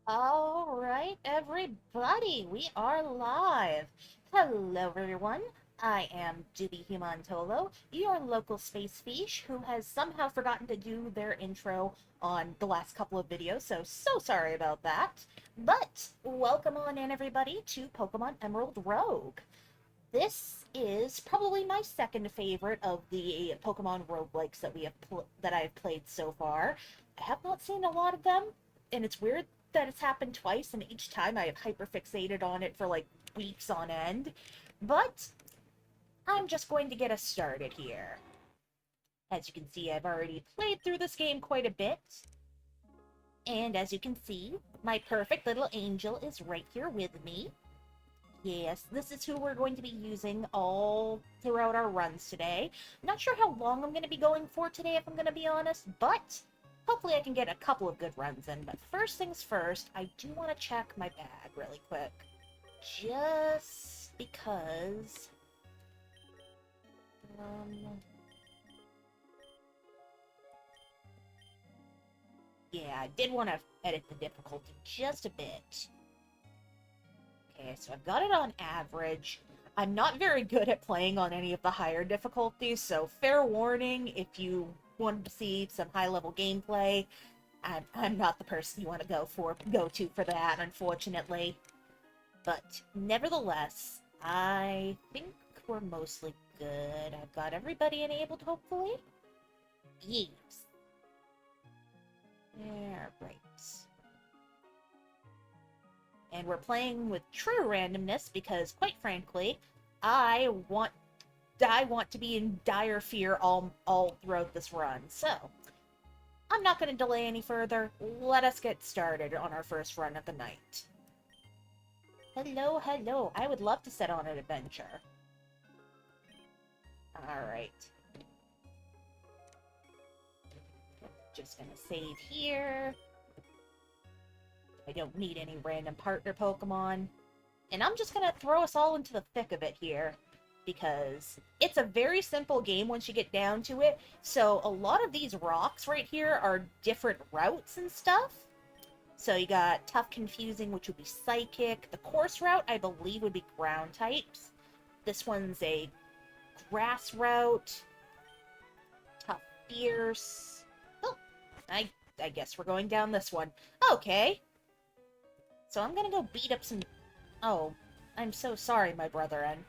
All right, everybody, we are live. Hello, everyone. I am Duby Humantolo, your local space fish who has somehow forgotten to do their intro on the last couple of videos, so sorry about that. But welcome on in, everybody, to Pokemon Emerald Rogue. This is probably my second favorite of the Pokemon roguelikes that I've played so far. I have not seen a lot of them, and it's weird that it's happened twice, and each time I have hyperfixated on it for like weeks on end. But I'm just going to get us started here. As you can see, I've already played through this game quite a bit. And as you can see, my perfect little angel is right here with me. Yes, this is who we're going to be using all throughout our runs today. Not sure how long I'm going to be going for today, if I'm going to be honest, but hopefully I can get a couple of good runs in. But first things first, I do want to check my bag really quick. Just because... yeah, I did want to edit the difficulty just a bit. Okay, so I've got it on average. I'm not very good at playing on any of the higher difficulties, so fair warning if you want to see some high-level gameplay. I'm not the person you want to go to for that, unfortunately. But nevertheless, I think we're mostly good. I've got everybody enabled, hopefully. Yes. Yeah, right. And we're playing with true randomness because, quite frankly, I want I want to be in dire fear all throughout this run. So, I'm not going to delay any further. Let us get started on our first run of the night. Hello, hello. I would love to set on an adventure. Alright. Just gonna save here. I don't need any random partner Pokemon. And I'm just gonna throw us all into the thick of it here, because it's a very simple game once you get down to it. So a lot of these rocks right here are different routes and stuff. So you got Tough Confusing, which would be Psychic. The course route, I believe, would be Ground types. This one's a Grass route. Tough Fierce. Oh, I guess we're going down this one. Okay. So I'm gonna go beat up some... Oh, I'm so sorry, my brethren.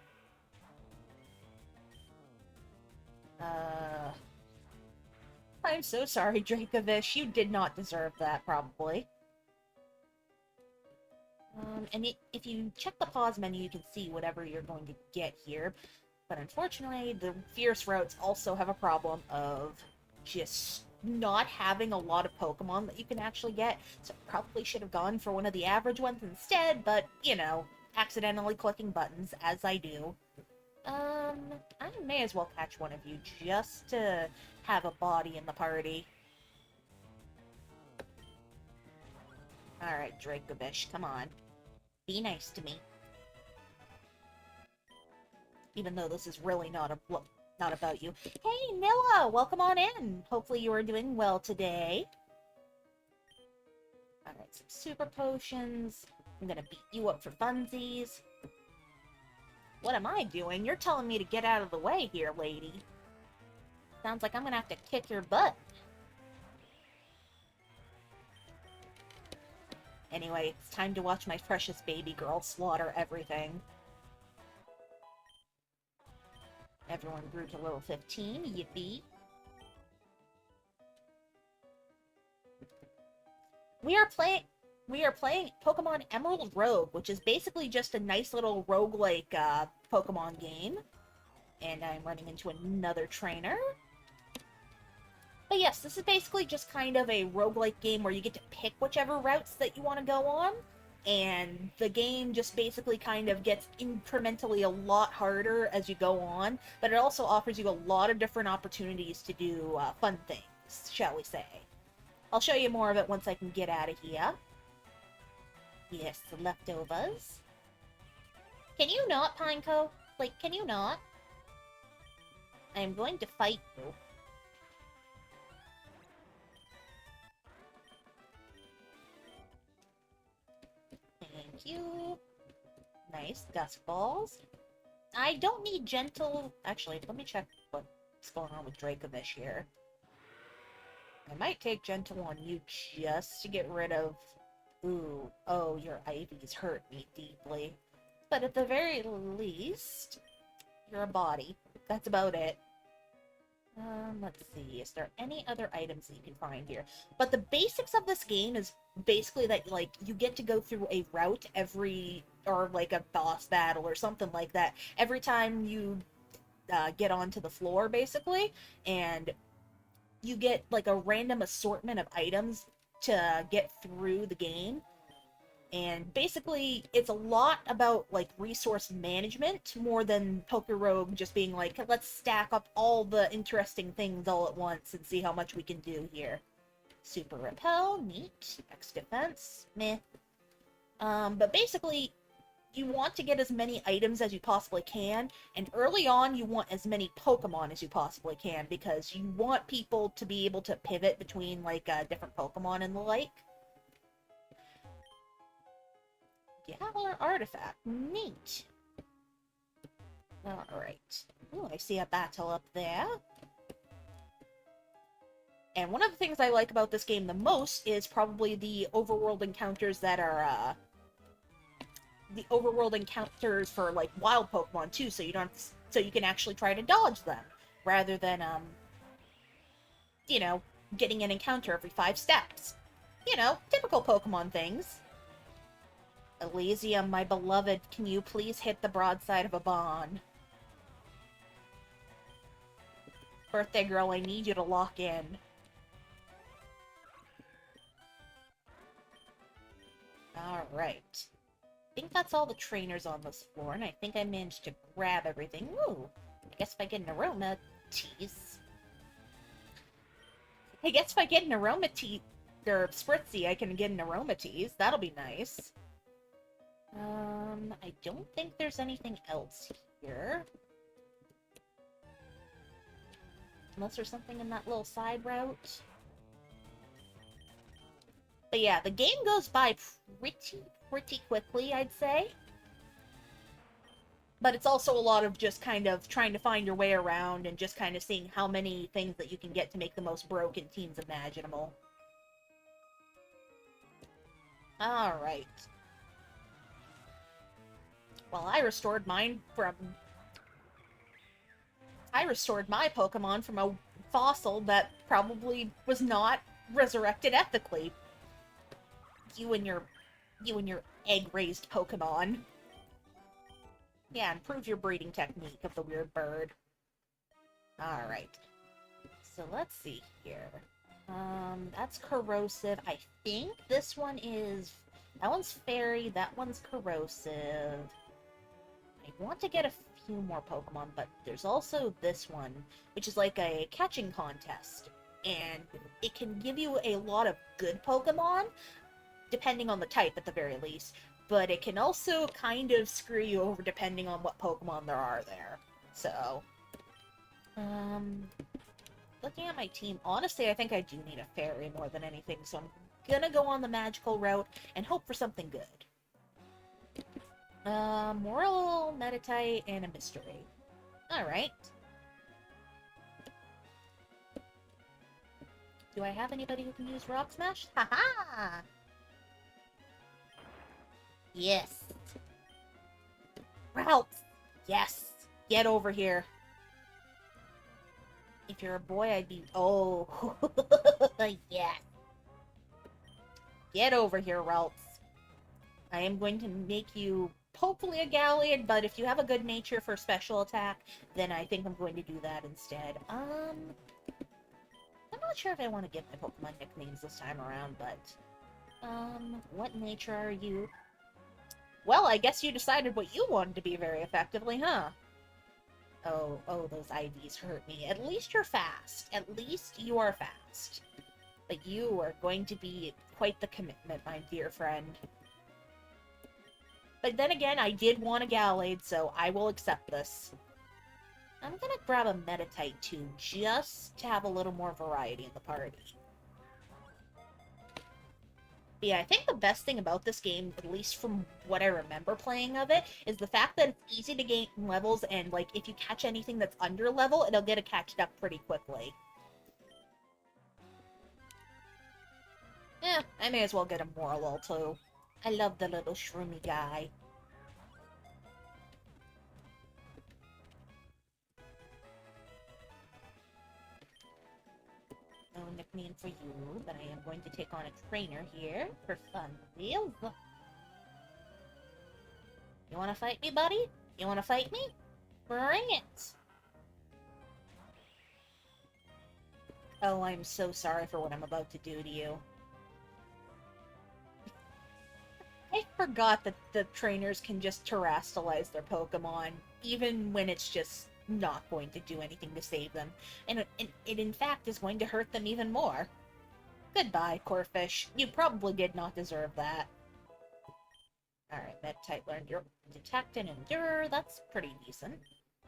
Uh... I'm so sorry, Dracovish. You did not deserve that, probably. If you check the pause menu, you can see whatever you're going to get here. But unfortunately, the Fierce routes also have a problem of just not having a lot of Pokemon that you can actually get. So probably should have gone for one of the average ones instead, but, you know, accidentally clicking buttons, as I do. I may as well catch one of you just to have a body in the party. Alright, Dracovish, come on. Be nice to me. Even though this is really not about you. Hey, Nilla! Welcome on in! Hopefully you are doing well today. Alright, some super potions. I'm gonna beat you up for funsies. What am I doing? You're telling me to get out of the way here, lady. Sounds like I'm gonna have to kick your butt. Anyway, it's time to watch my precious baby girl slaughter everything. Everyone grew to level 15, yippee. We are playing Pokemon Emerald Rogue, which is basically just a nice little roguelike Pokemon game. And I'm running into another trainer. But yes, this is basically just kind of a roguelike game where you get to pick whichever routes that you want to go on. And the game just basically kind of gets incrementally a lot harder as you go on. But it also offers you a lot of different opportunities to do fun things, shall we say. I'll show you more of it once I can get out of here. Yes, the leftovers. Can you not, Pineco? Like, can you not? I am going to fight you. Thank you. Nice. Gust balls. I don't need gentle... Actually, let me check what's going on with Dracovish here. I might take gentle on you just to get rid of... Ooh, oh, your Ivies hurt me deeply. But at the very least, you're a body. That's about it. Let's see. Is there any other items that you can find here? But the basics of this game is basically that, like, you get to go through a route every... or, like, a boss battle or something like that every time you get onto the floor, basically. And you get, like, a random assortment of items to get through the game. And basically, it's a lot about, like, resource management more than Poker Rogue just being like, let's stack up all the interesting things all at once and see how much we can do here. Super Repel, neat. X Defense, meh. But basically, you want to get as many items as you possibly can, and early on, you want as many Pokemon as you possibly can, because you want people to be able to pivot between, like, different Pokemon and the like. Galar artifact. Neat. Alright. Ooh, I see a battle up there. And one of the things I like about this game the most is probably the overworld encounters that are, the overworld encounters for, like, wild Pokemon, too, so you don't have to, so you can actually try to dodge them, rather than, you know, getting an encounter every 5 steps. You know, typical Pokemon things. Elysium, my beloved, can you please hit the broadside of a Bon? Birthday girl, I need you to lock in. Alright. I think that's all the trainers on this floor, and I think I managed to grab everything. Ooh, I guess if I get an aroma tease... I guess if I get an aroma tease, or spritzy, I can get an aroma tease. That'll be nice. I don't think there's anything else here. Unless there's something in that little side route. But yeah, the game goes by pretty quickly, I'd say. But it's also a lot of just kind of trying to find your way around and just kind of seeing how many things that you can get to make the most broken teams imaginable. Alright. Well, I restored my Pokemon from a fossil that probably was not resurrected ethically. You and your egg-raised Pokemon. Yeah, improve your breeding technique of the weird bird. Alright. So let's see here. That's corrosive. I think this one is... That one's fairy, that one's corrosive. I want to get a few more Pokemon, but there's also this one, which is like a catching contest. And it can give you a lot of good Pokemon, depending on the type at the very least. But it can also kind of screw you over depending on what Pokemon there are there. So, looking at my team, honestly, I think I do need a fairy more than anything, so I'm gonna go on the magical route and hope for something good. Moral, Meditite, and a mystery. Alright. Do I have anybody who can use Rock Smash? Haha! Yes. Ralph! Yes! Get over here. If you're a boy, I'd be... Oh. Yes. Get over here, Ralph. I am going to make you... hopefully a Galliard, but if you have a good nature for special attack, then I think I'm going to do that instead. I'm not sure if I want to give my Pokemon nicknames this time around, but... what nature are you? Well, I guess you decided what you wanted to be very effectively, huh? Oh, those IVs hurt me. At least you're fast. At least you are fast. But you are going to be quite the commitment, my dear friend. But then again, I did want a Gallade, so I will accept this. I'm gonna grab a Meditite, too, just to have a little more variety in the party. But yeah, I think the best thing about this game, at least from what I remember playing of it, is the fact that it's easy to gain levels, and, like, if you catch anything that's under level, it'll get it catched up pretty quickly. Eh, I may as well get a Morlul, too. I love the little shroomy guy. No nickname for you, but I am going to take on a trainer here for fun wheels. You wanna fight me, buddy? You wanna fight me? Bring it! Oh, I'm so sorry for what I'm about to do to you. I forgot that the trainers can just terrastalize their Pokemon, even when it's just not going to do anything to save them. And it in fact is going to hurt them even more. Goodbye, Corphish. You probably did not deserve that. Alright, that type learned your detect and endure. That's pretty decent.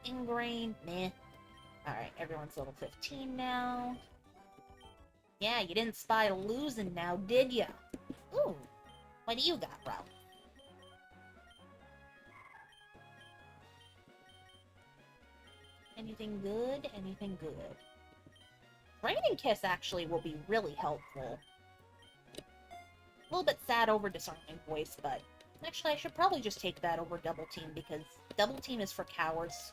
Ingrain, meh. Alright, everyone's level 15 now. Yeah, you didn't spy losing now, did ya? Ooh, what do you got, bro? Anything good? Anything good? Training Kiss actually will be really helpful. A little bit sad over Disarming Voice, but actually I should probably just take that over Double Team, because Double Team is for cowards.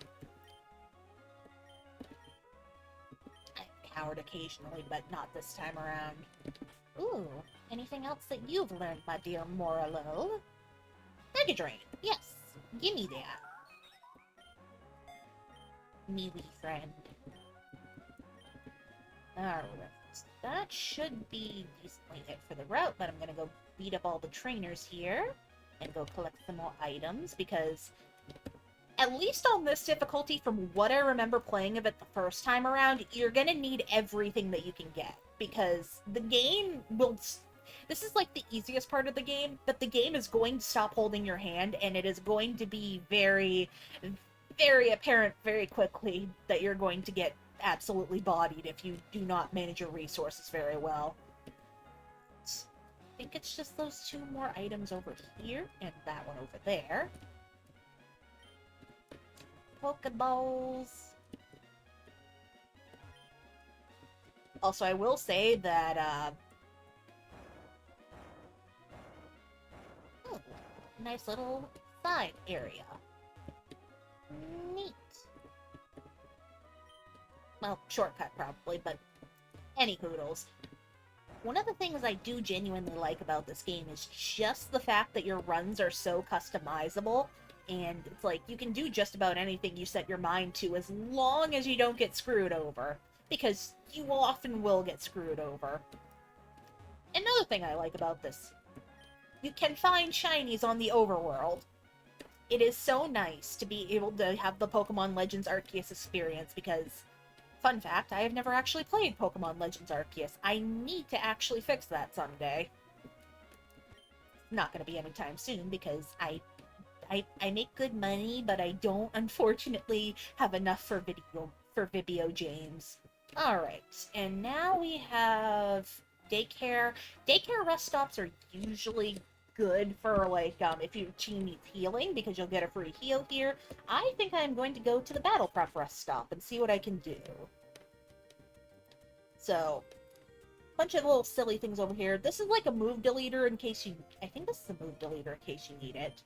I'm coward occasionally, but not this time around. Ooh, anything else that you've learned, my dear Morlul? Mega Drain, yes, gimme that. Me wee friend. Alright, that should be decently it for the route, but I'm gonna go beat up all the trainers here and go collect some more items, because at least on this difficulty, from what I remember playing of it the first time around, you're gonna need everything that you can get, because the game will... This is like the easiest part of the game, but the game is going to stop holding your hand, and it is going to be very, very apparent very quickly that you're going to get absolutely bodied if you do not manage your resources very well. I think it's just those two more items over here, and that one over there. Pokeballs. Also, I will say that, nice little side area. Neat. Well, shortcut probably, but any hoodles. One of the things I do genuinely like about this game is just the fact that your runs are so customizable, and it's like, you can do just about anything you set your mind to as long as you don't get screwed over. Because you often will get screwed over. Another thing I like about this, you can find shinies on the overworld. It is so nice to be able to have the Pokemon Legends Arceus experience, because, fun fact, I have never actually played Pokemon Legends Arceus. I need to actually fix that someday. Not gonna be anytime soon, because I make good money, but I don't, unfortunately, have enough for Vibio James. Alright, and now we have daycare. Daycare rest stops are usually good for, like, if your team needs healing, because you'll get a free heal here. I think I'm going to go to the Battle Prep rest stop and see what I can do. So, bunch of little silly things over here. This is like a move deleter in case you... I think this is a move deleter in case you need it.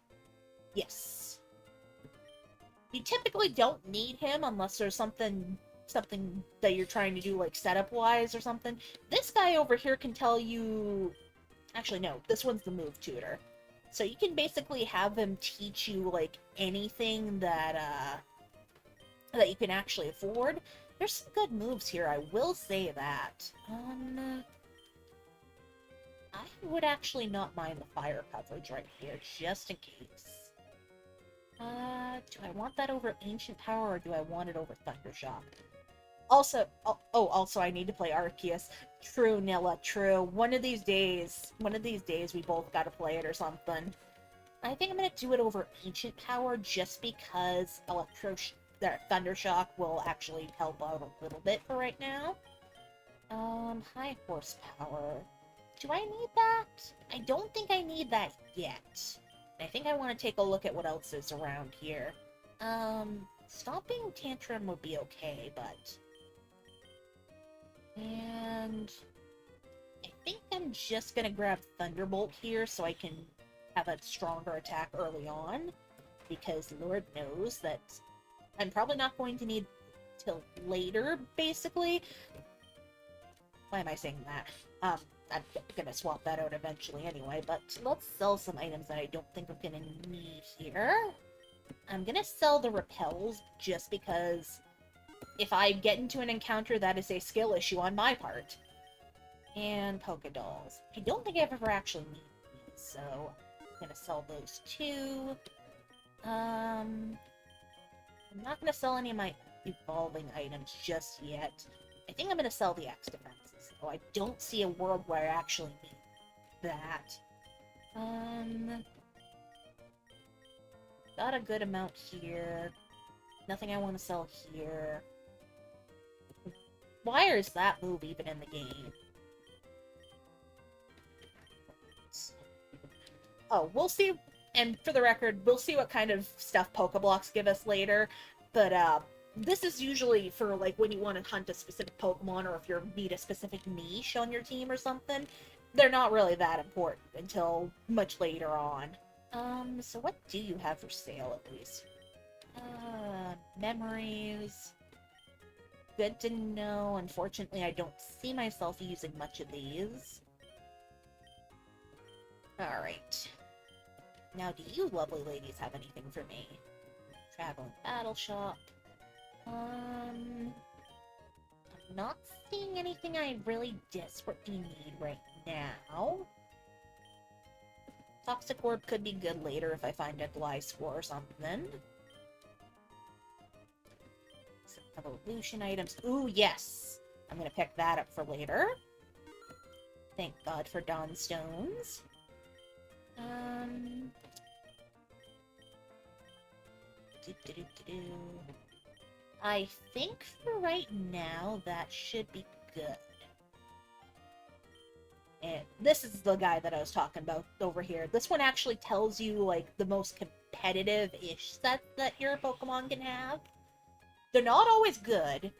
Yes. You typically don't need him unless there's something that you're trying to do, like, setup-wise or something. This guy over here can tell you... Actually, no. This one's the move tutor. So you can basically have him teach you, like, anything that you can actually afford. There's some good moves here, I will say that. I would actually not mind the fire coverage right here, just in case. Do I want that over Ancient Power, or do I want it over Thundershock? Also, also I need to play Arceus. True, Nilla, true. One of these days we both gotta play it or something. I think I'm gonna do it over Ancient Power, just because Thundershock will actually help out a little bit for right now. High Horsepower. Do I need that? I don't think I need that yet. I think I want to take a look at what else is around here. Stomping Tantrum would be okay, but... And... I think I'm just gonna grab Thunderbolt here so I can have a stronger attack early on. Because Lord knows that I'm probably not going to need till later, basically. Why am I saying that? I'm gonna swap that out eventually anyway, but let's sell some items that I don't think I'm gonna need here. I'm gonna sell the repels just because if I get into an encounter, that is a skill issue on my part. And Poké Dolls. I don't think I've ever actually needed these, so I'm gonna sell those too. I'm not gonna sell any of my evolving items just yet. I think I'm gonna sell the X defenses, so I don't see a world where I actually need that. Got a good amount here. Nothing I want to sell here. Why is that move even in the game? Oh, we'll see, and for the record, we'll see what kind of stuff Pokeblocks give us later, but, this is usually for, like, when you want to hunt a specific Pokemon, or if you need a specific niche on your team or something. They're not really that important until much later on. So what do you have for sale, at least? Memories. Good to know. Unfortunately, I don't see myself using much of these. Alright. Now, do you lovely ladies have anything for me? Traveling Battle Shop. I'm not seeing anything I really desperately need right now. Toxic Orb could be good later if I find a Gliscor or something. Some evolution items. Ooh, yes! I'm gonna pick that up for later. Thank God for Dawn Stones. I think for right now, that should be good. And this is the guy that I was talking about over here. This one actually tells you, like, the most competitive-ish sets that your Pokemon can have. They're not always good,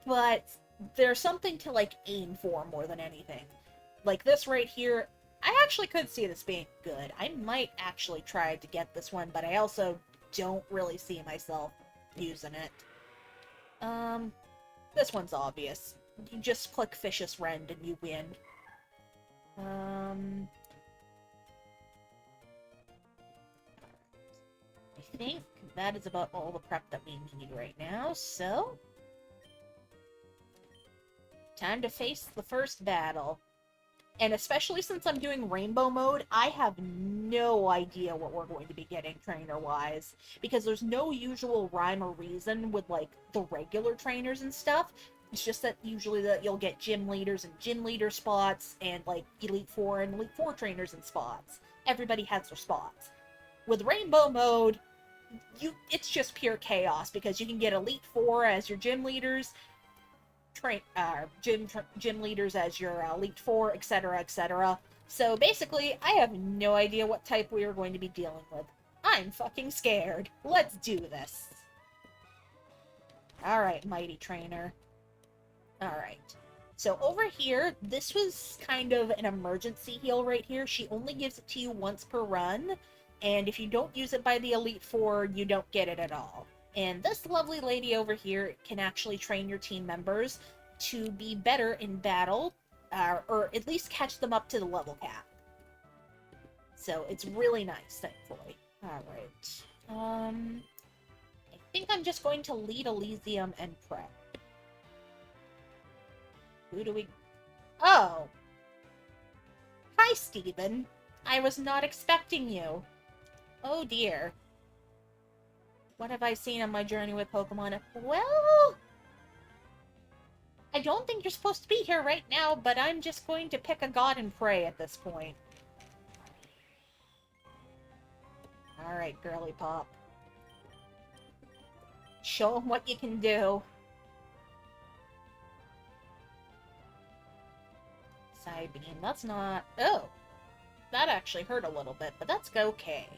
but they're something to, like, aim for more than anything. Like this right here, I actually could see this being good. I might actually try to get this one, but I also don't really see myself using it. This one's obvious. You just click Vicious Rend and you win. I think that is about all the prep that we need right now, so... time to face the first battle. And especially since I'm doing Rainbow Mode, I have no idea what we're going to be getting trainer-wise. Because there's no usual rhyme or reason with, like, the regular trainers and stuff. It's just that usually that you'll get gym leaders and gym leader spots, and, like, Elite Four and Elite Four trainers and spots. Everybody has their spots. With Rainbow Mode, it's just pure chaos, because you can get Elite Four as your gym leaders, gym leaders as your Elite Four, etc., etc. So basically, I have no idea what type we are going to be dealing with. I'm fucking scared. Let's do this. Alright, Mighty Trainer. Alright. So over here, this was kind of an emergency heal right here. She only gives it to you once per run, and if you don't use it by the Elite Four, you don't get it at all. And this lovely lady over here can actually train your team members to be better in battle, or at least catch them up to the level cap. So it's really nice, thankfully. Alright. I think I'm just going to lead Elysium and prep. Who do we... Oh! Hi, Steven. I was not expecting you. Oh dear. What have I seen on my journey with Pokemon? Well... I don't think you're supposed to be here right now, but I'm just going to pick a god and pray at this point. Alright, girly pop. Show them what you can do. Beam. That's not... Oh! That actually hurt a little bit, but that's okay.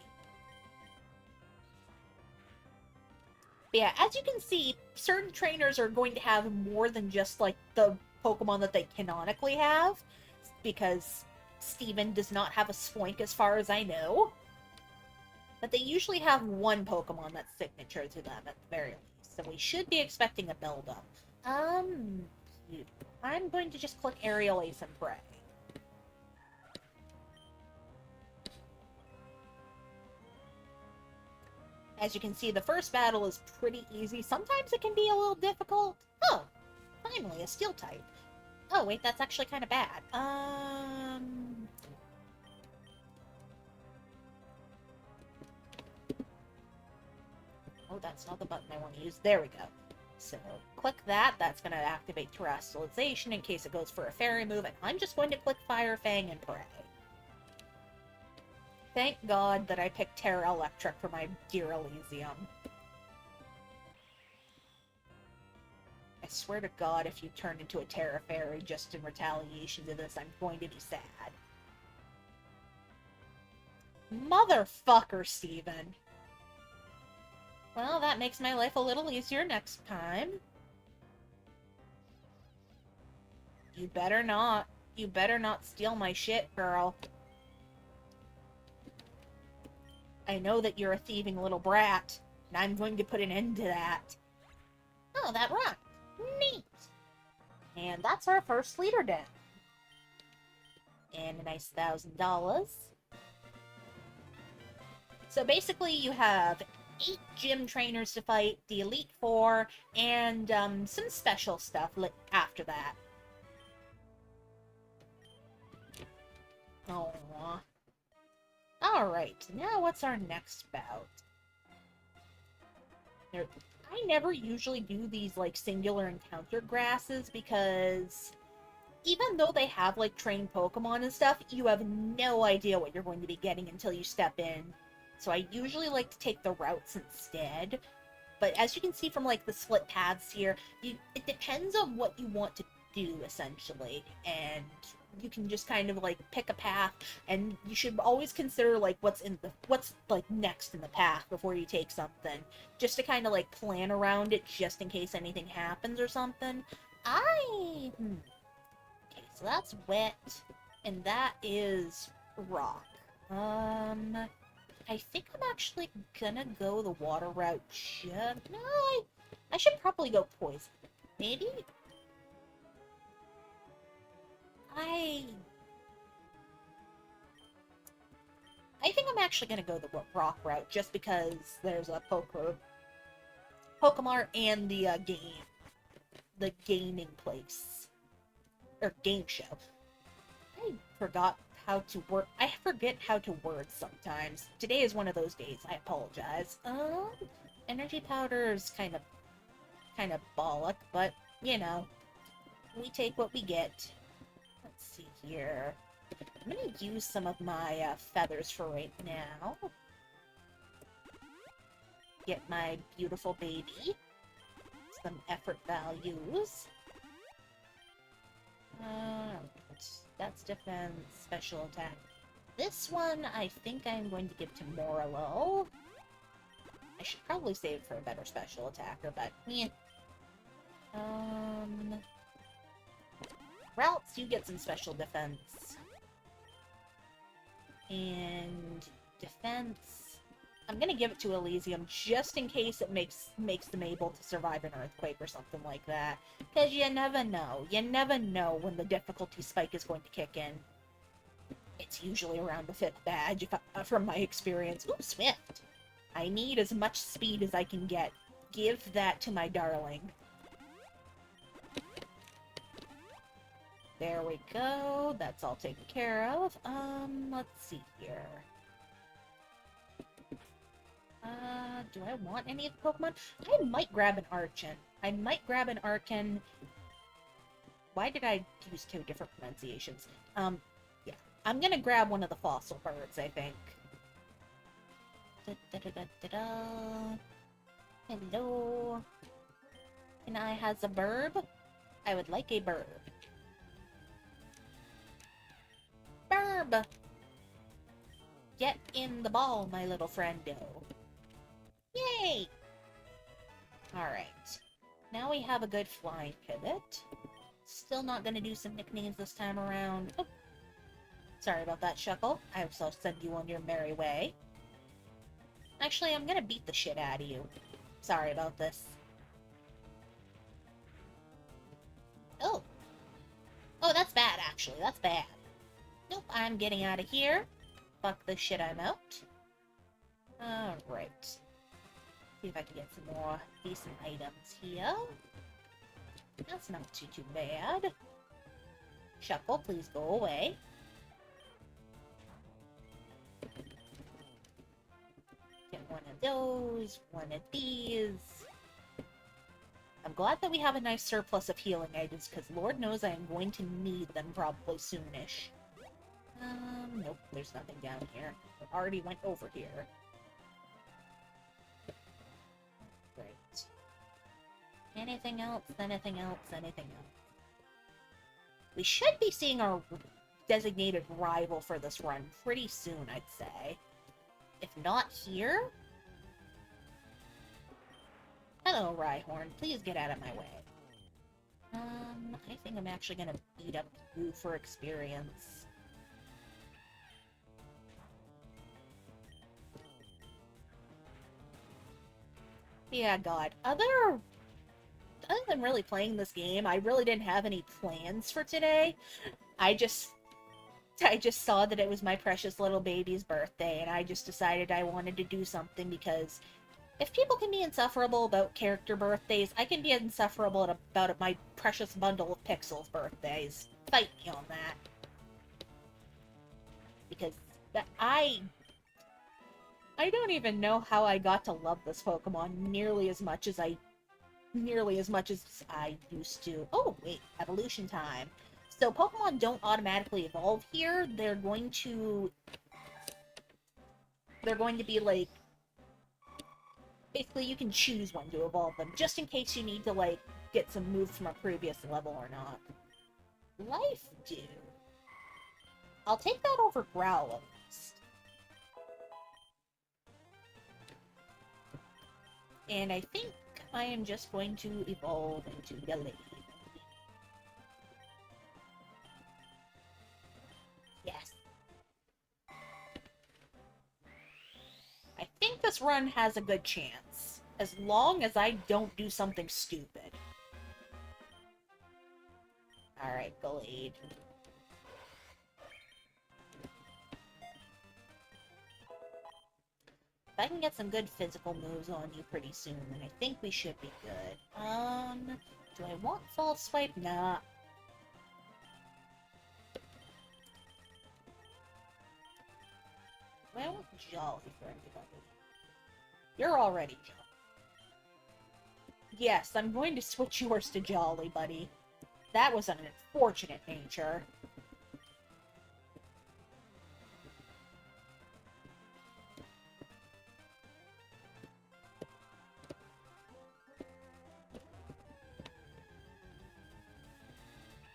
But yeah, as you can see, certain trainers are going to have more than just, like, the Pokemon that they canonically have, because Steven does not have a Spoink as far as I know. But they usually have one Pokemon that's signature to them, at the very least. So we should be expecting a build-up. I'm going to just click Aerial Ace and Prey. As you can see, the first battle is pretty easy. Sometimes it can be a little difficult. Oh, finally, a Steel type. Oh, wait, that's actually kind of bad. Oh, that's not the button I want to use. There we go. So, click that. That's going to activate Terrestrialization in case it goes for a fairy move. And I'm just going to click Fire Fang and Pray. Thank God that I picked Terra Electric for my dear Elysium. I swear to God, if you turn into a Terra Fairy just in retaliation to this, I'm going to be sad. Motherfucker, Steven. Well, that makes my life a little easier next time. You better not. You better not steal my shit, girl. I know that you're a thieving little brat, and I'm going to put an end to that. Oh, that rock. Neat. And that's our first leader down. And a nice $1,000. So basically you have 8 gym trainers to fight, the Elite Four, and some special stuff after that. Aww. Alright, now what's our next bout? I never usually do these, like, singular encounter grasses because even though they have, like, trained Pokemon and stuff, you have no idea what you're going to be getting until you step in. So I usually like to take the routes instead. But as you can see from, like, the split paths here, it depends on what you want to do, essentially. And you can just kind of, like, pick a path, and you should always consider, like, what's, like, next in the path before you take something. Just to kind of, like, plan around it, just in case anything happens or something. Okay, so that's wet, and that is rock. I think I'm actually gonna go the water route. No, I should probably go poison. Maybe? I think I'm actually gonna go the rock route, just because there's a Pokemart and the the gaming place. Or game show. I forgot how to word. I forget how to word sometimes. Today is one of those days. I apologize. Energy powder is kind of bollock, but you know, we take what we get. Let's see here. I'm gonna use some of my feathers for right now. Get my beautiful baby. Some effort values. That's defense, special attack. This one, I think I'm going to give to Morello. I should probably save it for a better special attacker, but yeah. Ralts, you get some special defense. And defense, I'm gonna give it to Elysium just in case it makes them able to survive an earthquake or something like that. Because you never know. You never know when the difficulty spike is going to kick in. It's usually around the 5th badge, from my experience. Ooh, Swift! I need as much speed as I can get. Give that to my darling. There we go. That's all taken care of. Let's see here. Do I want any of the Pokemon? I might grab an Archen. Why did I use 2 different pronunciations? Yeah. I'm gonna grab one of the fossil birds, I think. Hello. Can I has a burb? I would like a burb. orb! Get in the ball, my little friendo. Yay! Alright. Now we have a good flying pivot. Still not gonna do some nicknames this time around. Oh. Sorry about that, Shuckle. I will send you on your merry way. Actually, I'm gonna beat the shit out of you. Sorry about this. Oh. Oh, that's bad, actually. That's bad. Nope, I'm getting out of here. Fuck this shit, I'm out. Alright. See if I can get some more decent items here. That's not too bad. Shuckle, please go away. Get one of those, one of these. I'm glad that we have a nice surplus of healing items, because Lord knows I am going to need them probably soonish. Nope, there's nothing down here. I already went over here. Right. Anything else? Anything else? Anything else? We should be seeing our designated rival for this run pretty soon, I'd say. If not here... Hello, Rhyhorn. Please get out of my way. I think I'm actually gonna beat up you for experience. Yeah, God. Other than really playing this game, I really didn't have any plans for today. I just saw that it was my precious little baby's birthday, and I just decided I wanted to do something because if people can be insufferable about character birthdays, I can be insufferable about my precious bundle of pixels birthdays. Fight me on that. Because I don't even know how I got to love this Pokemon nearly as much as I used to. Oh, wait, evolution time. So Pokemon don't automatically evolve here. They're going to be like, basically you can choose when to evolve them, just in case you need to like get some moves from a previous level or not. Life Dew. I'll take that over Growl at least. And I think I am just going to evolve into Gallade. Yes. I think this run has a good chance, as long as I don't do something stupid. Alright, Gallade. If I can get some good physical moves on you pretty soon, then I think we should be good. Do I want False Swipe? Nah. Do I want Jolly for anybody? You're already Jolly. Yes, I'm going to switch yours to Jolly, buddy. That was an unfortunate nature.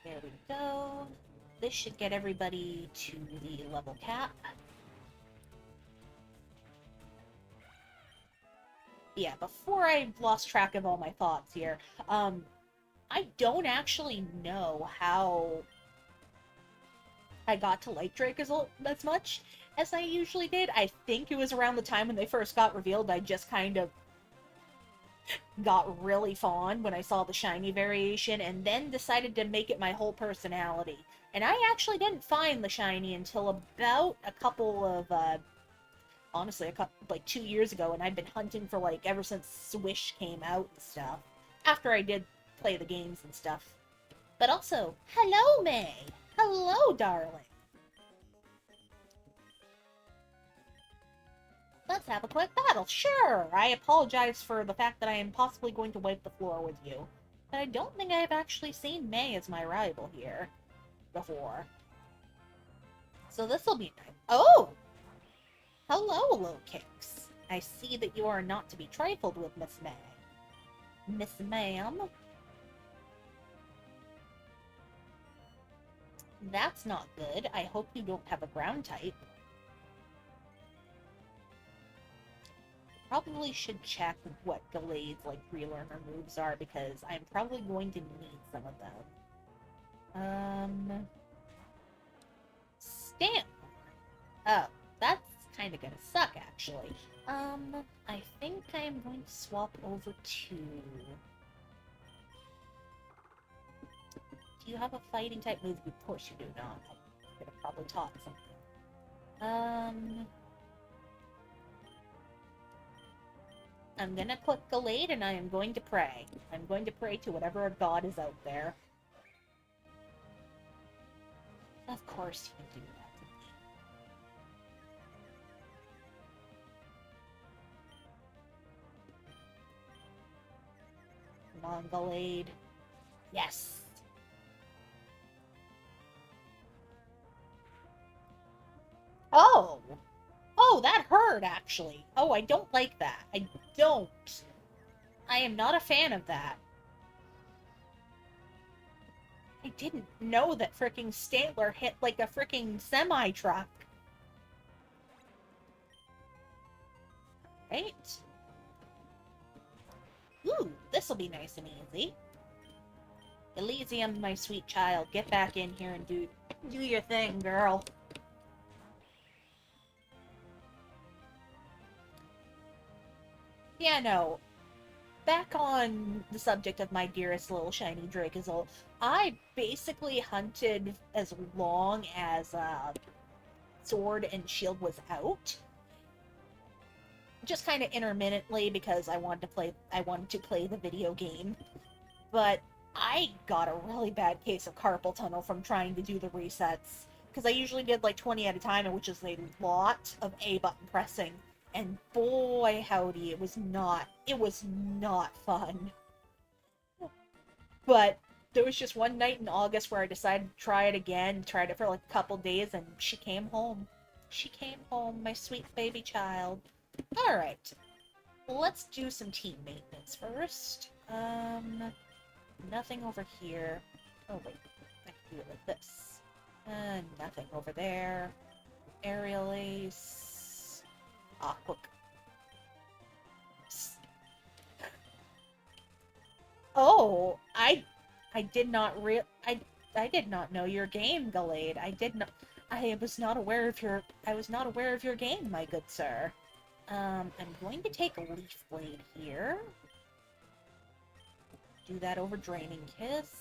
There we go. This should get everybody to the level cap. Yeah, before I lost track of all my thoughts here, I don't actually know how I got to like Dracozolt as much as I usually did. I think it was around the time when they first got revealed. I just kind of got really fond when I saw the shiny variation, and then decided to make it my whole personality. And I actually didn't find the shiny until about a couple of, honestly, like 2 years ago, and I've been hunting for, like, ever since Swish came out and stuff. After I did play the games and stuff. But also, hello, May! Hello, darling! Let's have a quick battle. Sure! I apologize for the fact that I am possibly going to wipe the floor with you. But I don't think I have actually seen May as my rival here before. So this'll be nice. Oh! Hello, Low Kicks. I see that you are not to be trifled with, Miss May. Miss Ma'am? That's not good. I hope you don't have a ground type. Probably should check what Gallade's, like, relearner moves are, because I'm probably going to need some of them. Stamp! Oh, that's kind of gonna suck, actually. I think I'm going to swap over to... Do you have a fighting type move? Of course you do not. I could have probably taught something. I'm gonna click Gallade and I am going to pray. I'm going to pray to whatever god is out there. Of course you do that. Come on, Gallade. Yes! Oh! Oh, that hurt, actually. Oh, I don't like that. I don't. I am not a fan of that. I didn't know that fricking Stantler hit like a fricking semi-truck. Right? Ooh, this'll be nice and easy. Elysium, my sweet child, get back in here and do your thing, girl. Yeah, no. Back on the subject of my dearest little shiny Dracozolt, I basically hunted as long as Sword and Shield was out. Just kind of intermittently because I wanted to play the video game. But I got a really bad case of carpal tunnel from trying to do the resets. Because I usually did like 20 at a time, which is a lot of A button pressing. And boy, howdy, it was not fun. But there was just one night in August where I decided to try it again, tried it for like a couple days, and she came home. She came home, my sweet baby child. Alright. Let's do some team maintenance first. Nothing over here. Oh wait, I can do it like this. Nothing over there. Aerial Ace. Aqua. Oh, I did not I did not know your game, Gallade. I was not aware of your game, my good sir. I'm going to take a Leaf Blade here. Do that over Draining Kiss.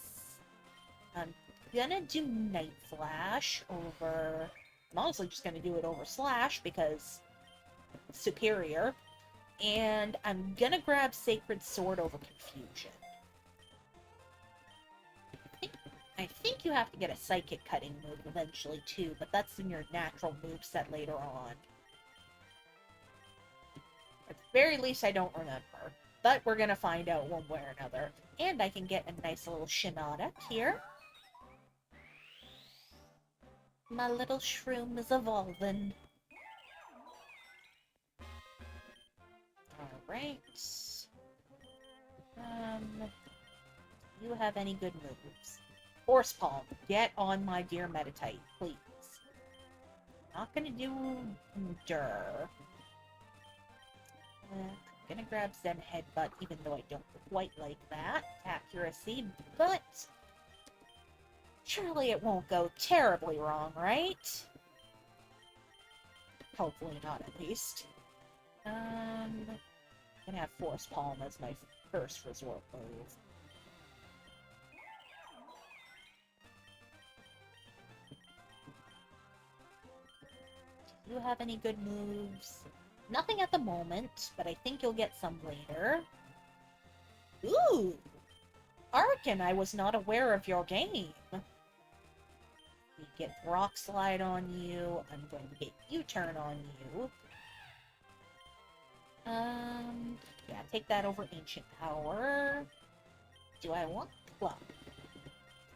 I'm gonna do Night Flash over... I'm honestly just gonna do it over Slash because superior. And I'm gonna grab Sacred Sword over Confusion. I think you have to get a Psychic Cutting move eventually too, but that's in your natural moveset later on. At the very least, I don't remember. But we're gonna find out one way or another. And I can get a nice little Shinada here. My little shroom is evolving. Alright. You have any good moves? Force Palm, get on my dear Metatite, please. Not gonna do Dur. Gonna grab Zen Headbutt, even though I don't quite like that accuracy, but surely it won't go terribly wrong, right? Hopefully not, at least. Gonna have Force Palm as my first resort move. Do you have any good moves? Nothing at the moment, but I think you'll get some later. Ooh! Arkin, I was not aware of your game. We get Rock Slide on you. I'm going to get U-Turn on you. Yeah, take that over Ancient Power. Do I want Pluck?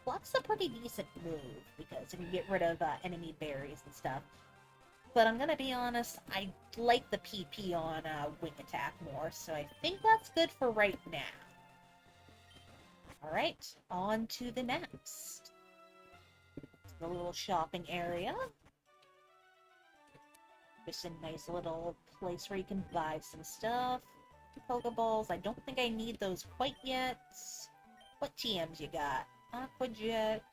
Pluck's a pretty decent move, because it can get rid of enemy berries and stuff. But I'm gonna be honest, I like the PP on Wing Attack more, so I think that's good for right now. Alright, on to the next. a little shopping area. Just a nice little place where you can buy some stuff. Pokeballs, I don't think I need those quite yet. What TMs you got? Aqua Jet,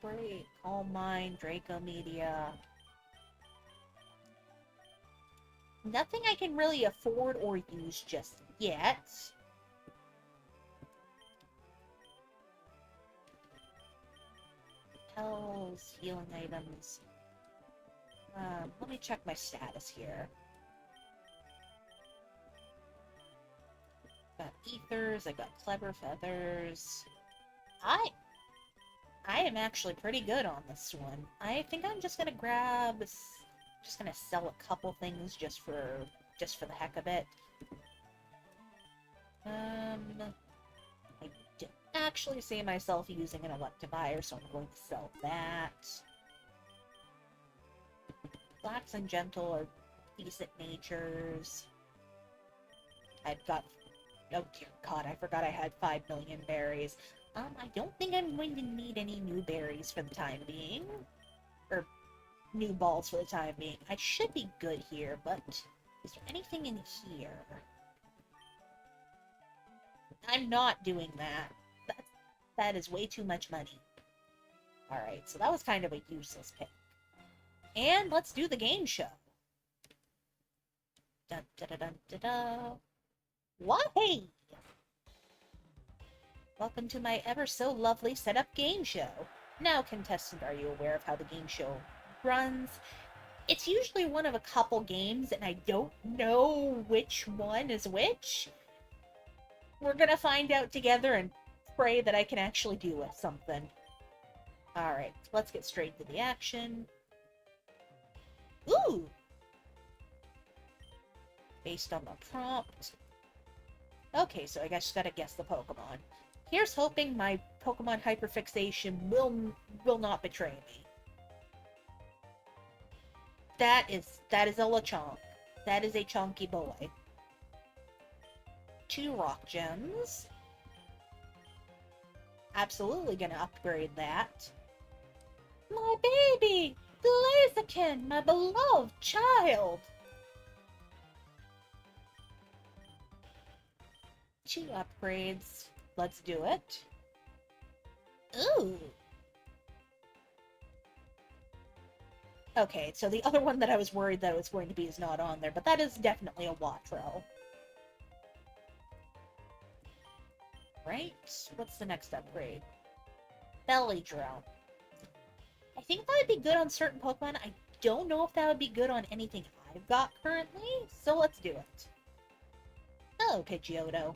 Great, Calm Mind, Draco Media. Nothing I can really afford or use just yet. Pills, healing items. Let me check my status here. Got ethers, I got clever feathers. I am actually pretty good on this one. I think I'm just gonna grab, just gonna sell a couple things just for the heck of it. I didn't actually see myself using an electivire, so I'm going to sell that. Blacks and Gentle are decent natures. I've got... Oh dear god, I forgot I had 5 million berries. I don't think I'm going to need any new berries for the time being. Or, new balls for the time being. I should be good here, but... Is there anything in here? I'm not doing that. That is way too much money. Alright, so that was kind of a useless pick. And let's do the game show. Dun da da dun da da. Why? Welcome to my ever so lovely setup game show. Now, contestant, are you aware of how the game show runs? It's usually one of a couple games, and I don't know which one is which. We're gonna find out together and pray that I can actually do something. Alright, let's get straight to the action. Ooh! Based on the prompt. Okay, so I guess just gotta guess the Pokemon. Here's hoping my Pokemon hyperfixation will not betray me. That is a Lechonk. That is a chonky boy. 2 rock gems. Absolutely gonna upgrade that. My baby! Blaziken, my beloved child! 2 upgrades. Let's do it. Ooh! Okay, so the other one that I was worried that it was going to be is not on there, but that is definitely a Wattrel. Right? What's the next upgrade? Belly Drill. I think that would be good on certain Pokemon. I don't know if that would be good on anything I've got currently, so let's do it. Hello, Pidgeotto.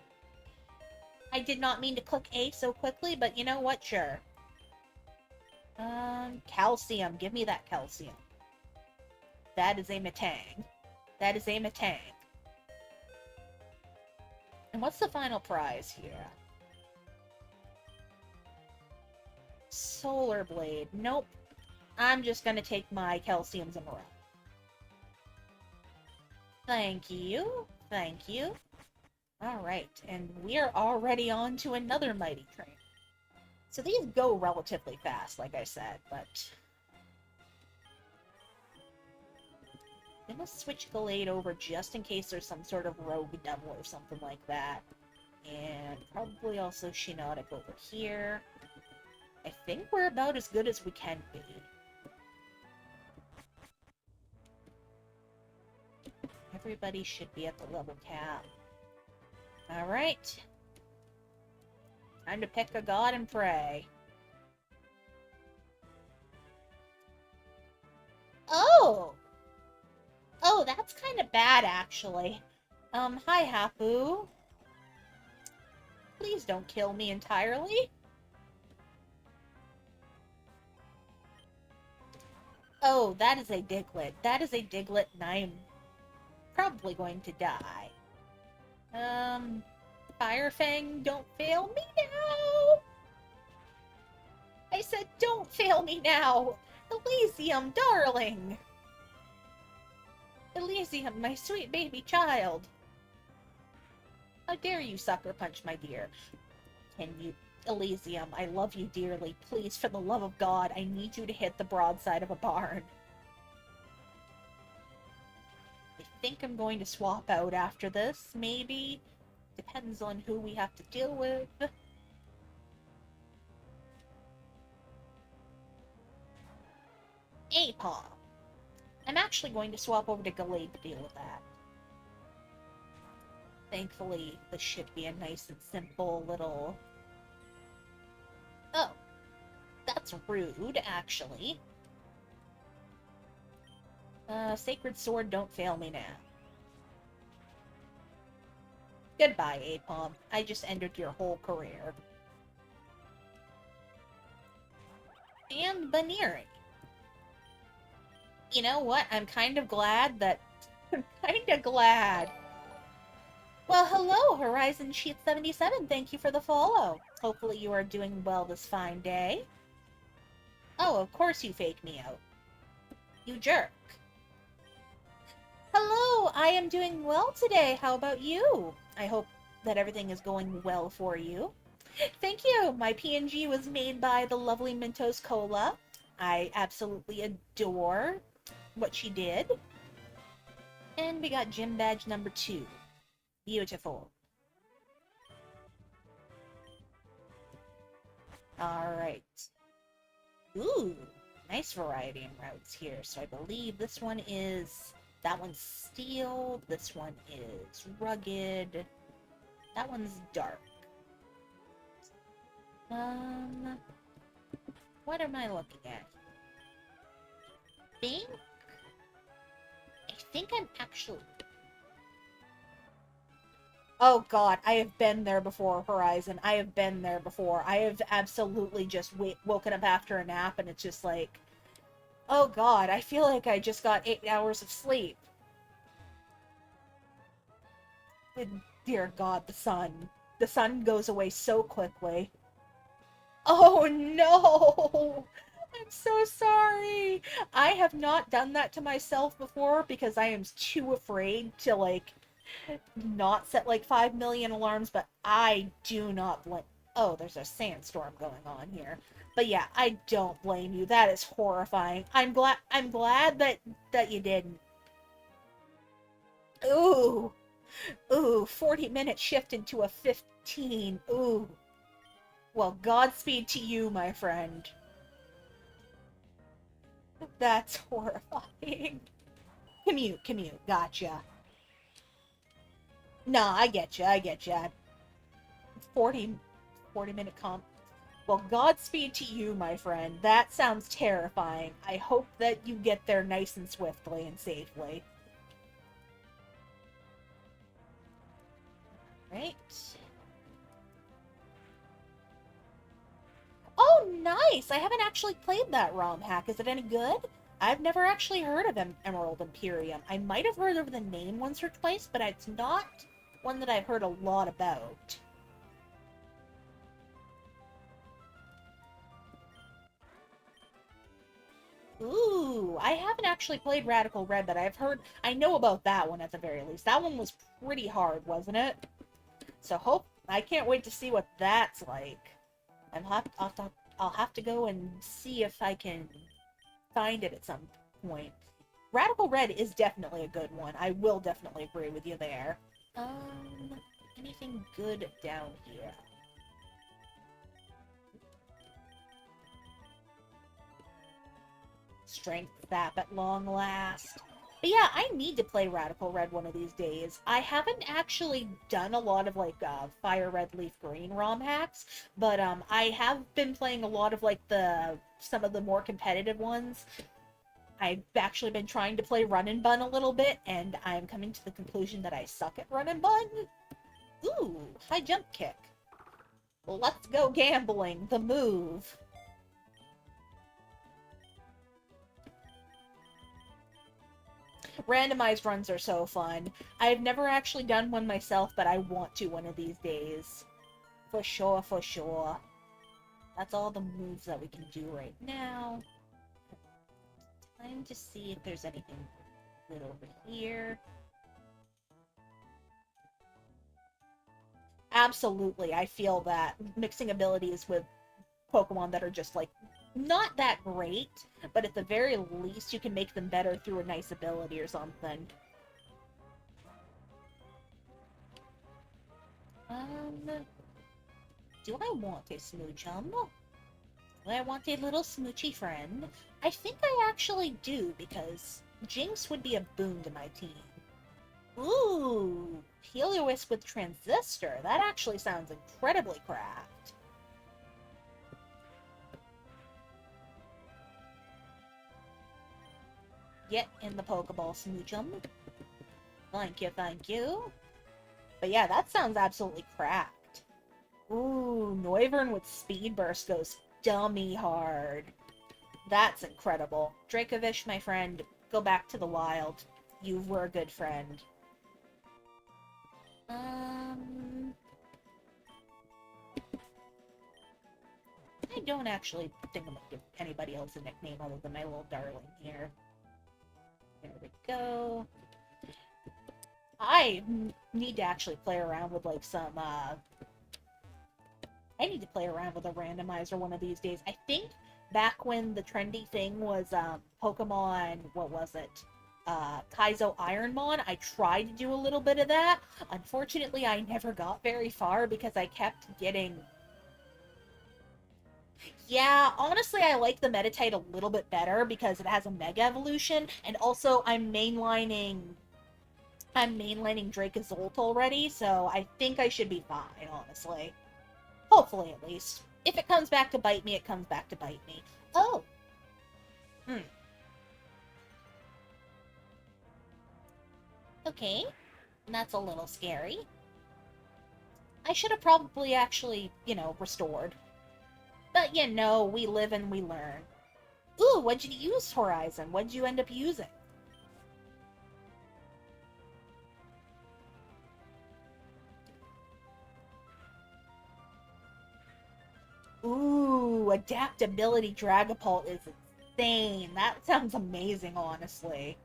I did not mean to click A so quickly, but you know what? Sure. Calcium. Give me that calcium. That is a Metang. That is a Metang. And what's the final prize here? Solar Blade. Nope. I'm just gonna take my calciums in a row. Thank you. Thank you. Alright, and we're already on to another Mighty Train. So these go relatively fast, like I said, but... I'm gonna switch Gallade over just in case there's some sort of rogue devil or something like that. And probably also Shiinotic over here. I think we're about as good as we can be. Everybody should be at the level cap. Alright. Time to pick a god and pray. Oh! Oh, that's kind of bad, actually. Hi, Hapu. Please don't kill me entirely. Oh, that is a Diglett. That is a Diglett, and I am probably going to die. Firefang, don't fail me now! I said, don't fail me now! Elysium, darling! Elysium, my sweet baby child! How dare you sucker punch my dear? Can you Elysium, I love you dearly. Please, for the love of God, I need you to hit the broadside of a barn. I think I'm going to swap out after this, maybe. Depends on who we have to deal with. Apom. I'm actually going to swap over to Gallade to deal with that. Thankfully, this should be a nice and simple little... Oh. That's rude, actually. Sacred Sword, don't fail me now. Goodbye, Apom. I just ended your whole career. And Baniri. You know what? I'm kind of glad that... I'm kind of glad. Well, hello, Horizon Sheet 77. Thank you for the follow. Hopefully you are doing well this fine day. Oh, of course you fake me out. You jerk. Hello, I am doing well today. How about you? I hope that everything is going well for you. Thank you. My PNG was made by the lovely Mentos Cola. I absolutely adore what she did. And we got gym badge number 2. Beautiful. Alright. Ooh, nice variety in routes here. So I believe this one is... That one's steel. This one is rugged. That one's dark. What am I looking at? I think I'm actually... Oh god, I have been there before, Horizon. I have been there before. I have absolutely just woken up after a nap and it's just like... Oh god, I feel like I just got 8 hours of sleep. And dear god, the sun. The sun goes away so quickly. Oh no! I'm so sorry! I have not done that to myself before because I am too afraid to, like, not set, like, 5 million alarms, but I do not blame... Oh, there's a sandstorm going on here. But yeah, I don't blame you. That is horrifying. I'm glad that you didn't. Ooh! Ooh, 40-minute shift into a 15. Ooh. Well, Godspeed to you, my friend. That's horrifying. Commute. Gotcha. Nah, I get ya. 40-minute comp. Well, Godspeed to you, my friend. That sounds terrifying. I hope that you get there nice and swiftly and safely. Right. Oh, nice! I haven't actually played that ROM hack. Is it any good? I've never actually heard of Emerald Imperium. I might have heard of the name once or twice, but it's not one that I've heard a lot about. Ooh, I haven't actually played Radical Red, but I know about that one at the very least. That one was pretty hard, wasn't it? So I can't wait to see what that's like. I'll have to go and see if I can find it at some point. Radical Red is definitely a good one. I will definitely agree with you there. Anything good down here? Strength Sap at long last. But yeah, I need to play Radical Red one of these days. I haven't actually done a lot of, like, Fire Red, Leaf Green ROM hacks, but, I have been playing a lot of, like, some of the more competitive ones. I've actually been trying to play Run and Bun a little bit, and I'm coming to the conclusion that I suck at Run and Bun. Ooh, high jump kick. Let's go gambling, the move. Randomized runs are so fun. I've never actually done one myself, but I want to one of these days. For sure, for sure. That's all the moves that we can do right now. Time to see if there's anything good over here. Absolutely, I feel that mixing abilities with Pokemon that are just like not that great, but at the very least you can make them better through a nice ability or something. Do I want a Smoochum? Do I want a little smoochy friend? I think I actually do, because Jinx would be a boon to my team. Ooh, Heliolisk with Transistor. That actually sounds incredibly cracked. Get in the Pokeball, Smoochum. Thank you, thank you. But yeah, that sounds absolutely cracked. Ooh, Noivern with Speed Burst goes dummy hard. That's incredible. Dracovish, my friend, go back to the wild. You were a good friend. I don't actually think I'm gonna give anybody else a nickname other than my little darling here. There we go. I need to actually play around with, like, some, I need to play around with a randomizer one of these days. I think back when the trendy thing was, Pokemon, what was it? Kaizo Ironmon, I tried to do a little bit of that. Unfortunately, I never got very far because I kept getting... Yeah, honestly, I like the Meditite a little bit better because it has a Mega Evolution, and also I'm mainlining Dracozolt already, so I think I should be fine, honestly. Hopefully, at least. If it comes back to bite me, it comes back to bite me. Oh. Okay. That's a little scary. I should have probably actually, restored. But, we live and we learn. Ooh, what'd you use, Horizon? What'd you end up using? Ooh, adaptability Dragapult is insane. That sounds amazing, honestly.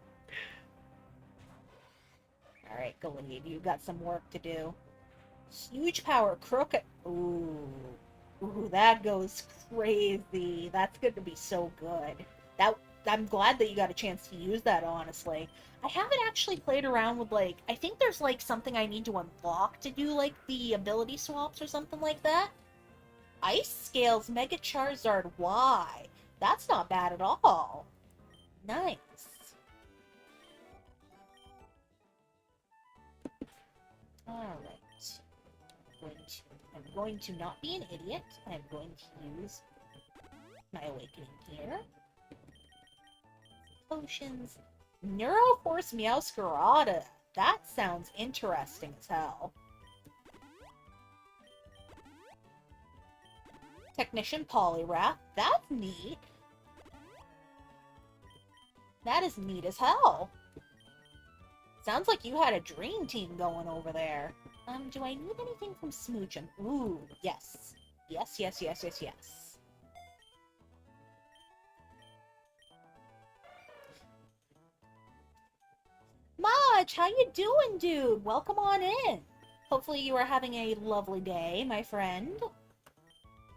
Alright, Gallade, you've got some work to do. Huge power, Crooked. Ooh. Ooh, that goes crazy. That's going to be so good. That I'm glad that you got a chance to use that, honestly. I haven't actually played around with, like, I think there's, like, something I need to unlock to do, like, the ability swaps or something like that. Ice Scales Mega Charizard Y. That's not bad at all. Nice. Alright. I'm going to not be an idiot. I'm going to use my awakening here. Potions. Neuroforce Meowscarada. That sounds interesting as hell. Technician Poliwrath. That's neat. That is neat as hell. Sounds like you had a dream team going over there. Do I need anything from Smoochum? Ooh, yes. Yes, yes, yes, yes, yes. Maj, how you doing, dude? Welcome on in. Hopefully you are having a lovely day, my friend.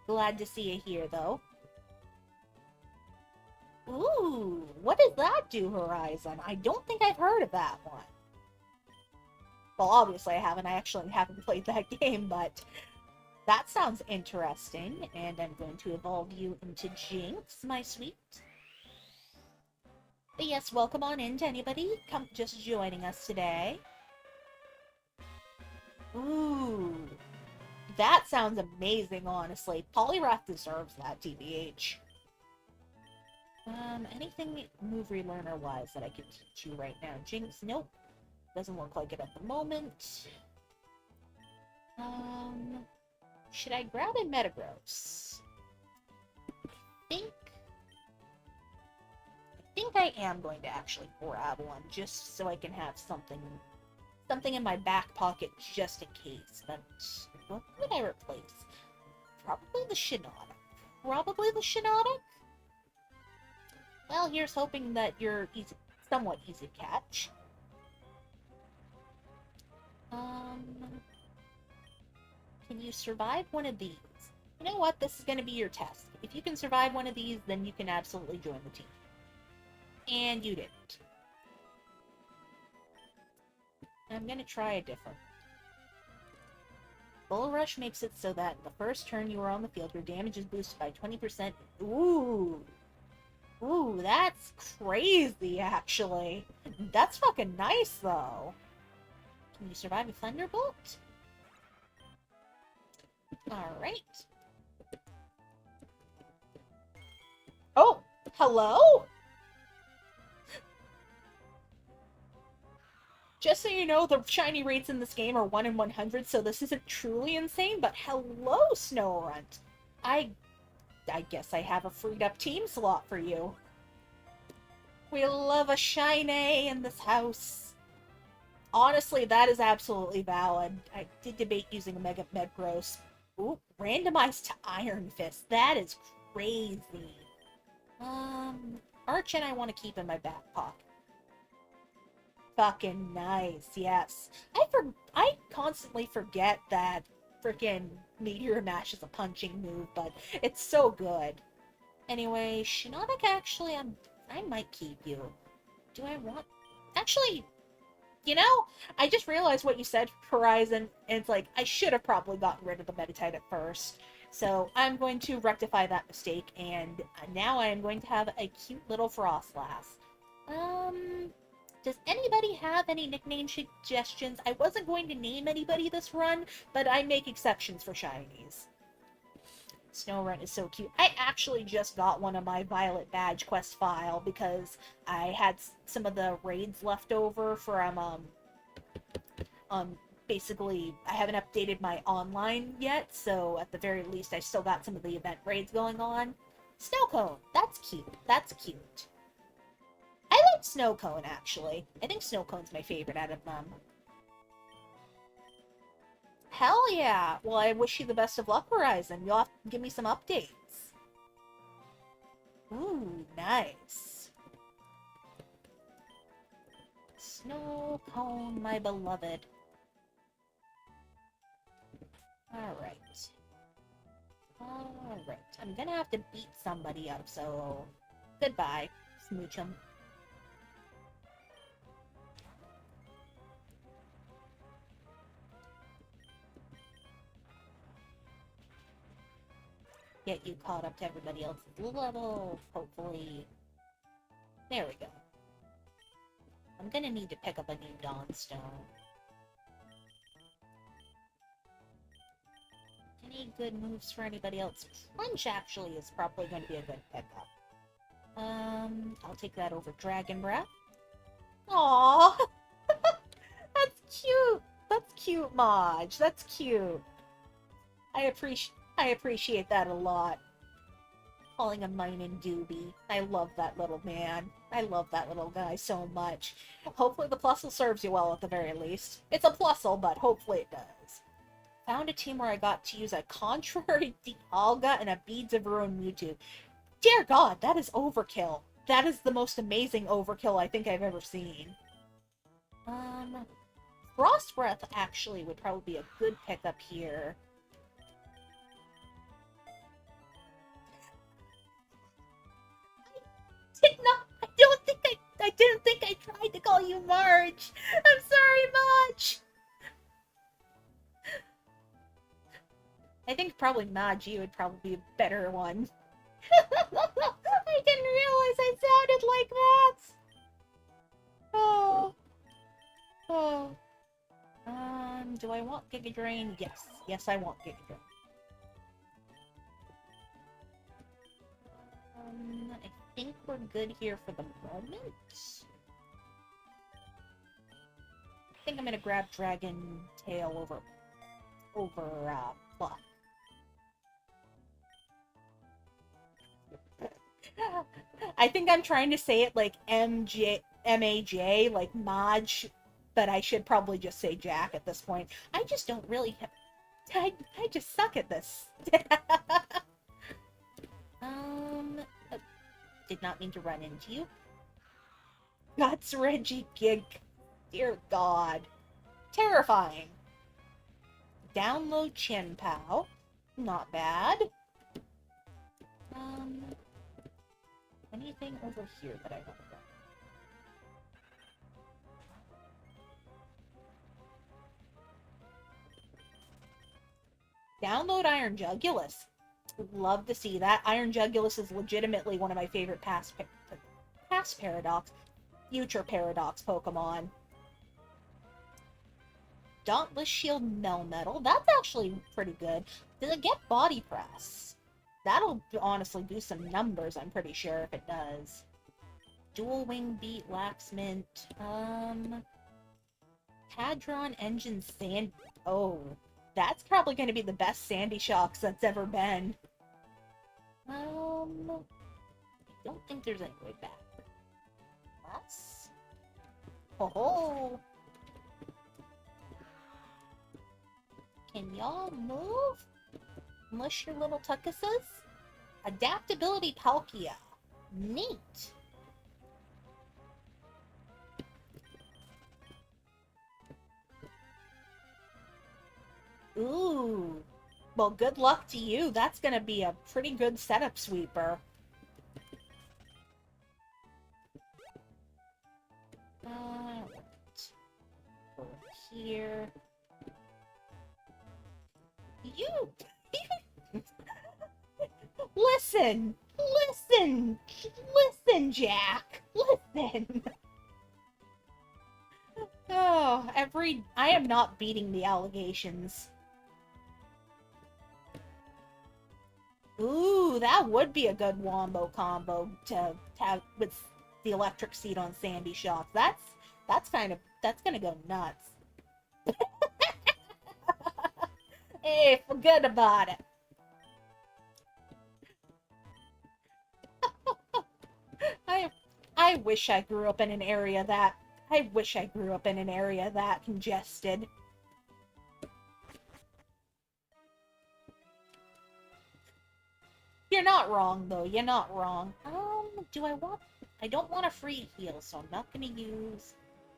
Glad to see you here, though. Ooh, what does that do, Horizon? I don't think I've heard of that one. Well, obviously I haven't. I actually haven't played that game, but that sounds interesting. And I'm going to evolve you into Jinx, my sweet. But yes, welcome on in to anybody come just joining us today. Ooh, that sounds amazing, honestly. Poliwrath deserves that, TBH. Anything move relearner-wise that I can teach you right now? Jinx? Nope. Doesn't look like it at the moment. Should I grab a Metagross? I think I am going to actually grab one, just so I can have something in my back pocket just in case. But what would I replace? Probably the Shiinotic. Well, here's hoping that you're somewhat easy to catch. Can you survive one of these? You know what? This is going to be your test. If you can survive one of these, then you can absolutely join the team. And you didn't. I'm going to try a different. Bull Rush makes it so that in the first turn you are on the field, your damage is boosted by 20%. Ooh. Ooh, that's crazy, actually. That's fucking nice, though. Can you survive a Thunderbolt? Alright. Oh! Hello? Just so you know, the shiny rates in this game are 1 in 100, so this isn't truly insane, but hello, Snowrunt! I guess I have a freed up team slot for you. We love a shiny in this house. Honestly, that is absolutely valid. I did debate using a Mega Medgross. Ooh, randomized to Iron Fist. That is crazy. Archon I want to keep in my back pocket. Fucking nice, yes. I constantly forget that freaking Meteor Mash is a punching move, but it's so good. Anyway, Shiinotic, actually, I might keep you. Do I want... Actually, you know, I just realized what you said, Horizon, and it's like, I should have probably gotten rid of the Meditite at first. So I'm going to rectify that mistake, and now I am going to have a cute little Frostlass. Does anybody have any nickname suggestions? I wasn't going to name anybody this run, but I make exceptions for shinies. Snowrunt is so cute. I actually just got one of my Violet Badge quest file because I had some of the raids left over from, basically, I haven't updated my online yet, so at the very least I still got some of the event raids going on. Snowcone! That's cute. That's cute. I like Snowcone, actually. I think Snowcone's my favorite out of them. Hell yeah! Well, I wish you the best of luck, Horizon. You'll have to give me some updates. Ooh, nice. Snowcone, my beloved. Alright. Alright. I'm gonna have to beat somebody up, so... Goodbye, Smoochum. Get you caught up to everybody else's level, hopefully. There we go. I'm gonna need to pick up a new Dawnstone. Any good moves for anybody else? Crunch actually is probably going to be a good pickup. I'll take that over Dragon Breath. Aww! That's cute! That's cute, Maj. That's cute. I appreciate that a lot. Calling him mine and Doobie. I love that little man. I love that little guy so much. Hopefully the Plusle serves you well at the very least. It's a Plusle, but hopefully it does. Found a team where I got to use a Contrary Dialga and a Beads of Ruin Mewtwo. Dear God, that is overkill. That is the most amazing overkill I think I've ever seen. Frost Breath actually would probably be a good pickup here. I didn't think I tried to call you Marge. I'm sorry, Marge. I think probably Maji would probably be a better one. I didn't realize I sounded like that. Oh. Oh. Do I want Giga Drain? Yes. Yes, I want Giga Drain. I think we're good here for the moment. I think I'm gonna grab Dragon Tail over Pluck. I think I'm trying to say it like M-A-J, like Maj, but I should probably just say Jack at this point. I just don't really have... I just suck at this. Did not mean to run into you. Guts Reggie Gig. Dear God. Terrifying. Download Chin-Pow. Not bad. Anything over here that I want to go? Download Iron Jugulus. Love to see that. Iron Jugulus is legitimately one of my favorite past Paradox, future Paradox Pokemon. Dauntless Shield Melmetal. That's actually pretty good. Does it get Body Press? That'll honestly do some numbers, I'm pretty sure, if it does. Dual Wing Beat, Laxmint. Hadron Engine Sand... Oh, that's probably going to be the best Sandy Shocks that's ever been. I don't think there's any way back. That's... Oh-ho! Can y'all move? Mush your little tuckuses? Adaptability Palkia. Neat. Ooh. Well, good luck to you. That's gonna be a pretty good setup sweeper. Over here. You... Listen! Listen! Listen, Jack! Listen! Oh, I am not beating the allegations. Ooh, that would be a good wombo combo to have with the electric seed on Sandy Shock. That's gonna go nuts. Hey, forget about it. I wish I grew up in an area that... I wish I grew up in an area that congested. You're not wrong, though. You're not wrong. Do I want... I don't want a free heal, so I'm not gonna use...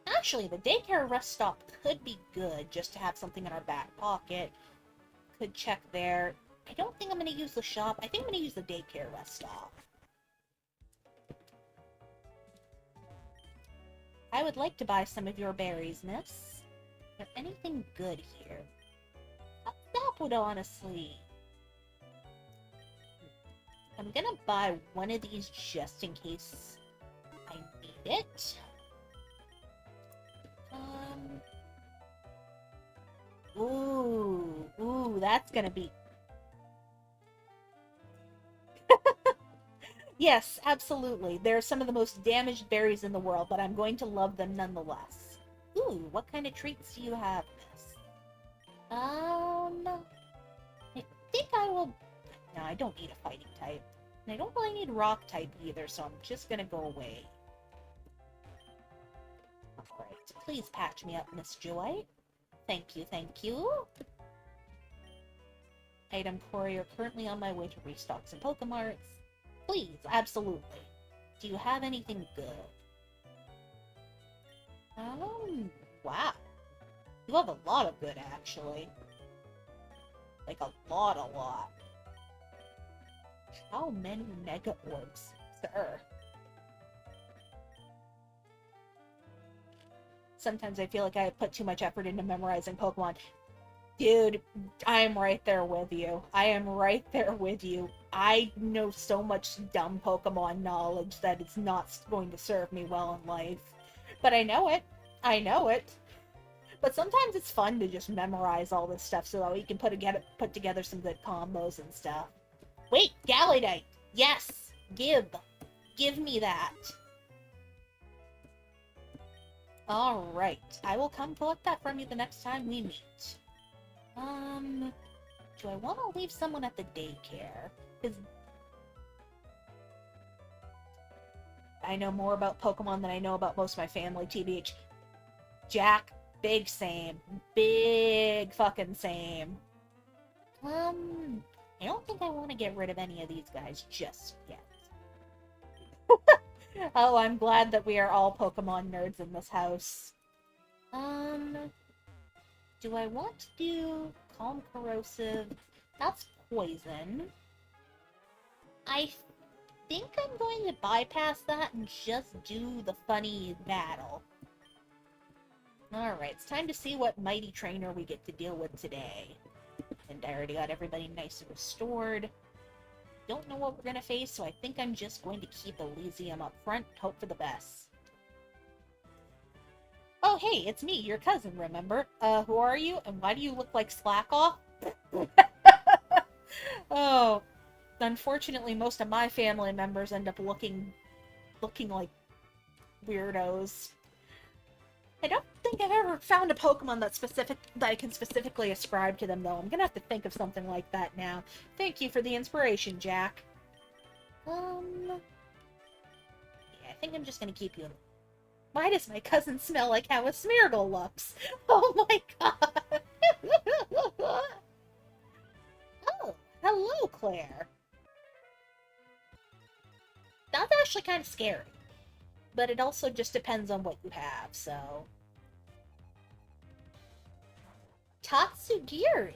Actually, the daycare rest stop could be good, just to have something in our back pocket. Could check there. I don't think I'm gonna use the shop. I think I'm gonna use the daycare rest stop. I would like to buy some of your berries, miss. Is there anything good here? That would honestly... I'm gonna buy one of these just in case I need it. Ooh, that's gonna be... Yes, absolutely. They're some of the most damaged berries in the world, but I'm going to love them nonetheless. Ooh, what kind of treats do you have, miss? I think I will... No, I don't need a fighting type. And I don't really need rock type either, so I'm just gonna go away. Alright, please patch me up, Miss Joy. Thank you, thank you. Item courier currently on my way to restock some Pokemarts. Please, absolutely. Do you have anything good? Wow. You have a lot of good, actually. Like, a lot. How many Mega Orbs, sir? Sometimes I feel like I put too much effort into memorizing Pokemon. Dude, I'm right there with you. I am right there with you. I know so much dumb Pokemon knowledge that it's not going to serve me well in life. But I know it. I know it. But sometimes it's fun to just memorize all this stuff so that we can put together some good combos and stuff. Wait, Galladite! Yes! Give me that. Alright, I will come collect that from you the next time we meet. Do I want to leave someone at the daycare? Because I know more about Pokemon than I know about most of my family, TBH. Jack, big same. Big fucking same. I don't think I want to get rid of any of these guys just yet. Oh, I'm glad that we are all Pokemon nerds in this house. Do I want to do Calm Corrosive? That's poison. I think I'm going to bypass that and just do the funny battle. Alright, it's time to see what mighty trainer we get to deal with today. And I already got everybody nice and restored. Don't know what we're going to face, so I think I'm just going to keep Elysium up front, hope for the best. Oh, hey, it's me, your cousin, remember? Who are you, and why do you look like Slackoff? Oh, unfortunately, most of my family members end up looking like weirdos. I don't think I've ever found a Pokemon that I can specifically ascribe to them, though. I'm gonna have to think of something like that now. Thank you for the inspiration, Jack. Yeah, I think I'm just gonna keep you in. Why does my cousin smell like how a Smeargle looks? Oh my god! Oh, hello, Claire. That's actually kind of scary. But it also just depends on what you have, so... Tatsugiri!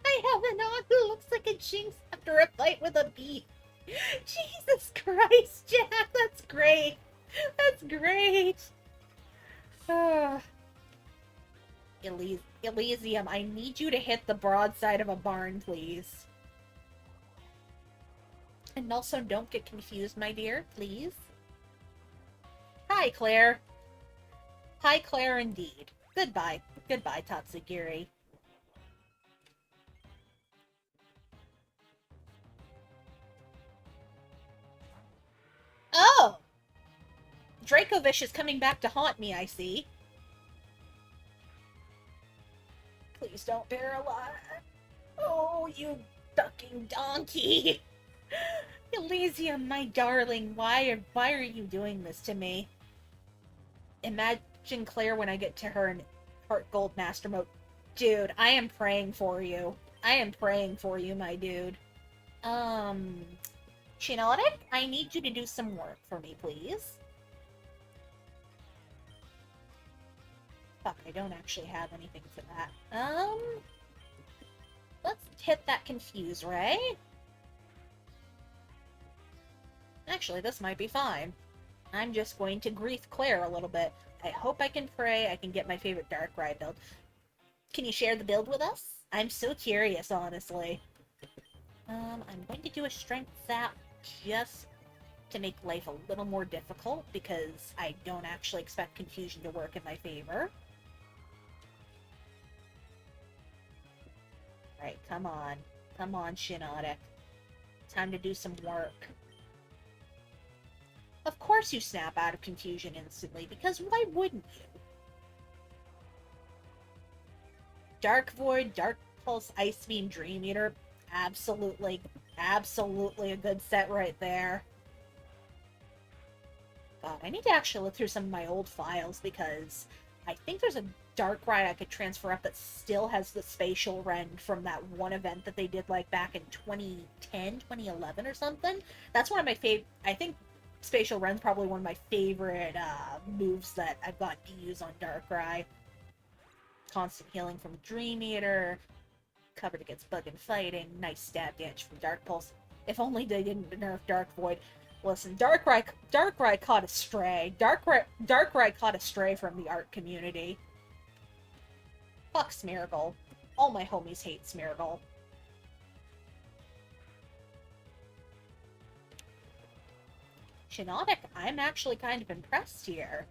I have an aunt who looks like a Jinx after a fight with a bee. Jesus Christ, Jack, that's great. That's great. Elysium, I need you to hit the broadside of a barn, please. And also, don't get confused, my dear, please. Hi, Claire. Hi, Claire, indeed. Goodbye. Goodbye, Tatsugiri. Oh! Dracovish is coming back to haunt me, I see. Please don't paralyze. Oh, you ducking donkey! Elysium, my darling, why are you doing this to me? Imagine Claire when I get to her in Heart Gold Master Mode. Dude, I am praying for you. I am praying for you, my dude. Chinotic, I need you to do some work for me, please. Fuck, I don't actually have anything for that. Let's hit that Confuse Ray. Actually, this might be fine. I'm just going to grief Claire a little bit. I hope I can pray I can get my favorite Darkrai build. Can you share the build with us? I'm so curious, honestly. I'm going to do a Strength Zap just to make life a little more difficult, because I don't actually expect Confusion to work in my favor. Alright, come on. Come on, Shinotic. Time to do some work. Of course you snap out of Confusion instantly, because why wouldn't you? Dark Void, Dark Pulse, Ice Beam, Dream Eater. Absolutely, absolutely a good set right there. God, I need to actually look through some of my old files, because I think there's a Darkrai I could transfer up that still has the Spatial Rend from that one event that they did like back in 2010, 2011 or something. That's one of my favorite. I think Spatial Rend's probably one of my favorite moves that I've gotten to use on Darkrai. Constant healing from Dream Eater, covered against bug and fighting, nice stab damage from Dark Pulse. If only they didn't nerf Dark Void. Listen, Darkrai caught a stray. Darkrai caught a stray from the art community. Fuck Smeargle. All my homies hate Smeargle. Shinotic, I'm actually kind of impressed here.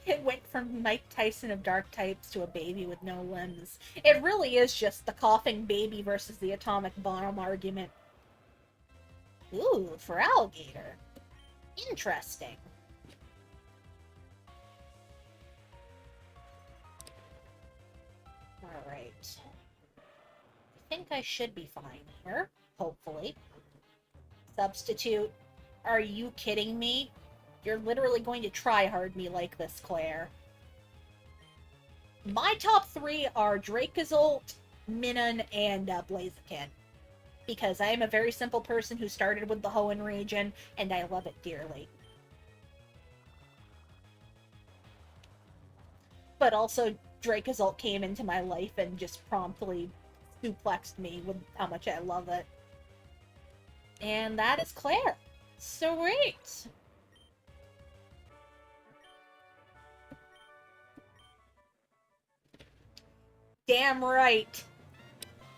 It went from Mike Tyson of dark types to a baby with no limbs. It really is just the coughing baby versus the atomic bomb argument. Ooh, for alligator. Interesting. Alright. I think I should be fine here, hopefully. Substitute. Are you kidding me? You're literally going to try-hard me like this, Claire. My top three are Dracozolt, Minun, and Blaziken. Because I am a very simple person who started with the Hoenn region, and I love it dearly. But also, Dracozolt came into my life and just promptly suplexed me with how much I love it. And that is Claire. Sweet! Damn right.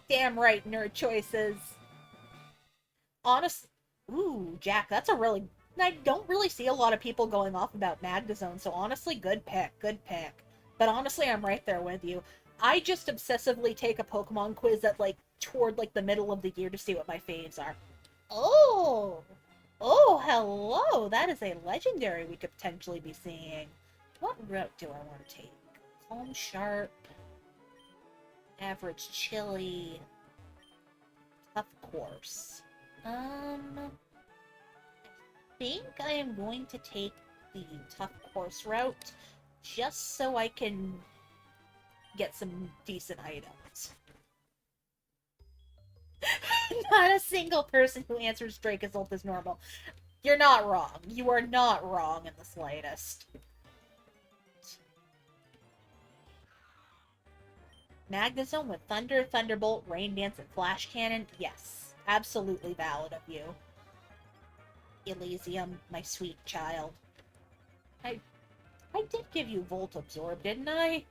Damn right, nerd choices. Honest. Ooh, Jack, that's a really. I don't really see a lot of people going off about Magnezone, so honestly, good pick, good pick. But honestly, I'm right there with you. I just obsessively take a Pokemon quiz at toward the middle of the year to see what my faves are. Oh, oh, hello. That is a legendary we could potentially be seeing. What route do I want to take? Calm Sharp, Average Chili, Tough Course. I think I am going to take the Tough Course route just so I can get some decent items. Not a single person who answers Dracozolt is normal. You're not wrong. You are not wrong in the slightest. Magnezone with Thunder, Thunderbolt, Rain Dance, and Flash Cannon? Yes. Absolutely valid of you. Elysium, my sweet child. I did give you Volt Absorb, didn't I?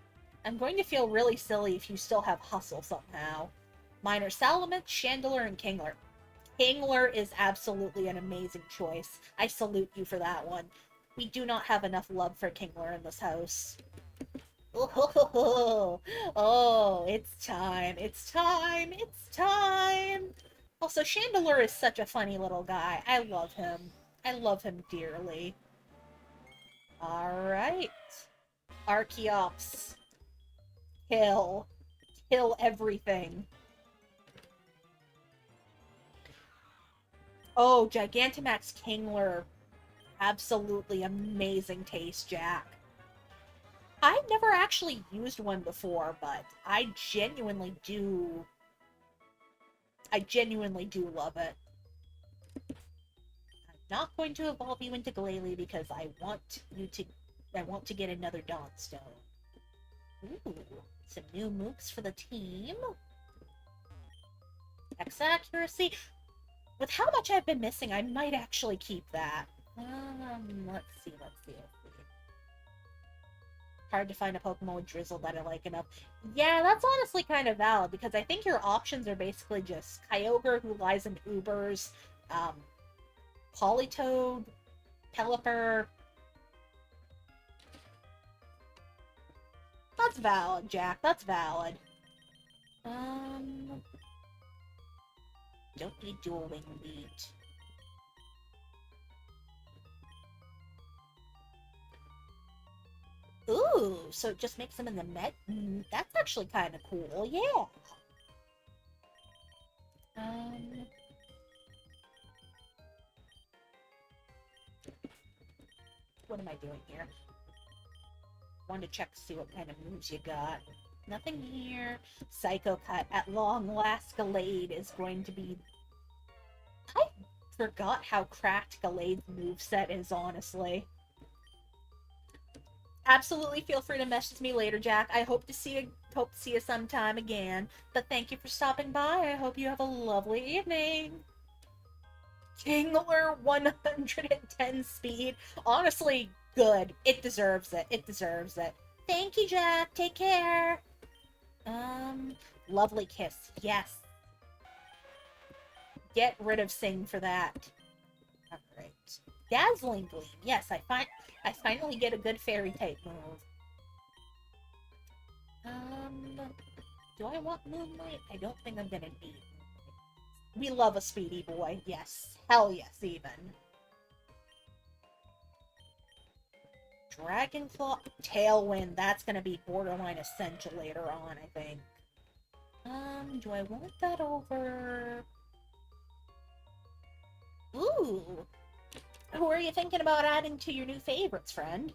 I'm going to feel really silly if you still have Hustle somehow. Mine are Salamence, Chandelure, and Kingler. Kingler is absolutely an amazing choice. I salute you for that one. We do not have enough love for Kingler in this house. Oh, oh, it's time. It's time. It's time. Also, Chandelure is such a funny little guy. I love him. I love him dearly. Alright. Archeops. Kill. Kill everything. Oh, Gigantamax Kingler. Absolutely amazing taste, Jack. I've never actually used one before, but I genuinely do love it. I'm not going to evolve you into Glalie because I want to get another Dawnstone. Ooh, some new mooks for the team. X accuracy. With how much I've been missing, I might actually keep that. Let's see. Hard to find a Pokemon with Drizzle that I like enough. Yeah, that's honestly kind of valid, because I think your options are basically just Kyogre, who lies in Ubers, Politoed, Pelipper. That's valid, Jack. That's valid. Don't need Dual Wing Beat. Ooh, so it just makes them in the Met? That's actually kind of cool, yeah. What am I doing here? Wanted to check to see what kind of moves you got. Nothing here. Psycho Cut. At long last, Gallade is going to be... I forgot how cracked Gallade's moveset is, honestly. Absolutely feel free to message me later, Jack. I hope to see you sometime again. But thank you for stopping by. I hope you have a lovely evening. Kingler 110 speed. Honestly, good. It deserves it. It deserves it. Thank you, Jack. Take care. Lovely kiss. Yes. Get rid of Sing for that. Alright. Dazzling Gleam. Yes, I finally get a good fairy type move. Do I want Moonlight? I don't think I'm gonna need Moonlight. We love a speedy boy. Yes. Hell yes, even. Dragonclaw, Tailwind. That's gonna be borderline essential later on, I think. Do I want that over... Ooh! Who are you thinking about adding to your new favorites, friend?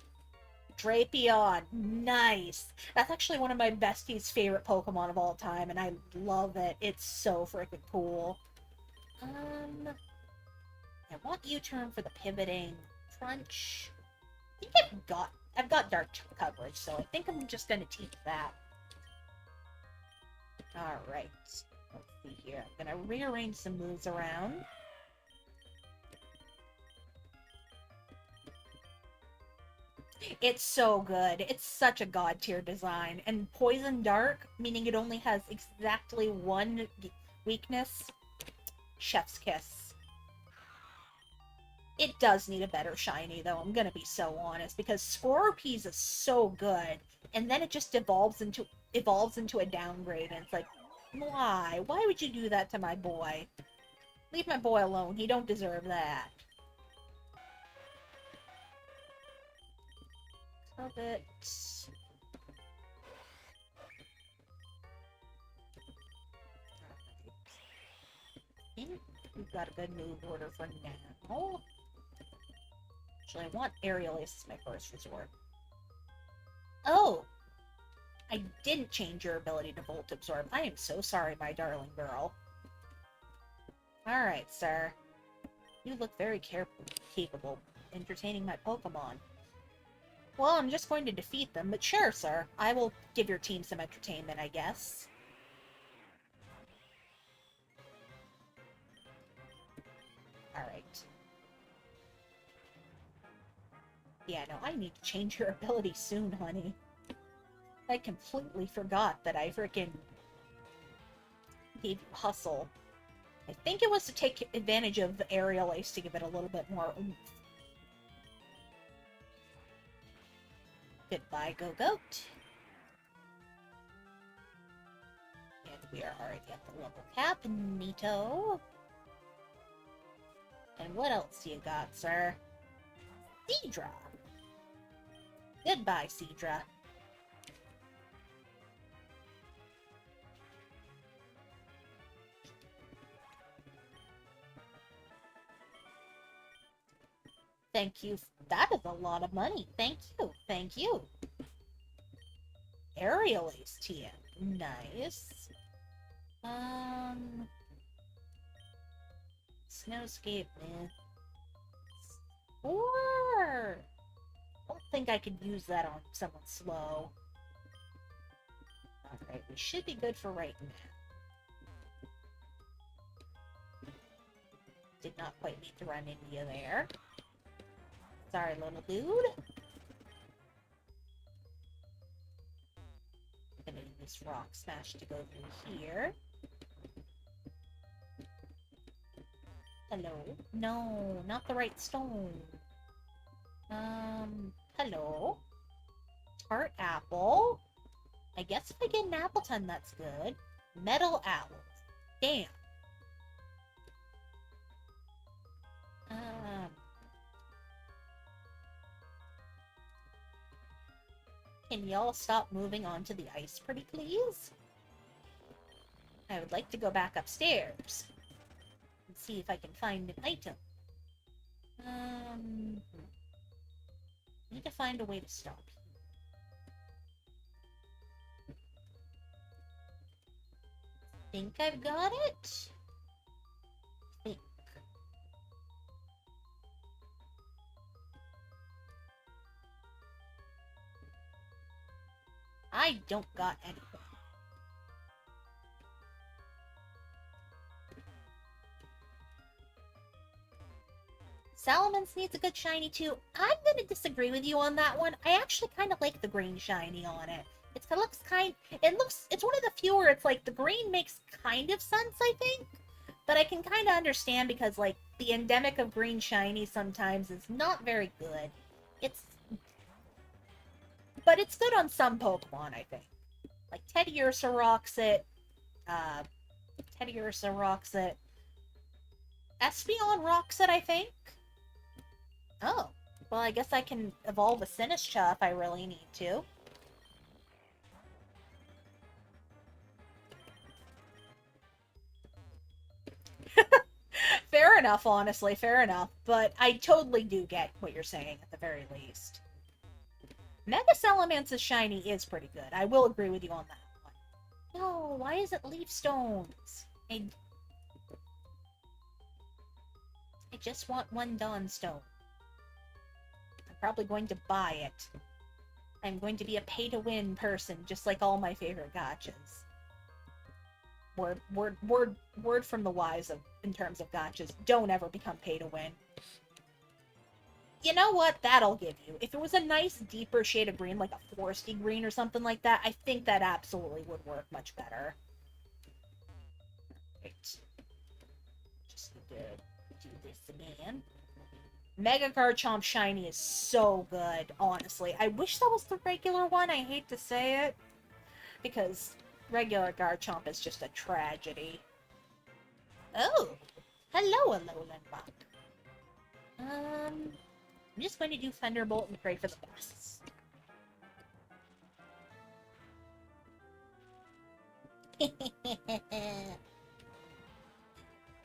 Drapion. Nice. That's actually one of my bestie's favorite Pokemon of all time, and I love it. It's so freaking cool. I want U-turn for the pivoting. Crunch. I think I've got dark coverage, so I think I'm just gonna teach that. Alright. Let's see here. I'm gonna rearrange some moves around. It's so good. It's such a god tier design. And Poison Dark, meaning it only has exactly one weakness. Chef's Kiss. It does need a better shiny, though, I'm gonna be so honest, because Scorpies is so good, and then it just evolves into a downgrade, and it's like, why? Why would you do that to my boy? Leave my boy alone. He don't deserve that. Covet. I think we've got a good move order for now. Actually, I want Aerial Ace as my first resort. Oh! I didn't change your ability to Volt Absorb. I am so sorry, my darling girl. Alright, sir. You look very capable entertaining my Pokemon. Well, I'm just going to defeat them, but sure, sir. I will give your team some entertainment, I guess. Alright. Yeah, no, I need to change your ability soon, honey. I completely forgot that I freaking gave you Hustle. I think it was to take advantage of the Aerial Ace to give it a little bit more oomph. Goodbye, Go-Goat. And we are already at the level cap. Neato. And what else do you got, sir? Seadra. Goodbye, Seadra. Thank you. That is a lot of money. Thank you. Thank you. Aerial Ace TM. Nice. Snowscape, man. Or I don't think I could use that on someone slow. Alright, we should be good for right now. Did not quite need to run into you there. Sorry, little dude. I'm gonna use Rock Smash to go through here. Hello? No, not the right stone. Hello? Tart apple? I guess if I get an Appleton, that's good. Metal owl. Damn. Can y'all stop moving on to the ice, pretty please? I would like to go back upstairs and see if I can find an item. Need to find a way to stop here. Think I've got it? Think. I don't got anything. Salamence needs a good shiny too. I'm gonna disagree with you on that one. I actually kind of like the green shiny on it. It's one of the few where it's like the green makes kind of sense, I think. But I can kind of understand because like the endemic of green shiny sometimes is not very good. But it's good on some Pokemon, I think. Like Teddiursa rocks it. Espeon rocks it, I think. Oh. Well, I guess I can evolve a Sinistcha if I really need to. Fair enough, honestly. Fair enough. But I totally do get what you're saying, at the very least. Mega Salamance's shiny is pretty good. I will agree with you on that one. No, why is it leaf stones? I just want one Dawnstone. I'm probably going to buy it. I'm going to be a pay-to-win person, just like all my favorite gachas. Word from the wise in terms of gachas. Don't ever become pay-to-win. You know what? That'll give you. If it was a nice, deeper shade of green, like a foresty green or something like that, I think that absolutely would work much better. Right. Just need to do this again. Mega Garchomp Shiny is so good, honestly. I wish that was the regular one. I hate to say it. Because regular Garchomp is just a tragedy. Oh! Hello, Alolan Bot. I'm just going to do Thunderbolt and pray for the best.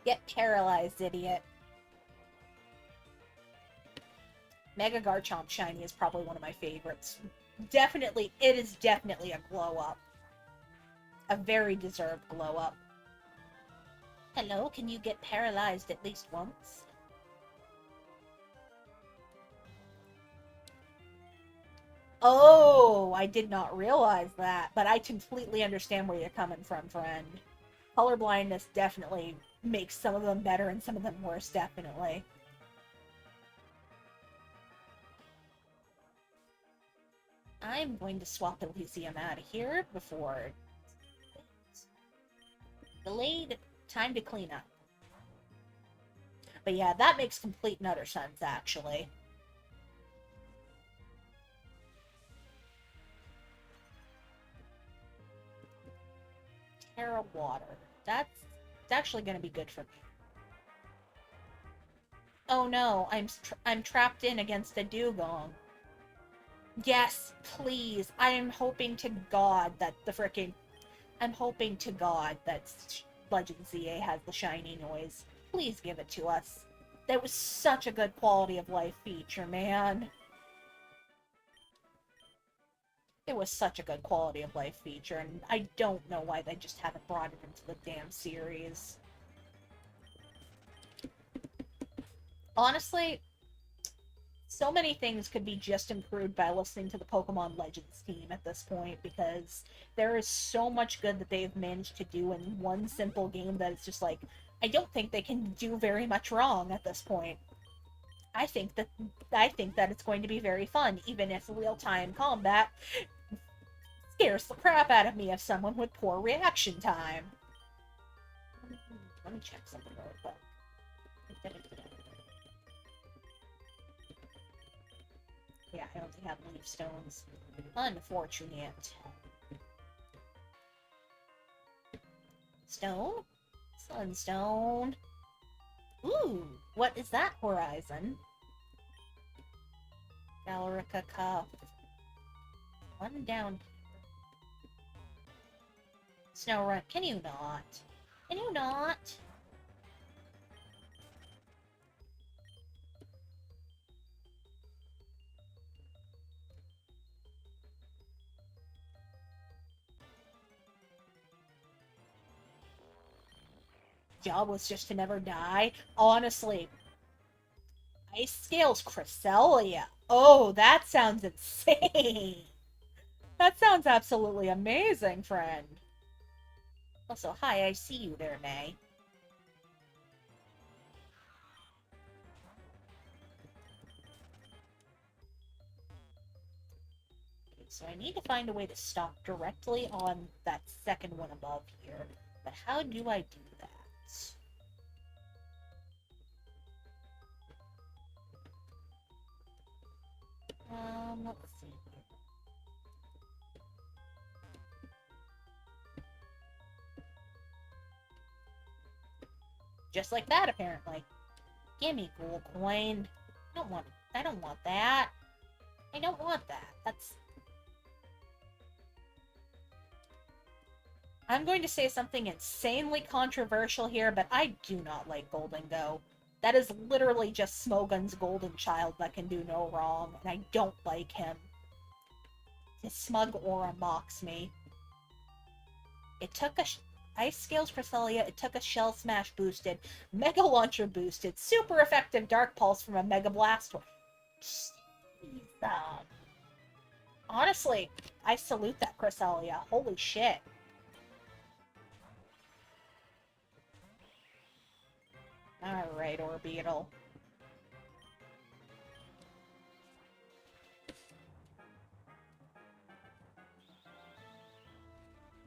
Get paralyzed, idiot. Mega Garchomp Shiny is probably one of my favorites. Definitely, it is definitely a glow-up. A very deserved glow-up. Hello, can you get paralyzed at least once? Oh, I did not realize that, but I completely understand where you're coming from, friend. Colorblindness definitely makes some of them better and some of them worse, definitely. I'm going to swap Elysium out of here before... Delayed time to clean up. But yeah, that makes complete and utter sense, actually. Terra Water. That's actually going to be good for me. Oh no, I'm trapped in against a Dugong. Yes, please. I am hoping to God that I'm hoping to God that Legend ZA has the shiny noise. Please give it to us. That was such a good quality of life feature, man. It was such a good quality of life feature, and I don't know why they just haven't brought it into the damn series. Honestly, so many things could be just improved by listening to the Pokemon Legends team at this point, because there is so much good that they've managed to do in one simple game that it's just like, I don't think they can do very much wrong at this point. I think that it's going to be very fun, even if real-time combat scares the crap out of me as someone with poor reaction time. Let me check something real quick. Yeah, I only have leaf stones. Unfortunate. Stone? Sunstone. Ooh, what is that, Horizon? Galarica Cup. One down. Snorunt, can you not? Can you not? Job was just to never die. Honestly, Ice Scales Cresselia. Oh, that sounds insane. That sounds absolutely amazing, friend. Also, hi, I see you there, May. Okay, so I need to find a way to stop directly on that second one above here. But how do I do that? Let's see. Just like that, apparently. Gimme Ghoul Coin. I don't want that. I don't want that. That's... I'm going to say something insanely controversial here, but I do not like Golden Go. That is literally just Smogon's golden child that can do no wrong, and I don't like him. His smug aura mocks me. It took a Ice Scales Cresselia, it took a Shell Smash boosted, Mega Launcher boosted, super effective Dark Pulse from a Mega Blastoise. Honestly, I salute that Cresselia. Holy shit. Alright, Orbeetle.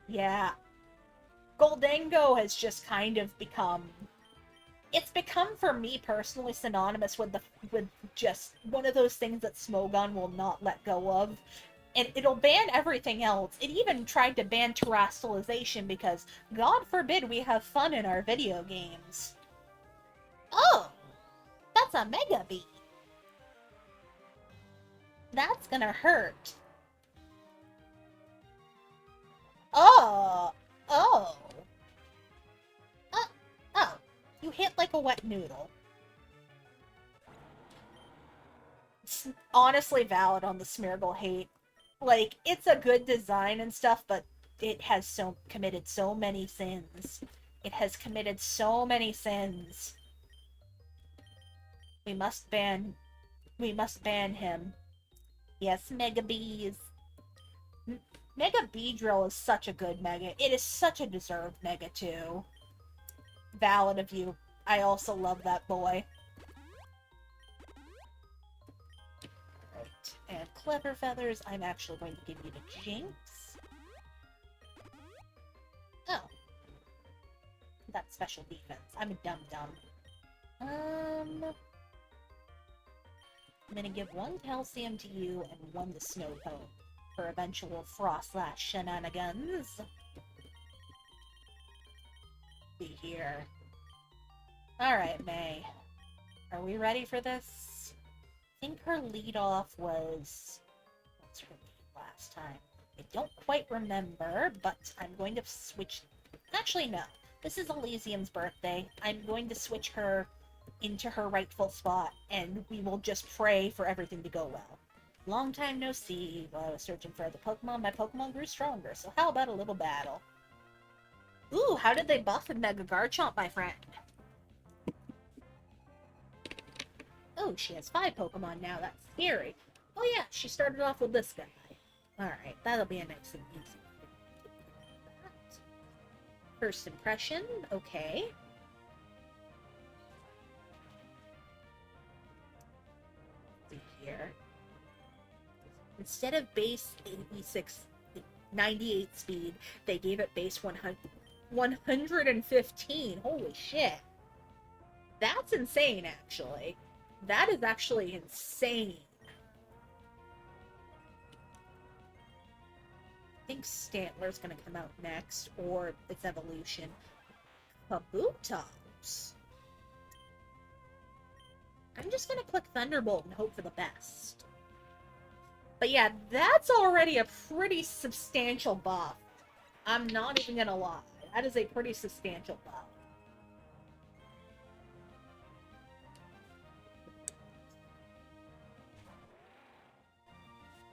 Yeah. Goldango has just kind of become... It's become, for me personally, synonymous with just one of those things that Smogon will not let go of. And it'll ban everything else. It even tried to ban terrestrialization because, God forbid, we have fun in our video games. Oh! That's a Mega Bee! That's gonna hurt. Oh! Oh! Oh! You hit like a wet noodle. It's honestly valid on the Smeargle hate. Like, it's a good design and stuff, but it has committed so many sins. It has committed so many sins. We must ban him. Yes, Mega Bees. Mega Beedrill is such a good Mega. It is such a deserved Mega, too. Valid of you. I also love that boy. Right. And Clever Feathers, I'm actually going to give you the Jinx. Oh. That's special defense. I'm a dum-dum. I'm gonna give one Calcium to you and one to Snowcone for eventual Froslash shenanigans. See here. Alright, May. Are we ready for this? I think her lead off was... What's her lead last time? I don't quite remember, but I'm going to switch... Actually, no. This is Elysium's birthday. I'm going to switch her into her rightful spot, and we will just pray for everything to go well. Long time no see. While I was searching for other Pokemon, my Pokemon grew stronger, so how about a little battle? Ooh, how did they buff in Mega Garchomp, my friend? Oh, she has 5 Pokemon now. That's scary. Oh yeah, she started off with this guy. Alright, that'll be a nice and easy. First impression, okay. Let's see here. Instead of base 98 speed, they gave it base 115. Holy shit. That's insane, actually. That is actually insane. I think Stantler's gonna come out next, or its evolution. Kabutops. I'm just gonna click Thunderbolt and hope for the best. But yeah, that's already a pretty substantial buff. I'm not even gonna lie. That is a pretty substantial buff.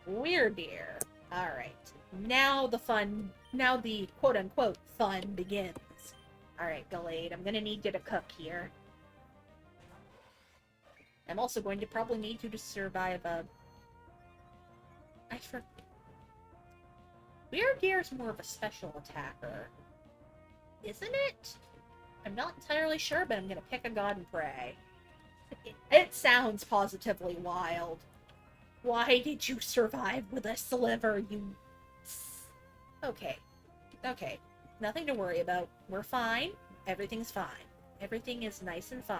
Weirdeer. Alright. Now the quote-unquote fun begins. Alright, Gallade, I'm gonna need you to cook here. I'm also going to probably need you to survive a... Weirdeer's more of a special attacker. Isn't it? I'm not entirely sure, but I'm gonna pick a God and pray. It sounds positively wild. Why did you survive with a sliver, you... Okay. Okay. Nothing to worry about. We're fine. Everything's fine. Everything is nice and fine.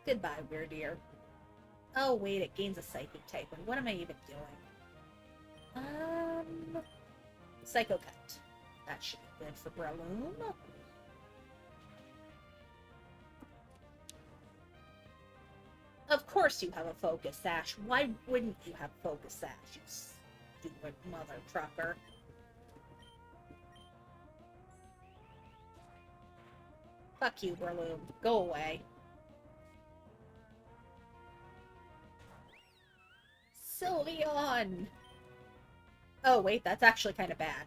Goodbye, Weirdeer. Oh, wait, it gains a Psychic type. And what am I even doing? Psycho Cut. That should be good for Breloom. Of course you have a Focus Sash. Why wouldn't you have a Focus Sash, you stupid mother trucker? Fuck you, Breloom. Go away. Sylveon! Oh, wait, that's actually kind of bad.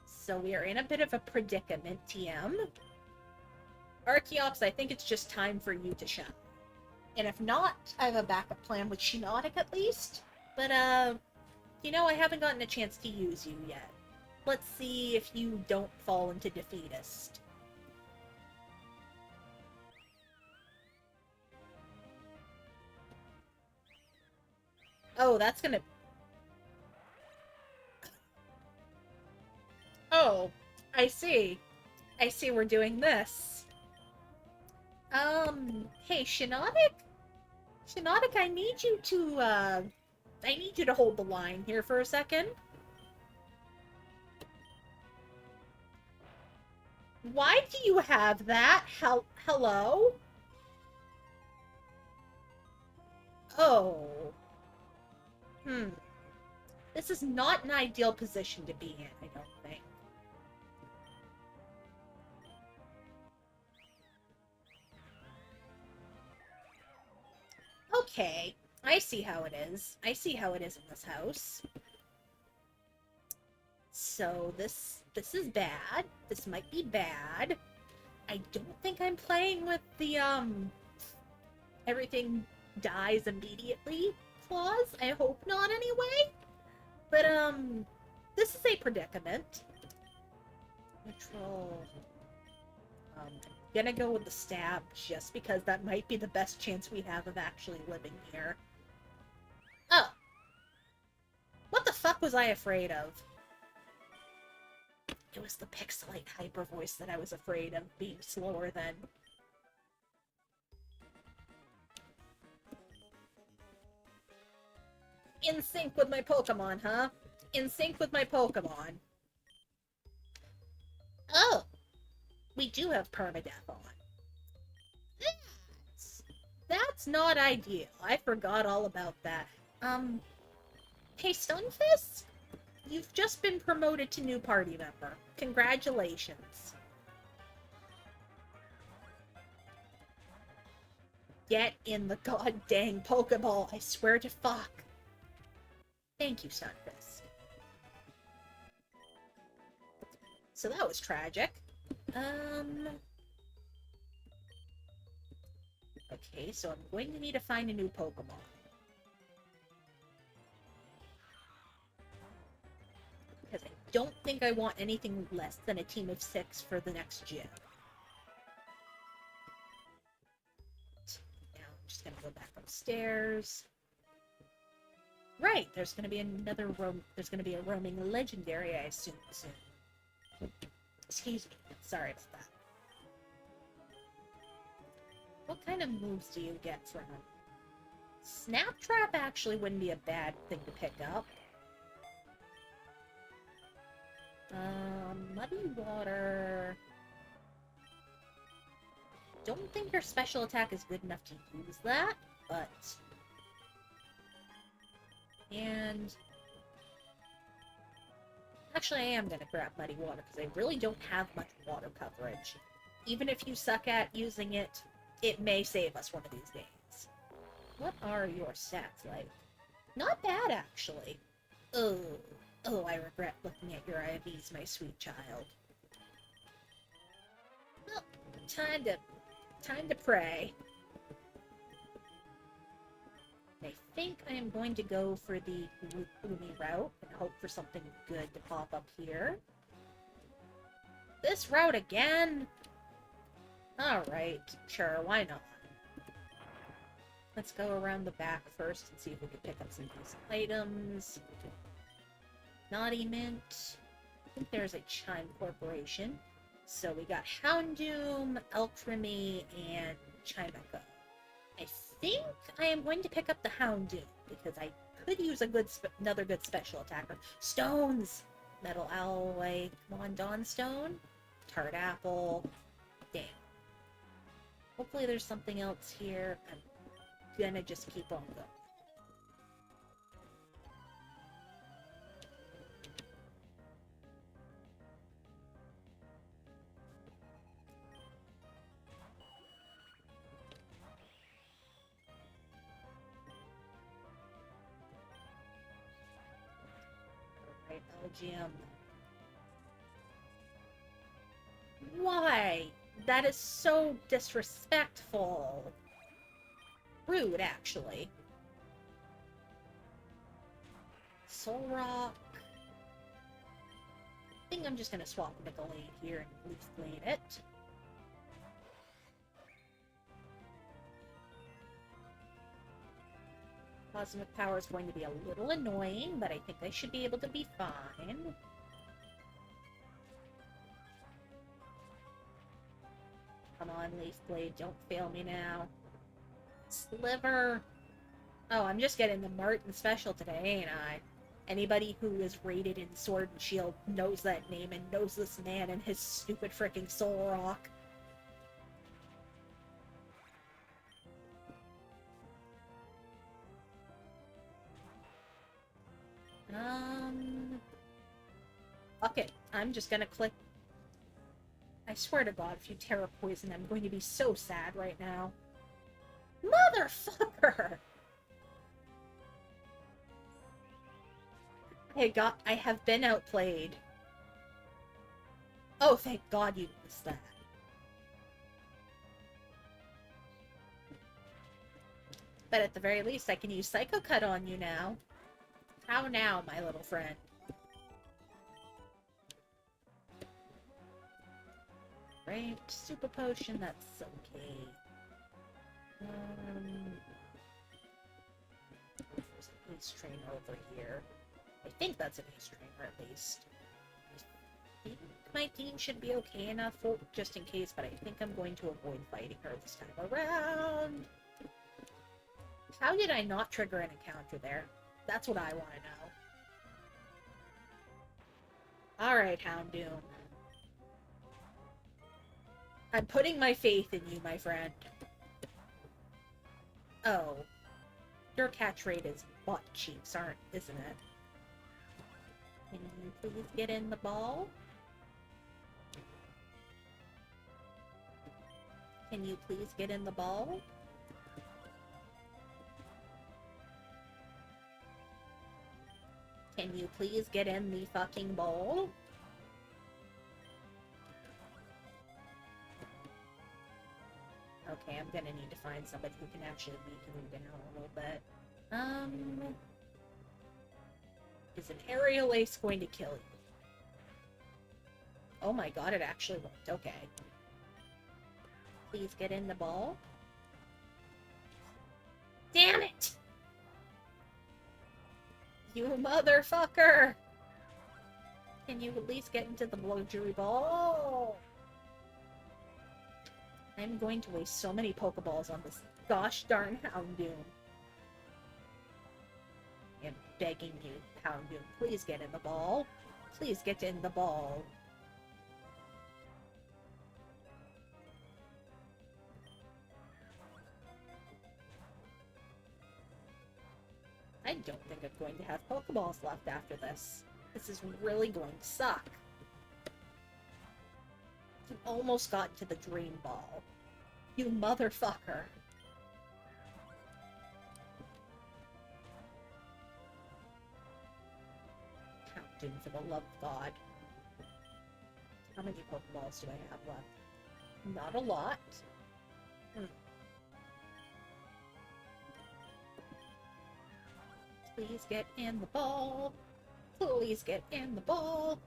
So we are in a bit of a predicament, TM. Archeops, I think it's just time for you to shine. And if not, I have a backup plan with Shiinotic at least. But, you know, I haven't gotten a chance to use you yet. Let's see if you don't fall into defeatist. Oh, that's gonna... Oh, I see. I see we're doing this. Hey, Shiinotic? Shiinotic, I need you to hold the line here for a second. Why do you have that? Hello? Oh. This is not an ideal position to be in, I don't think. Okay. I see how it is. I see how it is in this house. So this is bad. This might be bad. I don't think I'm playing with the everything dies immediately clause. I hope not anyway. But this is a predicament. Neutral. I'm gonna go with the stab just because that might be the best chance we have of actually living here. Oh. What the fuck was I afraid of? It was the pixelate hyper voice that I was afraid of being slower than. In sync with my Pokemon, huh? In sync with my Pokemon. Oh! We do have permadeath on. That's not ideal. I forgot all about that. Hey, Stunfisk? You've just been promoted to new party member. Congratulations. Get in the goddamn Pokeball, I swear to fuck. Thank you, Stunfisk. So that was tragic. Okay, so I'm going to need to find a new Pokemon. Because I don't think I want anything less than a team of 6 for the next gym. Now I'm just gonna go back upstairs. Right, there's gonna be a roaming legendary, I assume, soon. Excuse me, sorry about that. What kind of moves do you get from him? Snap Trap actually wouldn't be a bad thing to pick up. Muddy Water... Don't think your special attack is good enough to use that, but... And... Actually, I am gonna grab Muddy Water, because I really don't have much water coverage. Even if you suck at using it, it may save us one of these days. What are your stats like? Not bad, actually. Oh, I regret looking at your IVs, my sweet child. Well, time to pray. I think I am going to go for the gloomy route and hope for something good to pop up here. This route again? Alright, sure, why not? Let's go around the back first and see if we can pick up some decent items. Naughty Mint. I think there's a Chime Corporation. So we got Houndoom, Alchemy, and Chimecho. I think I am going to pick up the Houndoom, because I could use another good special attacker. Stones! Metal Alloy, come on, Dawnstone. Tart Apple. Damn. Hopefully there's something else here. I'm gonna just keep on going. Alright, elysium. Why? That is so disrespectful. Rude, actually. Soul Rock. I think I'm just gonna swap Nicolade here and Leaf Blade it. Cosmic Power is going to be a little annoying, but I think I should be able to be fine. Come on, Leaf Blade, don't fail me now. Sliver. Oh, I'm just getting the Martin special today, ain't I? Anybody who is rated in Sword and Shield knows that name and knows this man and his stupid freaking Soul Rock. Fuck it. I'm just gonna click. I swear to God, if you Terra Poison, I'm going to be so sad right now. Motherfucker! I have been outplayed. Oh, thank God you missed that. But at the very least, I can use Psycho Cut on you now. How now, my little friend? Right, Super Potion, that's okay. There's an Ace Trainer over here. I think that's an Ace Trainer, at least. I think my team should be okay enough, just in case, but I think I'm going to avoid fighting her this time around. How did I not trigger an encounter there? That's what I want to know. Alright, Houndoom. I'm putting my faith in you, my friend. Oh. Your catch rate is butt cheeks, isn't it? Can you please get in the ball? Can you please get in the ball? Can you please get in the fucking ball? Okay, I'm gonna need to find somebody who can actually weaken him down a little bit. Is an aerial ace going to kill you? Oh my God, it actually worked. Okay. Please get in the ball. Damn it! You motherfucker! Can you at least get into the luxury ball? I'm going to waste so many Pokeballs on this gosh darn Houndoom. I'm begging you, Houndoom, please get in the ball. Please get in the ball. I don't think I'm going to have Pokeballs left after this. This is really going to suck. You almost got into the Dream Ball. You motherfucker. Houndoom, for the love of God. How many Pokeballs do I have left? Not a lot. Please get in the ball. Please get in the ball.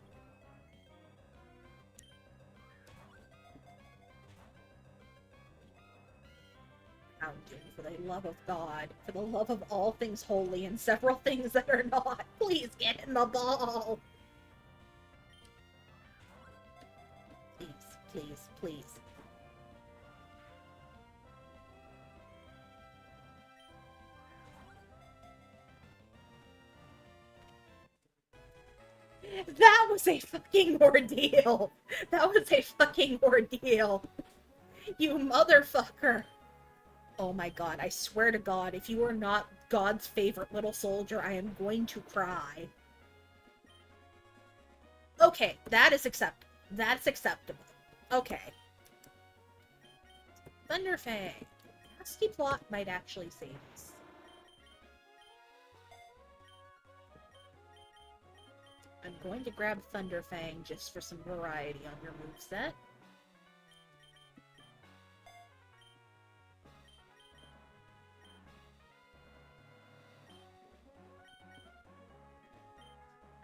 Houndoom, for the love of God, for the love of all things holy and several things that are not, please get in the ball. Please, please, please. That was a fucking ordeal. That was a fucking ordeal. You motherfucker. Oh my God, I swear to God, if you are not God's favorite little soldier, I am going to cry. Okay, that is acceptable. That's acceptable. Okay. Thunderfang. Nasty Plot might actually save us. I'm going to grab Thunderfang just for some variety on your moveset.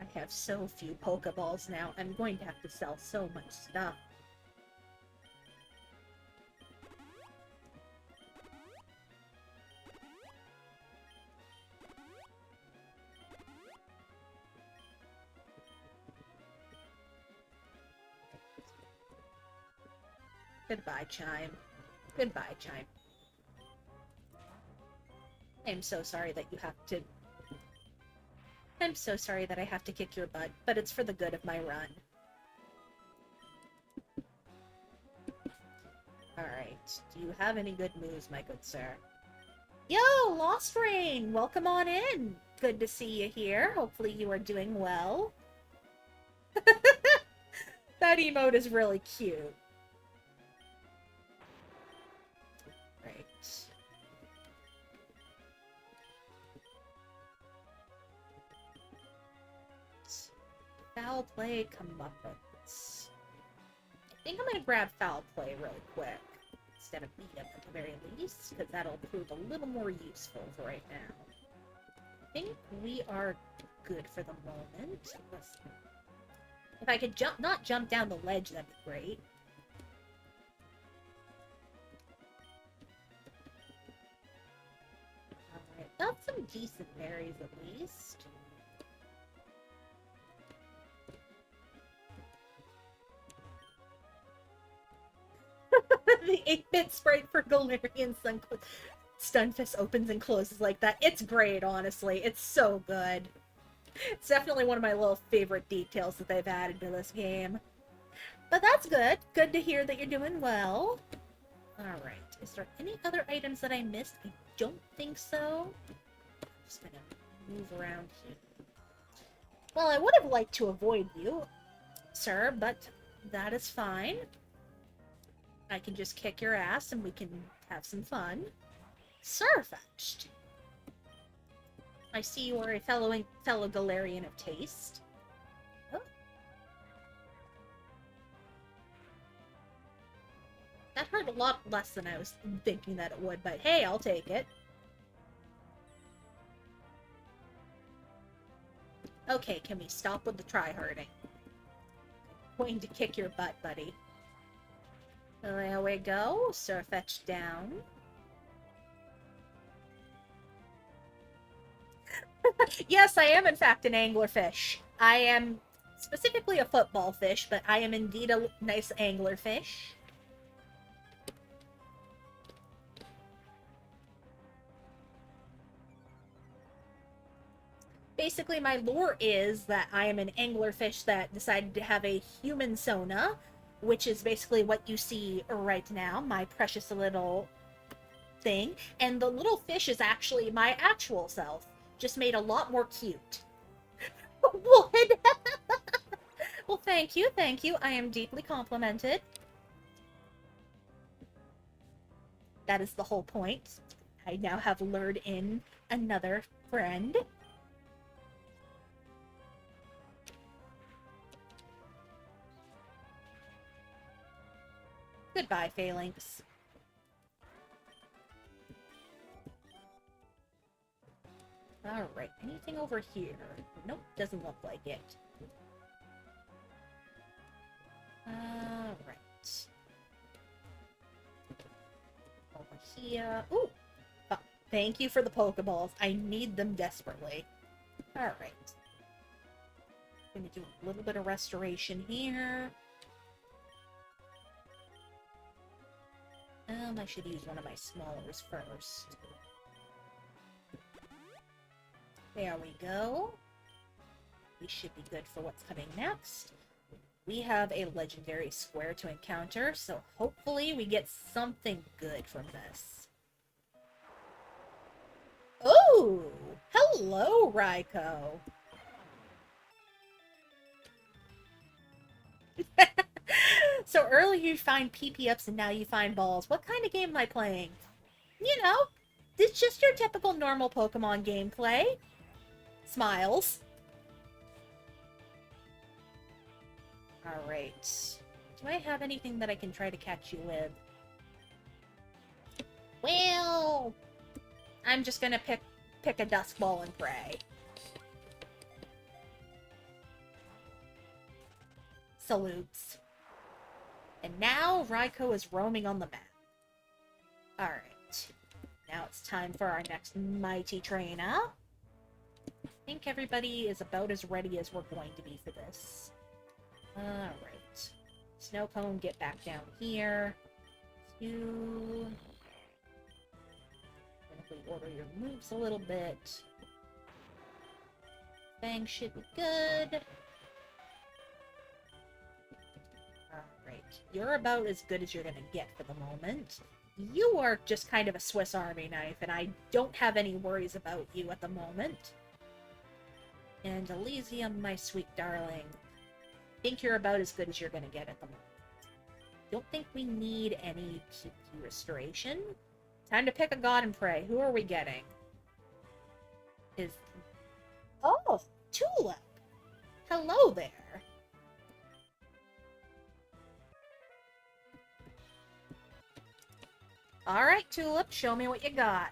I have so few Pokeballs now, I'm going to have to sell so much stuff. Goodbye, Chime. Goodbye, Chime. I'm so sorry that you have to... I'm so sorry that I have to kick your butt, but it's for the good of my run. Alright, do you have any good moves, my good sir? Yo, Lost Rain! Welcome on in! Good to see you here. Hopefully you are doing well. That emote is really cute. Right. Foul play comeuppance. I think I'm gonna grab foul play really quick instead of beat up at the very least, because that'll prove a little more useful for right now. I think we are good for the moment. If I could not jump down the ledge, that'd be great. Alright, got some decent berries at least. The 8-bit sprite for Galarian Stunfisk opens and closes like that. It's great, honestly. It's so good. It's definitely one of my little favorite details that they've added to this game. But that's good. Good to hear that you're doing well. Alright. Is there any other items that I missed? I don't think so. I'm just gonna move around here. Well, I would have liked to avoid you, sir, but that is fine. I can just kick your ass and we can have some fun. Surfetched. I see you are a fellow Galarian of taste. Oh. That hurt a lot less than I was thinking that it would, but hey, I'll take it. Okay, can we stop with the tryharding? I'm going to kick your butt, buddy. There we go. Surfetched down. Yes, I am in fact an anglerfish. I am specifically a football fish, but I am indeed a nice anglerfish. Basically, my lore is that I am an anglerfish that decided to have a human sona, which is basically what you see right now, my precious little thing. And the little fish is actually my actual self, just made a lot more cute. What? Well, thank you, thank you. I am deeply complimented. That is the whole point. I now have lured in another friend. Goodbye, Phalanx. Alright, anything over here? Nope, doesn't look like it. Alright. Over here. Ooh! Thank you for the Pokeballs. I need them desperately. Alright. Gonna do a little bit of restoration here. I should use one of my smallers first. There we go. We should be good for what's coming next. We have a legendary square to encounter, so hopefully we get something good from this. Oh! Hello, Raikou! So earlier you find PP-ups and now you find balls. What kind of game am I playing? You know, it's just your typical normal Pokemon gameplay. Smiles. Alright. Do I have anything that I can try to catch you with? Well, I'm just gonna pick a dusk ball and pray. Salutes. And now Raiko is roaming on the map. Alright. Now it's time for our next mighty trainer. I think everybody is about as ready as we're going to be for this. Alright. Snowcone, get back down here. You... order your moves a little bit. Fang should be good. Alright. You're about as good as you're gonna get for the moment. You are just kind of a Swiss Army knife, and I don't have any worries about you at the moment. And Elysium, my sweet darling, I think you're about as good as you're gonna get at the moment. Don't think we need any PP restoration. Time to pick a god and pray. Who are we getting? Oh, Tulip! Hello there! Alright, Tulip, show me what you got.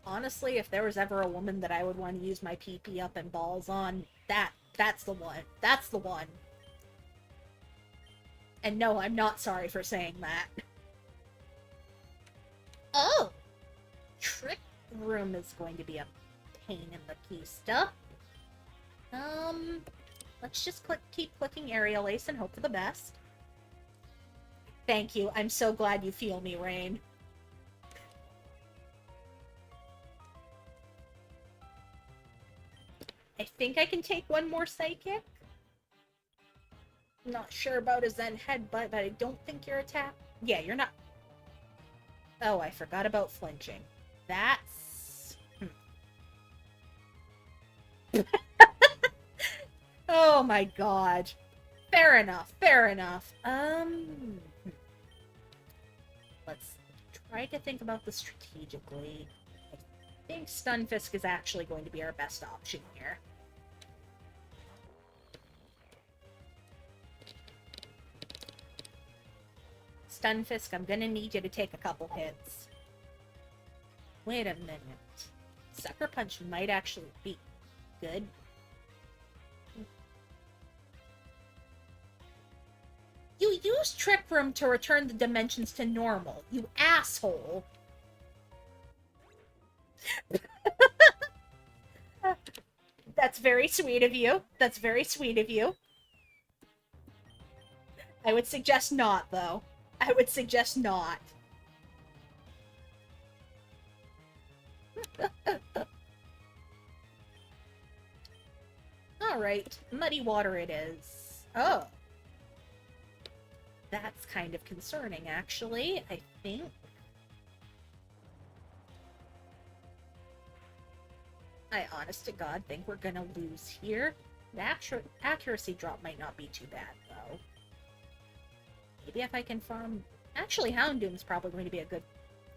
Honestly, if there was ever a woman that I would want to use my PP up and balls on, that's the one. That's the one. And no, I'm not sorry for saying that. Oh! Trick Room is going to be a pain in the keister. Let's just keep clicking Aerial Ace and hope for the best. Thank you. I'm so glad you feel me, Rain. I think I can take one more Psychic. I'm not sure about a Zen Headbutt, but I don't think you're attacked. Yeah, you're not. Oh, I forgot about flinching. That's... Oh my god. Fair enough, fair enough. Let's try to think about this strategically. I think Stunfisk is actually going to be our best option here. Stunfisk, I'm gonna need you to take a couple hits. Wait a minute. Sucker Punch might actually be good. You used Trick Room to return the dimensions to normal, you asshole! That's very sweet of you. That's very sweet of you. I would suggest not, though. I would suggest not. Alright, Muddy Water it is. Oh. That's kind of concerning, actually, I think. I honest to God think we're gonna lose here. The accuracy drop might not be too bad, though. Maybe if I can farm... Actually, Houndoom's probably going to be a good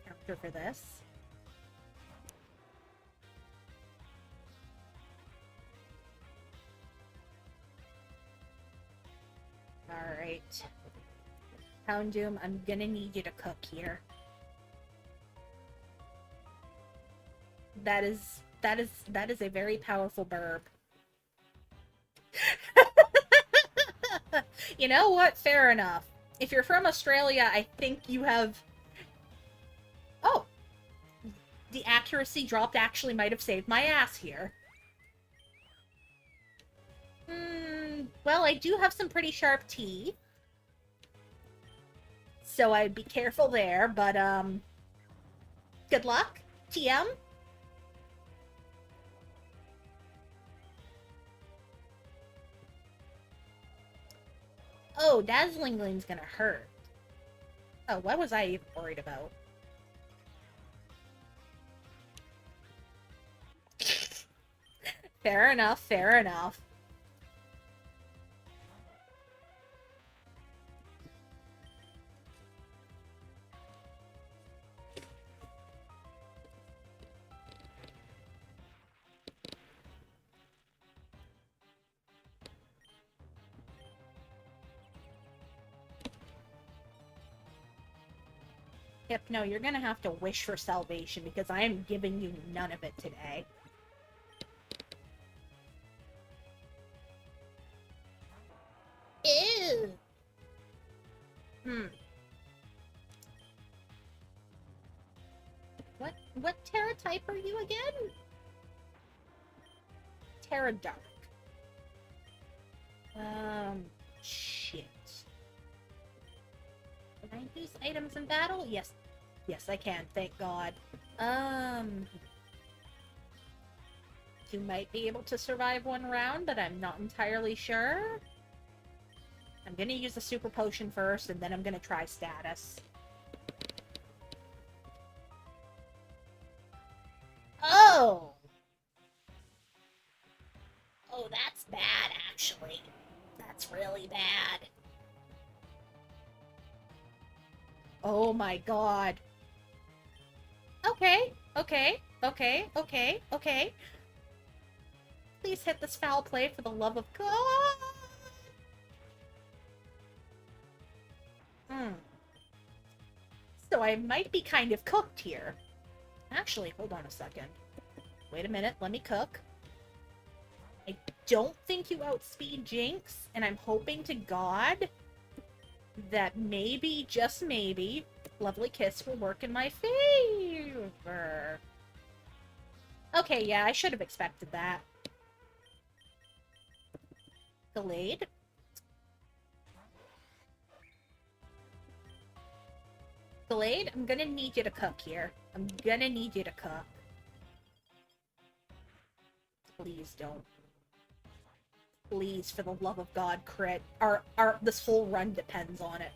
character for this. Alright. Houndoom, I'm gonna need you to cook here. That is a very powerful burb. You know what? Fair enough. If you're from Australia, I think you have... Oh! The accuracy dropped actually might have saved my ass here. Well, I do have some pretty sharp teeth. So I'd be careful there, but, good luck, TM. Oh, Dazzling Gleam's gonna hurt. Oh, what was I even worried about? Fair enough, fair enough. Hypno, you're gonna have to wish for salvation because I am giving you none of it today. Ew. What Terra type are you again? Terra Dark. Shit. Can I use items in battle? Yes. Yes, I can, thank God. You might be able to survive one round, but I'm not entirely sure. I'm gonna use the super potion first, and then I'm gonna try status. Oh! Oh, that's bad, actually. That's really bad. Oh my god. Okay, okay, okay, okay, okay. Please hit this foul play for the love of God. So I might be kind of cooked here. Actually, hold on a second. Wait a minute, let me cook. I don't think you outspeed Jinx, and I'm hoping to God that maybe, just maybe, Lovely Kiss will work in my favor. Okay, yeah, I should have expected that. Delayed. Delayed, I'm gonna need you to cook here. I'm gonna need you to cook. Please don't. Please, for the love of God, crit. This whole run depends on it.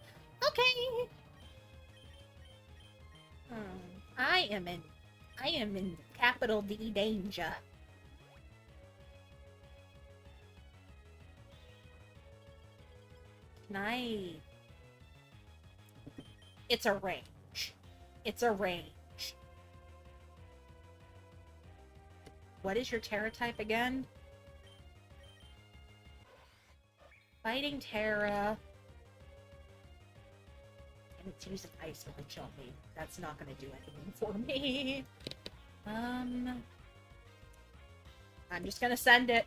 Okay. I am in capital D danger. Can I... It's a range. It's a range. What is your Terra type again? Fighting Terra. And it's using Ice Punch on me. That's not gonna do anything for me. I'm just gonna send it.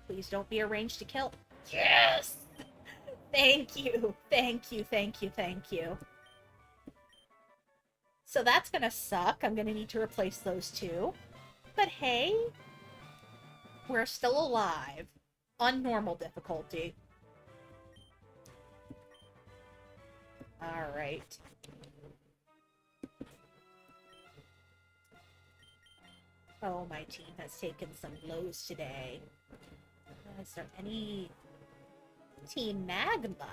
Please don't be a range to kill. Yes! Thank you. Thank you, thank you, thank you. So that's gonna suck. I'm gonna need to replace those two. But hey, we're still alive. On normal difficulty. Alright. Oh, my team has taken some blows today. Is there any... Team Magma?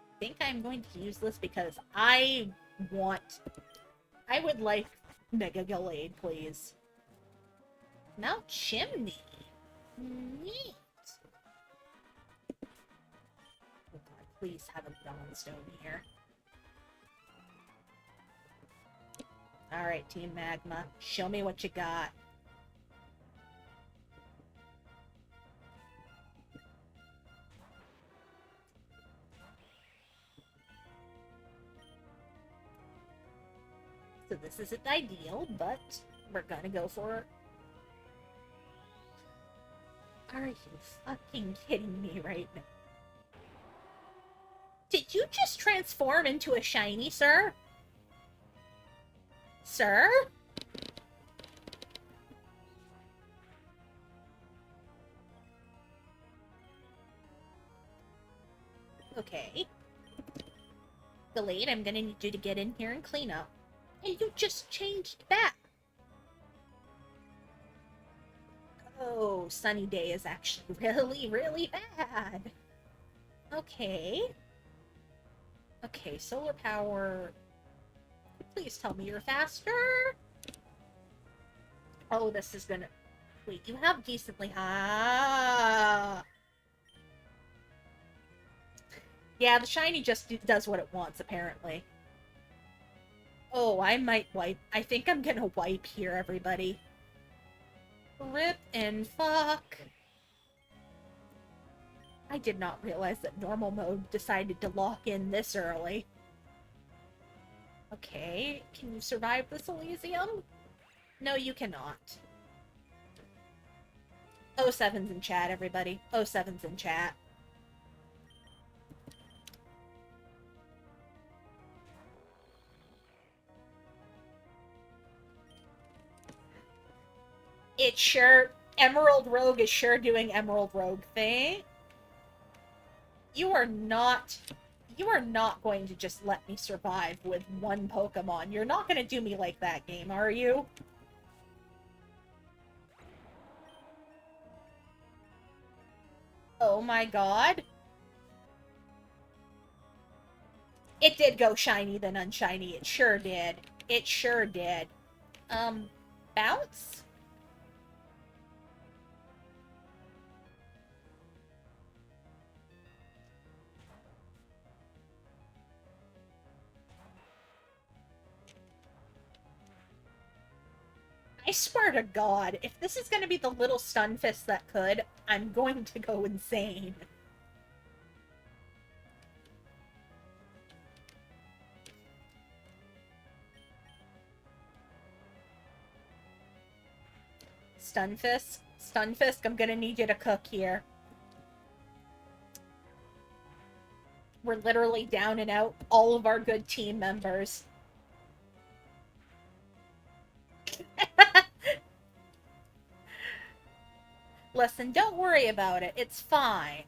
I think I'm going to use this because I would like Mega Gallade, please. Mount Chimney. Neat. Oh god, please have a Dawnstone here. Alright, Team Magma. Show me what you got. So this isn't ideal, but we're gonna go for it. Are you fucking kidding me right now? Did you just transform into a shiny, sir? Sir? Okay. Delayed, I'm gonna need you to get in here and clean up. And you just changed back. Oh, Sunny Day is actually really, really bad. Okay. Okay, solar power. Please tell me you're faster. Oh, this is gonna... Wait, you have decently high... Yeah, the shiny just does what it wants, apparently. Oh, I might wipe. I think I'm gonna wipe here, everybody. Rip and fuck. I did not realize that normal mode decided to lock in this early. Okay, can you survive this Elysium? No, you cannot. 07's in chat, everybody. 07's in chat. It's sure... Emerald Rogue is sure doing Emerald Rogue thing. You are not going to just let me survive with one Pokemon. You're not going to do me like that, game, are you? Oh my god. It did go shiny then unshiny. It sure did. It sure did. Bounce? I swear to God, if this is going to be the little Stunfisk that could, I'm going to go insane. Stunfisk? Stunfisk, I'm gonna need you to cook here. We're literally down and out all of our good team members. Listen, don't worry about it. It's fine.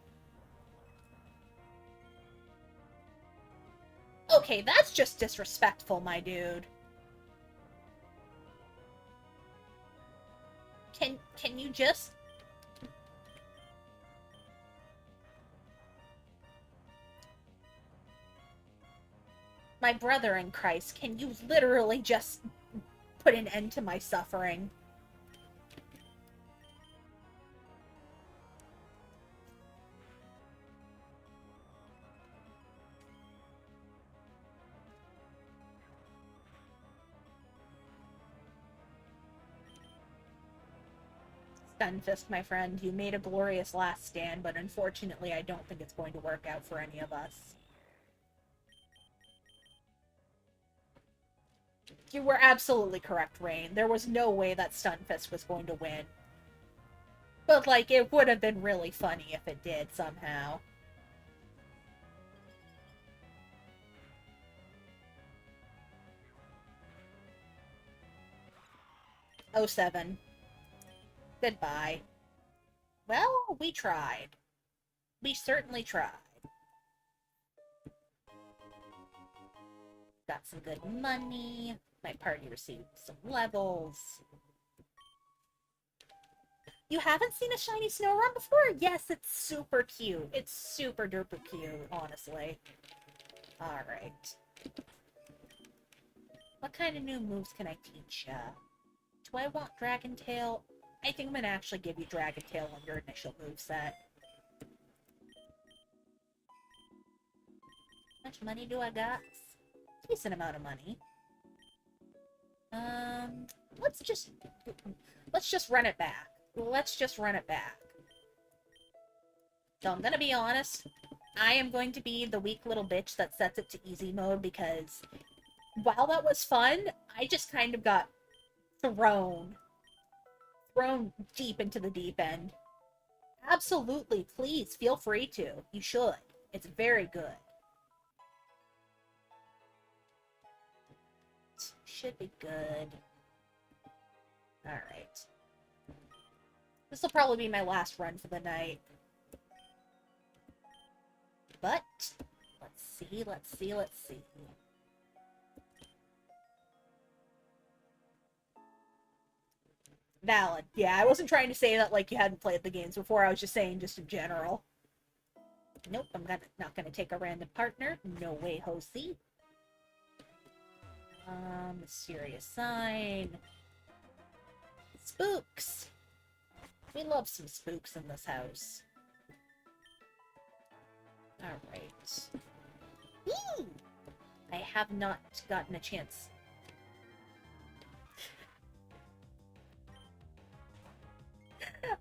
Okay, that's just disrespectful, my dude. Can you just... My brother in Christ, can you literally just put an end to my suffering? Stunfisk, my friend, you made a glorious last stand, but unfortunately I don't think it's going to work out for any of us. You were absolutely correct, Rain. There was no way that Stunfisk was going to win. But, like, it would have been really funny if it did, somehow. Oh, 07. Goodbye. Well, we tried. We certainly tried. Got some good money. My party received some levels. You haven't seen a shiny Snorunt before? Yes, it's super cute. It's super duper cute, honestly. Alright. What kind of new moves can I teach ya? Do I want Dragon Tail? I think I'm gonna actually give you Dragon Tail on your initial moveset. How much money do I got? Decent amount of money. Let's just run it back. Let's just run it back. So I'm gonna be honest. I am going to be the weak little bitch that sets it to easy mode because while that was fun, I just kind of got thrown deep into the deep end. Absolutely, please, feel free to. You should. It's very good. Should be good. Alright. This will probably be my last run for the night. But, let's see. Valid. Yeah, I wasn't trying to say that like you hadn't played the games before, I was just saying just in general. Nope, I'm not gonna take a random partner. No way, Hosie. Mysterious sign. Spooks! We love some spooks in this house. Alright. Woo! I have not gotten a chance.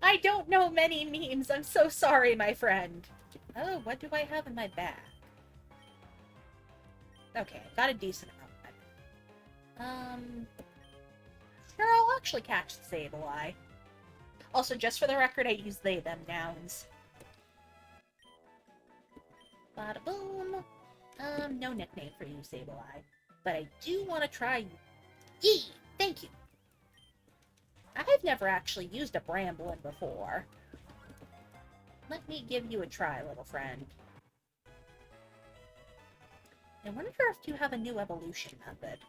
I don't know many memes. I'm so sorry, my friend. Oh, what do I have in my bag? Okay, got a decent amount in my bag. Sure, I'll actually catch the Sableye. Also, just for the record, I use they, them nouns. Bada boom. No nickname for you, Sableye. But I do want to try you. Yee! Thank you. I've never actually used a Bramblin before. Let me give you a try, little friend. I wonder if you have a new evolution method.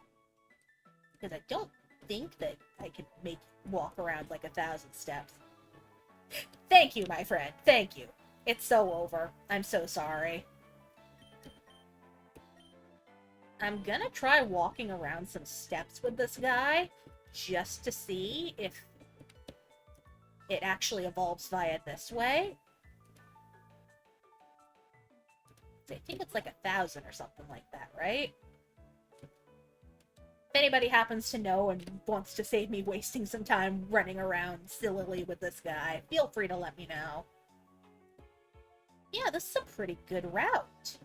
Because I don't think that I could make you walk around like 1,000 steps. Thank you, my friend. Thank you. It's so over. I'm so sorry. I'm gonna try walking around some steps with this guy just to see if it actually evolves via this way. I think it's like 1,000 or something like that, right? If anybody happens to know and wants to save me wasting some time running around sillily with this guy, feel free to let me know. Yeah, this is a pretty good route.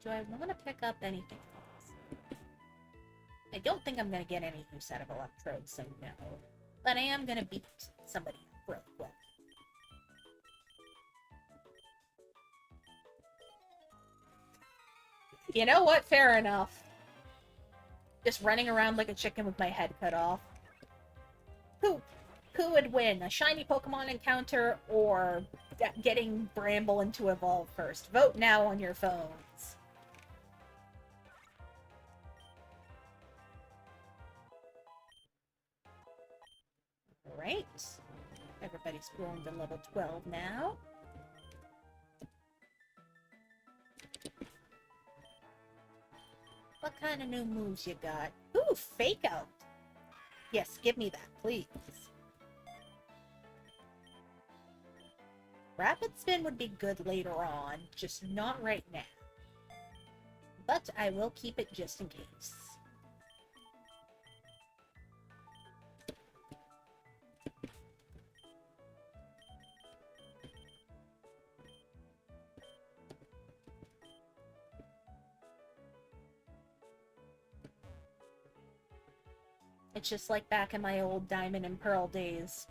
Do I want to pick up anything else? I don't think I'm going to get any new set of electrodes, so no. But I am going to beat somebody up real quick. You know what? Fair enough. Just running around like a chicken with my head cut off. Who would win? A shiny Pokemon encounter or getting Bramblin to evolve first? Vote now on your phones. Alright. Everybody's grown to level 12 now. What kind of new moves you got? Ooh, Fake Out! Yes, give me that, please. Rapid Spin would be good later on, just not right now. But I will keep it just in case. It's just like back in my old Diamond and Pearl days,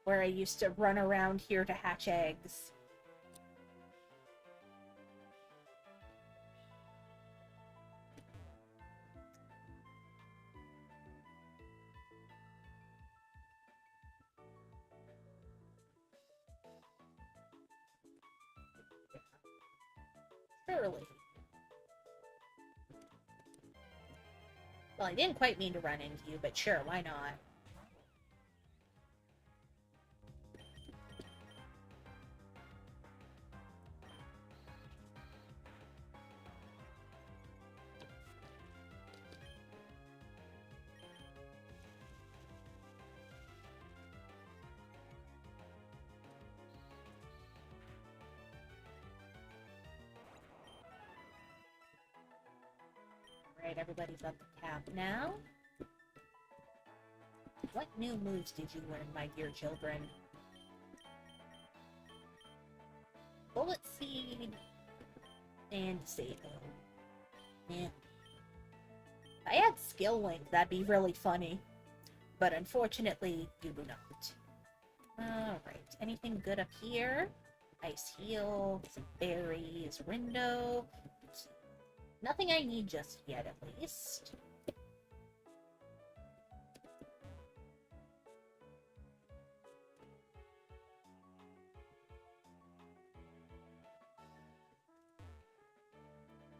where I used to run around here to hatch eggs. Surely. Well, I didn't quite mean to run into you, but sure, why not? Alright, everybody's up to cap now. What new moves did you learn, my dear children? Bullet Seed and Sable. Yeah. If I had Skill Link, that'd be really funny. But unfortunately, you do not. Alright, anything good up here? Ice Heal, some berries, window. Nothing I need just yet, at least.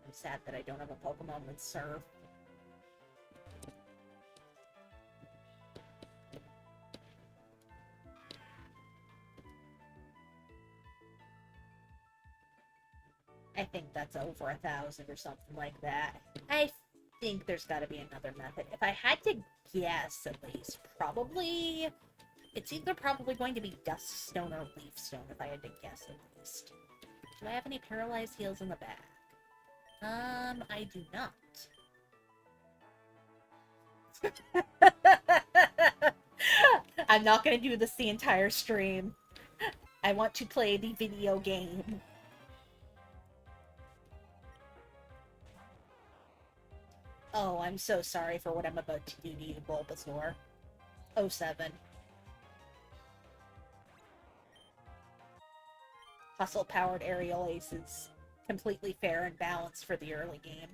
I'm sad that I don't have a Pokemon with Surf. I think that's over 1,000 or something like that. I think there's got to be another method. If I had to guess, at least, probably... It's either probably going to be Dust Stone or Leaf Stone, if I had to guess, at least. Do I have any Paralyzed Heals in the bag? I do not. I'm not gonna do this the entire stream. I want to play the video game. Oh, I'm so sorry for what I'm about to do to you, Bulbasaur. Oh, 07. Hustle-powered aerial aces. Completely fair and balanced for the early game.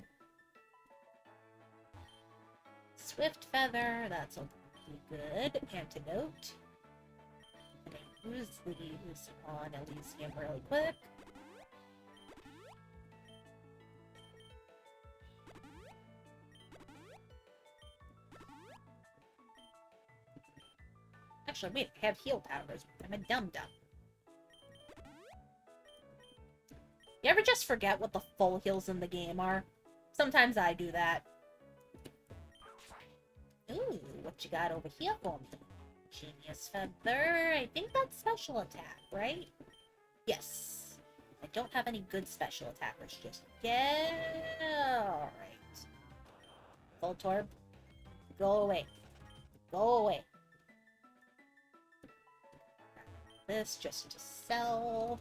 Swift Feather, that's good. Antidote. I'm gonna use these on Elysium really quick. Actually, wait, I have heal powers. I'm a dum-dum. You ever just forget what the full heals in the game are? Sometimes I do that. Ooh, what you got over here for me? Genius Feather. I think that's special attack, right? Yes. I don't have any good special attackers just yet. Alright. Voltorb. Go away. Go away. This just to sell.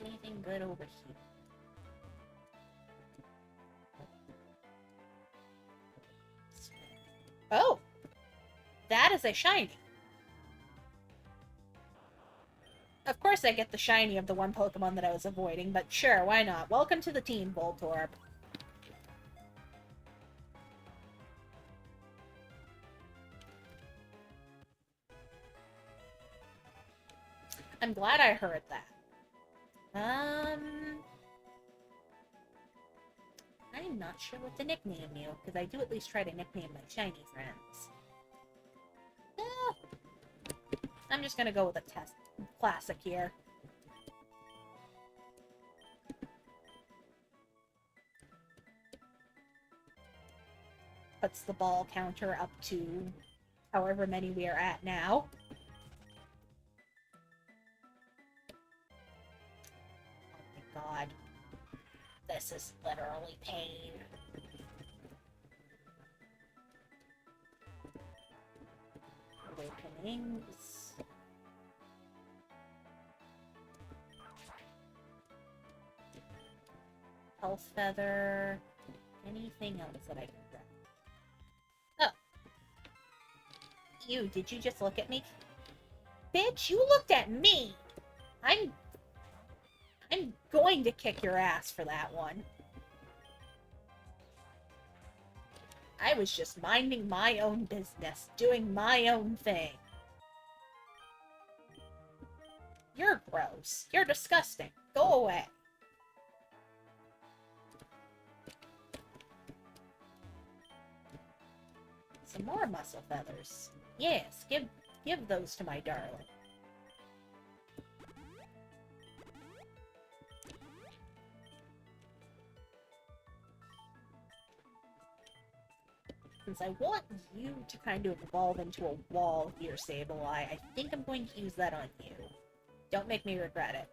Anything good over here? Oh! That is a shiny. Of course I get the shiny of the one Pokemon that I was avoiding, but sure, why not? Welcome to the team, Voltorb. I'm glad I heard that. I'm not sure what to nickname you, because I do at least try to nickname my shiny friends. I'm just gonna go with a test classic here. Puts the ball counter up to however many we are at now. Oh my god. This is literally pain. Awakenings. Health Feather. Anything else that I can grab? Oh. You, did you just look at me? Bitch, you looked at me! I'm going to kick your ass for that one. I was just minding my own business, doing my own thing. You're gross. You're disgusting. Go away. Some more muscle feathers. Yes, give those to my darling. Since I want you to kind of evolve into a wall here, Sableye, I think I'm going to use that on you. Don't make me regret it.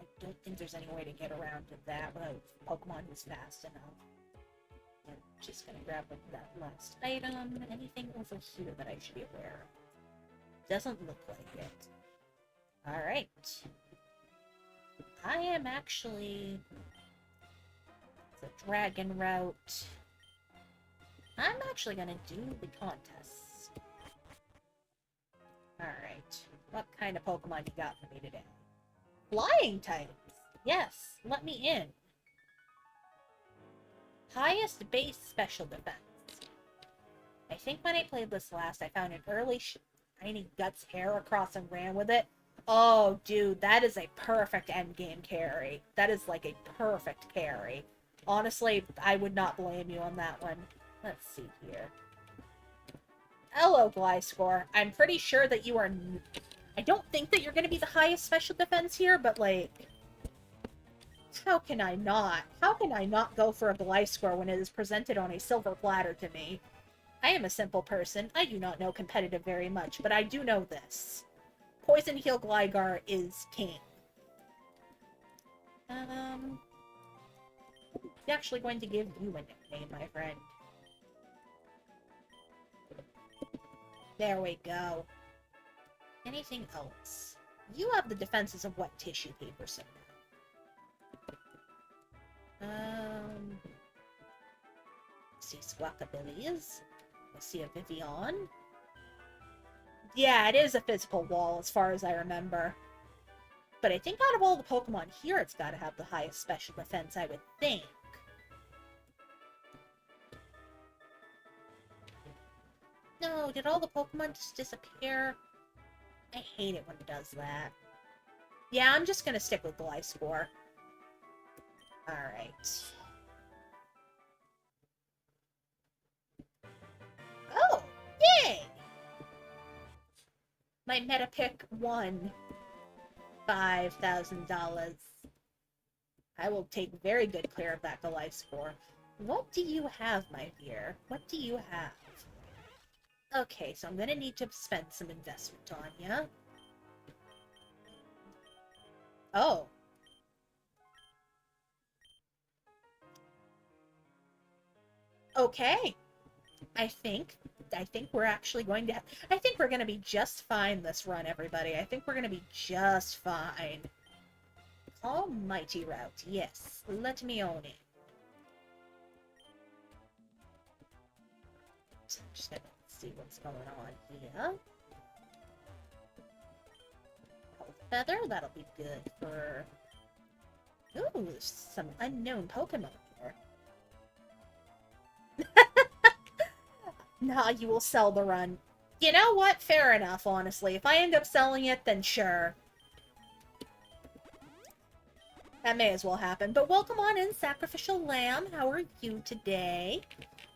I don't think there's any way to get around to that without Pokemon who's fast enough. I'm just gonna grab that last item. Anything over here that I should be aware of? Doesn't look like it. Alright. I am actually... the dragon route. I'm actually gonna do the contest. Alright. What kind of Pokemon you got for me today? Flying types! Yes, let me in. Highest base special defense. I think when I played this last, I found an early shiny Guts Heracross and ran with it. Oh, dude, that is a perfect endgame carry. That is like a perfect carry. Honestly, I would not blame you on that one. Let's see here. Hello, Gliscor. I'm pretty sure that you are... I don't think that you're going to be the highest special defense here, but, like... how can I not? How can I not go for a Gliscor when it is presented on a silver platter to me? I am a simple person. I do not know competitive very much, but I do know this. Poison Heal Gligar is king. actually going to give you a nickname, my friend. There we go. Anything else? You have the defenses of wet tissue paper, so. See Squawkabillies. I see a Vivian. Yeah, it is a physical wall, as far as I remember. But I think out of all the Pokemon here, it's got to have the highest special defense, I would think. No, did all the Pokemon just disappear? I hate it when it does that. Yeah, I'm just gonna stick with Gliscor. Alright. Oh! Yay! My Metapic won $5,000. I will take very good care of that Gliscor. What do you have, my dear? What do you have? Okay, so I'm gonna need to spend some investment on ya. Oh. Okay. I think we're actually going to I think we're going to be just fine this run, everybody. I think we're going to be just fine. Almighty route. Yes. Let me own it. So I'm just going to see what's going on here. Health Feather. That'll be good for... Ooh, some unknown Pokemon here. Nah, you will sell the run. You know what? Fair enough, honestly. If I end up selling it, then sure. That may as well happen. But welcome on in, Sacrificial Lamb. How are you today?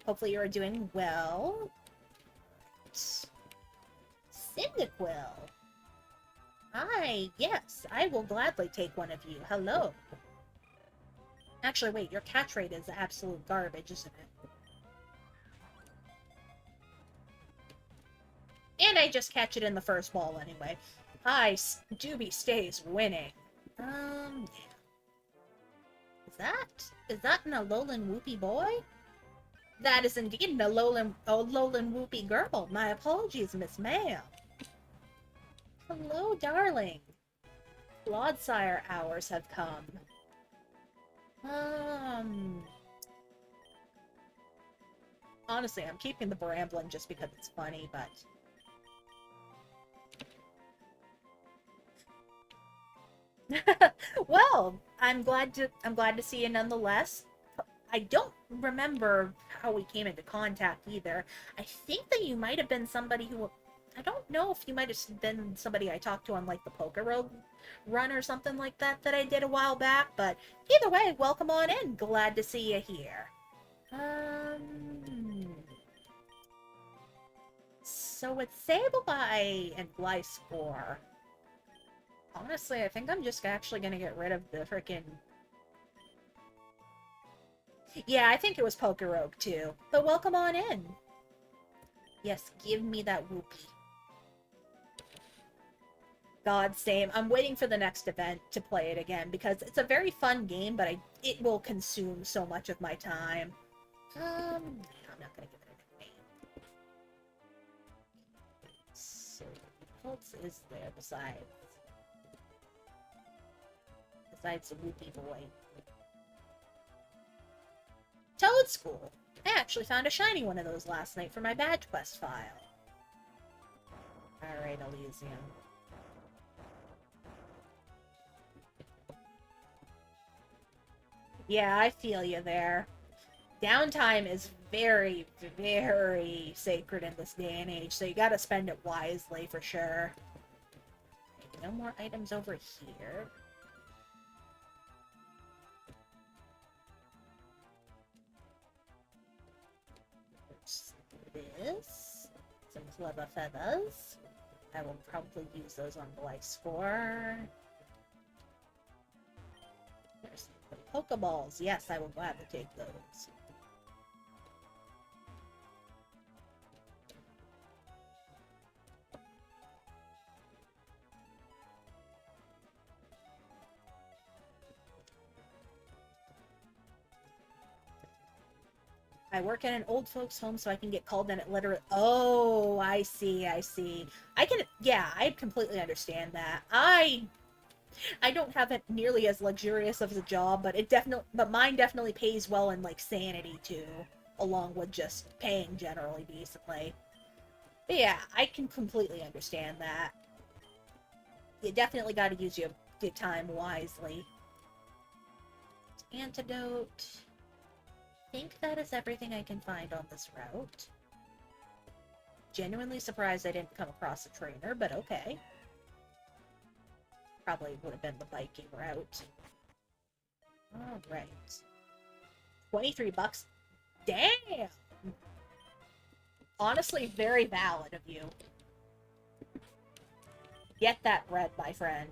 Hopefully you are doing well. Cyndaquil. Hi, yes, I will gladly take one of you. Hello. Actually, wait, your catch rate is absolute garbage, isn't it? And I just catch it in the first ball anyway. Hi, Doobie stays winning. Yeah. Is that an Alolan Whoopie boy? That is indeed an Alolan Whoopie girl. My apologies, Miss Ma'am. Hello, darling. Clodsire hours have come. Honestly, I'm keeping the Bramblin just because it's funny, but... Well, I'm glad to see you nonetheless. I don't remember how we came into contact either. I think that you might have been somebody who... I don't know if you might have been somebody I talked to on, like, the Pokerogue run or something like that I did a while back, but either way, welcome on in. Glad to see you here. So it's Sableye and Gliscor. Honestly, I think I'm just actually gonna get rid of the frickin'... Yeah, I think it was Pokerogue too. But welcome on in. Yes, give me that Whoopie. God, same. I'm waiting for the next event to play it again, because it's a very fun game, but it will consume so much of my time. I'm not gonna give it a name. So, what else is there besides the Whoopie boy? Toadstool! I actually found a shiny one of those last night for my badge quest file. Alright, Elysium. Yeah, I feel you there. Downtime is very, very sacred in this day and age, so you gotta spend it wisely for sure. No more items over here. This. Some clever feathers. I will probably use those on Gliscor. There's some Pokeballs. Yes, I will gladly take those. I work at an old folks home, so I can get called in at literally. Oh, I see, I see. I can, yeah, I completely understand that. I don't have it nearly as luxurious of a job, but but mine definitely pays well in like sanity too, along with just paying generally decently. But yeah, I can completely understand that. You definitely got to use your time wisely. Antidote. I think that is everything I can find on this route. Genuinely surprised I didn't come across a trainer, but okay. Probably would have been the biking route. Alright. 23 bucks. Damn! Honestly, very valid of you. Get that bread, my friend.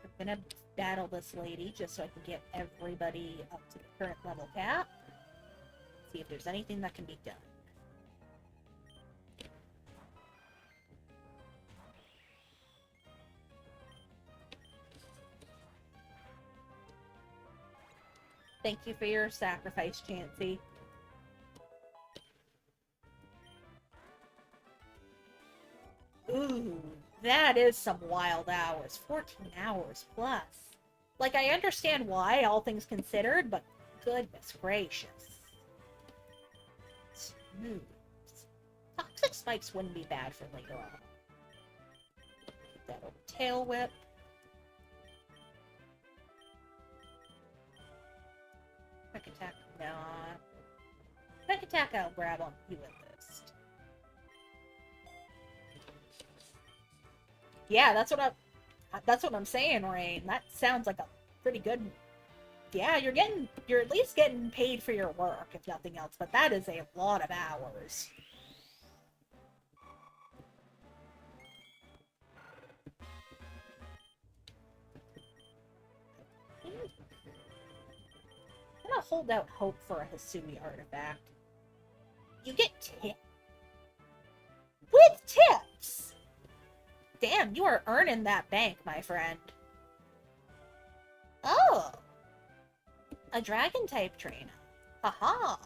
I'm gonna battle this lady just so I can get everybody up to the current level cap. See if there's anything that can be done. Thank you for your sacrifice, Chansey. Ooh, that is some wild hours. 14 hours plus. Like, I understand why, all things considered, but goodness gracious. Smooth. Toxic spikes wouldn't be bad for later on. That'll tail whip. Quick attack, nah. Quick attack, I'll grab on you with this. Yeah, that's what I'm saying, Rain. That sounds like a pretty good. Yeah, you're at least getting paid for your work, if nothing else, but that is a lot of hours. I'm gonna hold out hope for a Hisui artifact. You get tips. With tips! Damn, you are earning that bank, my friend. Oh! A dragon-type trainer. Haha!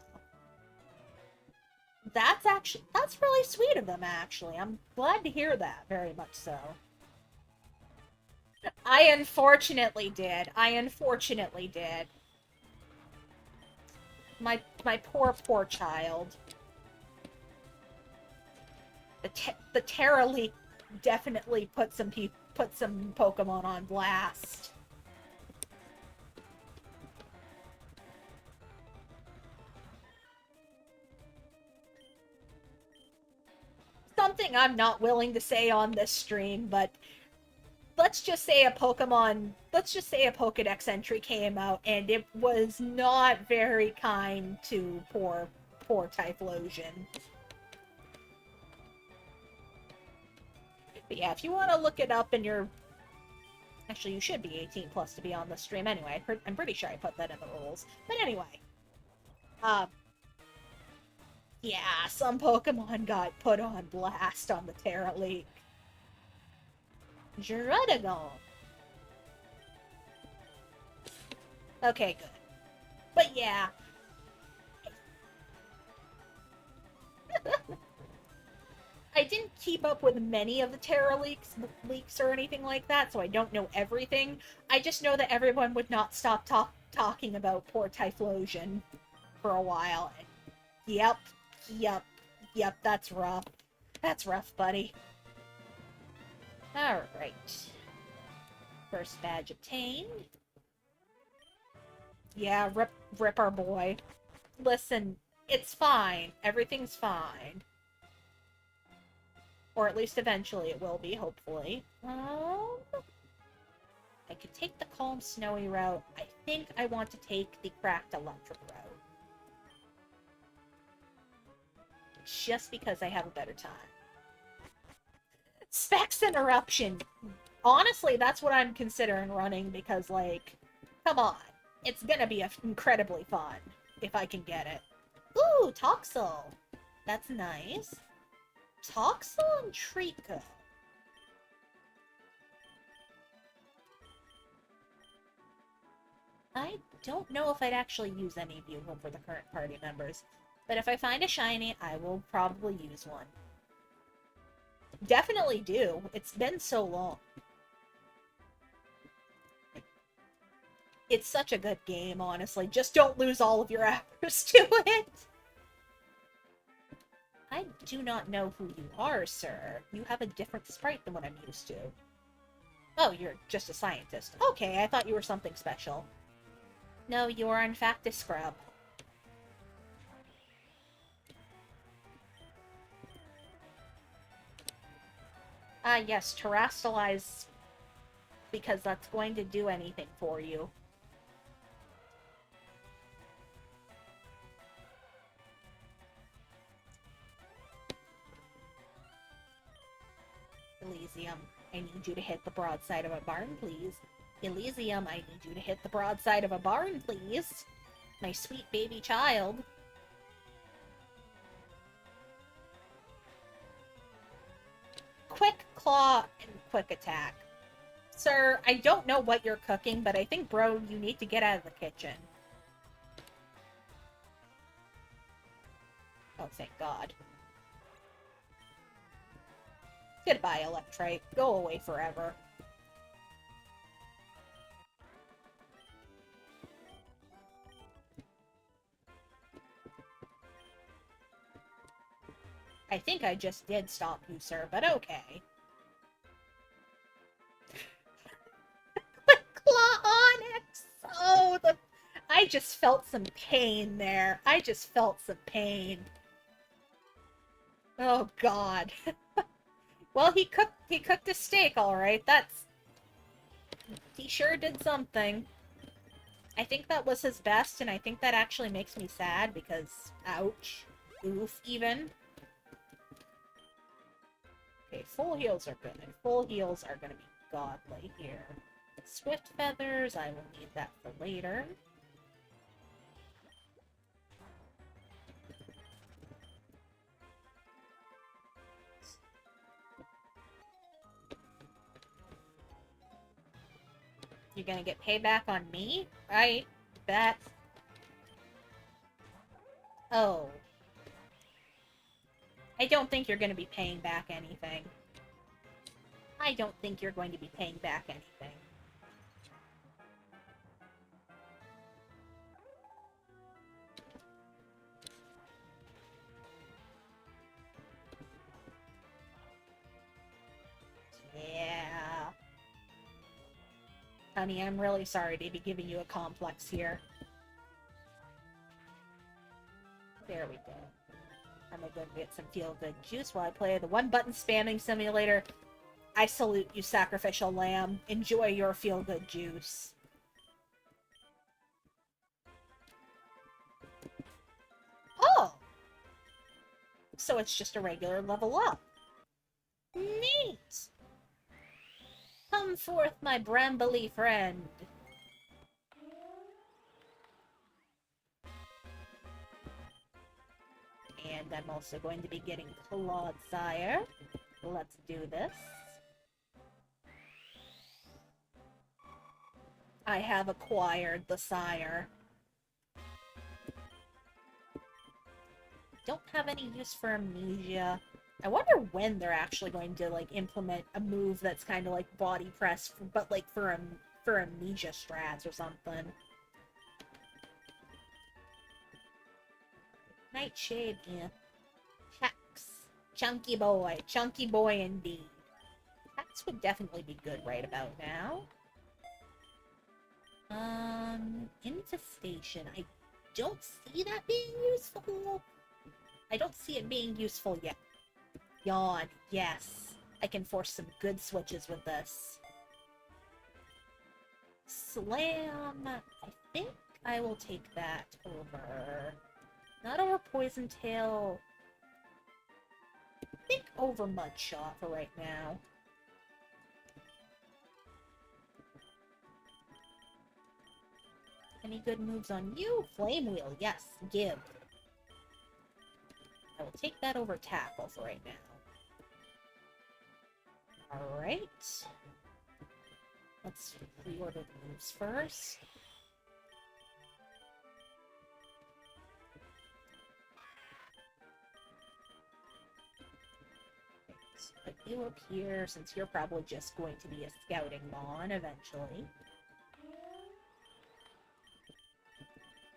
That's really sweet of them, actually. I'm glad to hear that, very much so. I unfortunately did. My poor child. The Terra leak definitely put some Pokemon on blast. Something I'm not willing to say on this stream, but let's just say a Pokedex entry came out and it was not very kind to poor Typhlosion. But yeah, if you want to look it up in your... Actually, you should be 18 plus to be on the stream anyway. I'm pretty sure I put that in the rules. But anyway. Yeah, some Pokemon got put on blast on the Terra League. Dracozolt. Okay, good. But yeah. I didn't keep up with many of the Terra leaks or anything like that, so I don't know everything. I just know that everyone would not stop talking about poor Typhlosion for a while. Yep, that's rough. That's rough, buddy. Alright. First badge obtained. Yeah, rip our boy. Listen, it's fine. Everything's fine. Or at least eventually it will be, hopefully. I could take the calm, snowy route. I think I want to take the cracked electric route. Just because I have a better time. Specs and Eruption. Honestly, that's what I'm considering running because, like, come on. It's gonna be incredibly fun if I can get it. Ooh, Toxel. That's nice. Toxel and Trico. I don't know if I'd actually use any of you for the current party members. But if I find a shiny, I will probably use one. Definitely do. It's been so long. It's such a good game, honestly. Just don't lose all of your hours to it. I do not know who you are, sir. You have a different sprite than what I'm used to. Oh, you're just a scientist. Okay, I thought you were something special. No, you are in fact a scrub. Ah, yes, terrestrialize, because that's going to do anything for you. Elysium, I need you to hit the broadside of a barn, please. Elysium, I need you to hit the broadside of a barn, please. My sweet baby child. Quick claw and quick attack. Sir, I don't know what you're cooking, but I think, bro, you need to get out of the kitchen. Oh, thank God. Goodbye, Electrite. Go away forever. I think I just did stop you, sir, but okay. Claw Onyx! Oh, I just felt some pain there. I just felt some pain. Oh, God. Well, he cooked a steak, alright. He sure did something. I think that was his best, and I think that actually makes me sad, because, ouch. Oof, even. Okay, full heals are good. Full heals are gonna be godly here. Swift feathers, I will need that for later. You're gonna get payback on me? Right? Bet. Oh. I don't think you're gonna be paying back anything. I don't think you're going to be paying back anything. Yeah. Honey, I'm really sorry to be giving you a complex here. There we go. I'm gonna go get some feel-good juice while I play the one-button spamming simulator. I salute you, sacrificial lamb. Enjoy your feel-good juice. Oh! So it's just a regular level up. Neat! Come forth, my brambly friend. And I'm also going to be getting Claude Sire. Let's do this. I have acquired the Sire. Don't have any use for Amnesia. I wonder when they're actually going to, like, implement a move that's kind of like body press, but, like, for Amnesia strats or something. Nightshade, yeah. Hex. Chunky boy indeed. Hex would definitely be good right about now. Infestation. I don't see that being useful. I don't see it being useful yet. Yawn. Yes. I can force some good switches with this. Slam. I think I will take that over. Not over Poison Tail. I think over Mudshot for right now. Any good moves on you? Flame Wheel, yes, give. I will take that over Tackle for right now. Alright. Let's reorder the moves first. Put you up here, since you're probably just going to be a scouting mon eventually.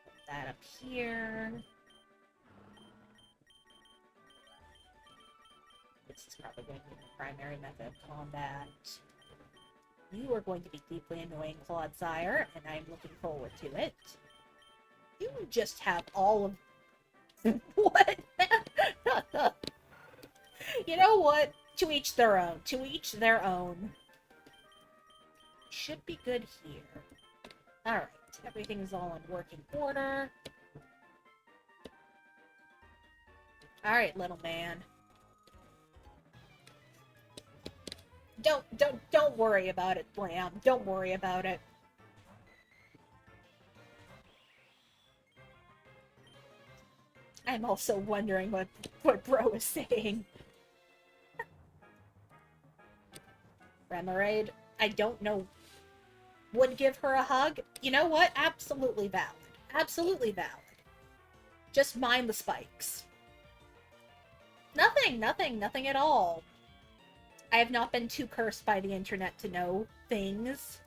Put that up here. This is probably going to be the primary method of combat. You are going to be deeply annoying, Clodsire, and I'm looking forward to it. You just have all of... What? You know what? To each their own. To each their own. Should be good here. Alright, everything's all in working order. Alright, little man. Don't worry about it, Lamb. Don't worry about it. I'm also wondering what Bro is saying. Remoraid, I don't know, would give her a hug. You know what? Absolutely valid. Absolutely valid. Just mind the spikes. Nothing at all. I have not been too cursed by the internet to know things.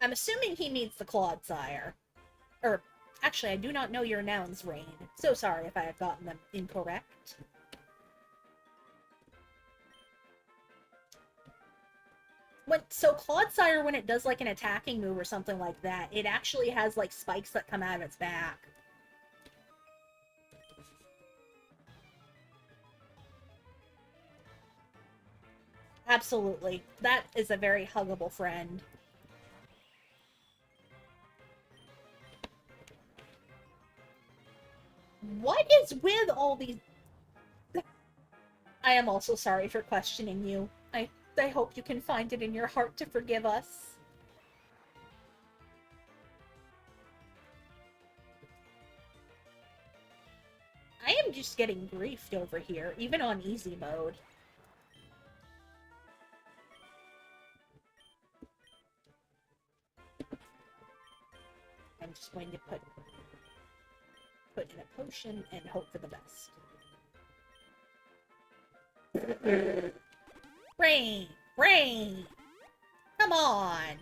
I'm assuming he means the Clodsire. Or, actually, I do not know your nouns, Rain. So sorry if I have gotten them incorrect. So Clodsire, when it does like an attacking move or something like that, it actually has like spikes that come out of its back. Absolutely. That is a very huggable friend. What is with all these... I am also sorry for questioning you. I hope you can find it in your heart to forgive us. I am just getting griefed over here, even on easy mode. I'm just going to put in a potion and hope for the best. Rain! Rain! Come on!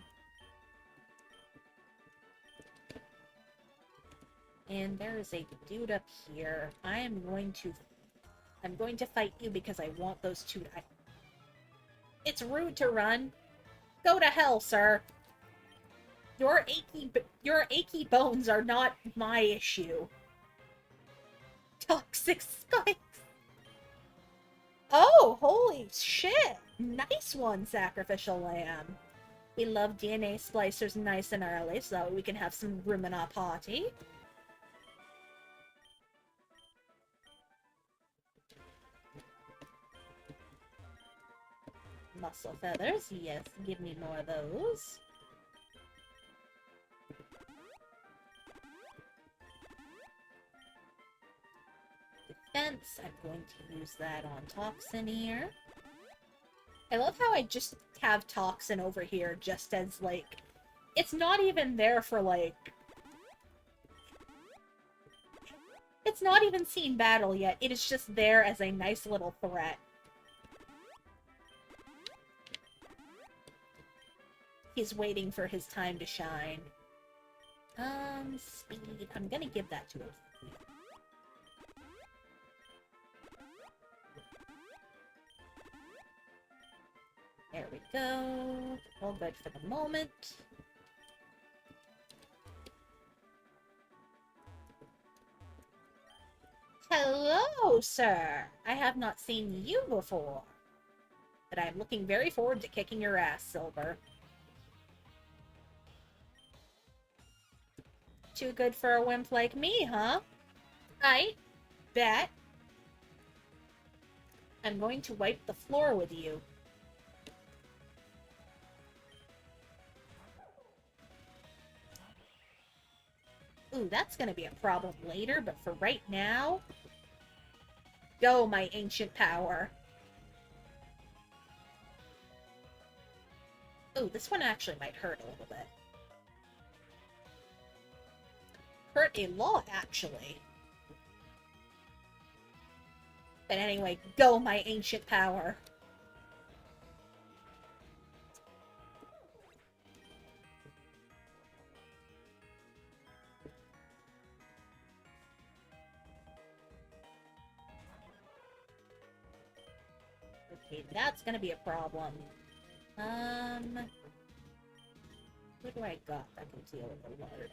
And there is a dude up here. I'm going to fight you because I want those two to... It's rude to run. Go to hell, sir. Your achy bones are not my issue. Toxic spikes. Oh, holy shit! Nice one, Sacrificial Lamb. We love DNA splicers nice and early so that we can have some room in our party. Muscle feathers, yes, give me more of those. Defense, I'm going to use that on Toxin here. I love how I just have Toxin over here just as, like... It's not even there for, like... It's not even seen battle yet. It is just there as a nice little threat. He's waiting for his time to shine. Speed. I'm gonna give that to him. There we go. All good for the moment. Hello, sir! I have not seen you before. But I'm looking very forward to kicking your ass, Silver. Too good for a wimp like me, huh? I bet. I'm going to wipe the floor with you. Ooh, that's gonna be a problem later, but for right now... Go, my ancient power. Ooh, this one actually might hurt a little bit. hurt a lot, actually. But anyway, go, my ancient power. Okay, that's gonna be a problem. What do I got that can deal with the water?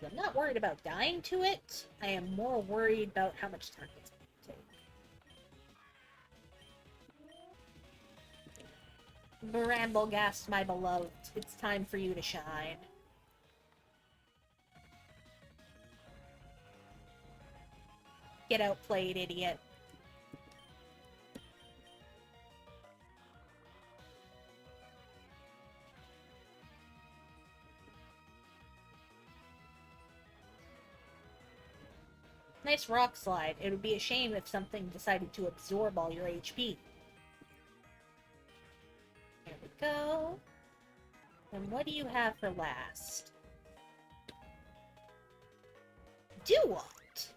I'm not worried about dying to it. I am more worried about how much time it's going to take. Bramblegast, my beloved, it's time for you to shine. Get outplayed, idiot. Nice rock slide. It would be a shame if something decided to absorb all your HP. There we go. And what do you have for last? Do what?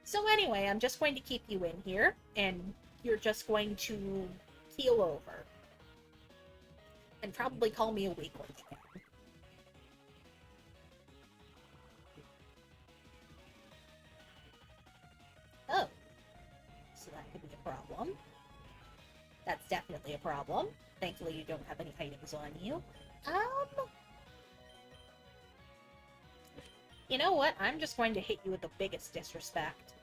So anyway, I'm just going to keep you in here, and you're just going to keel over. And probably call me a weakling again. Oh. So that could be a problem. That's definitely a problem. Thankfully you don't have any items on you. You know what? I'm just going to hit you with the biggest disrespect.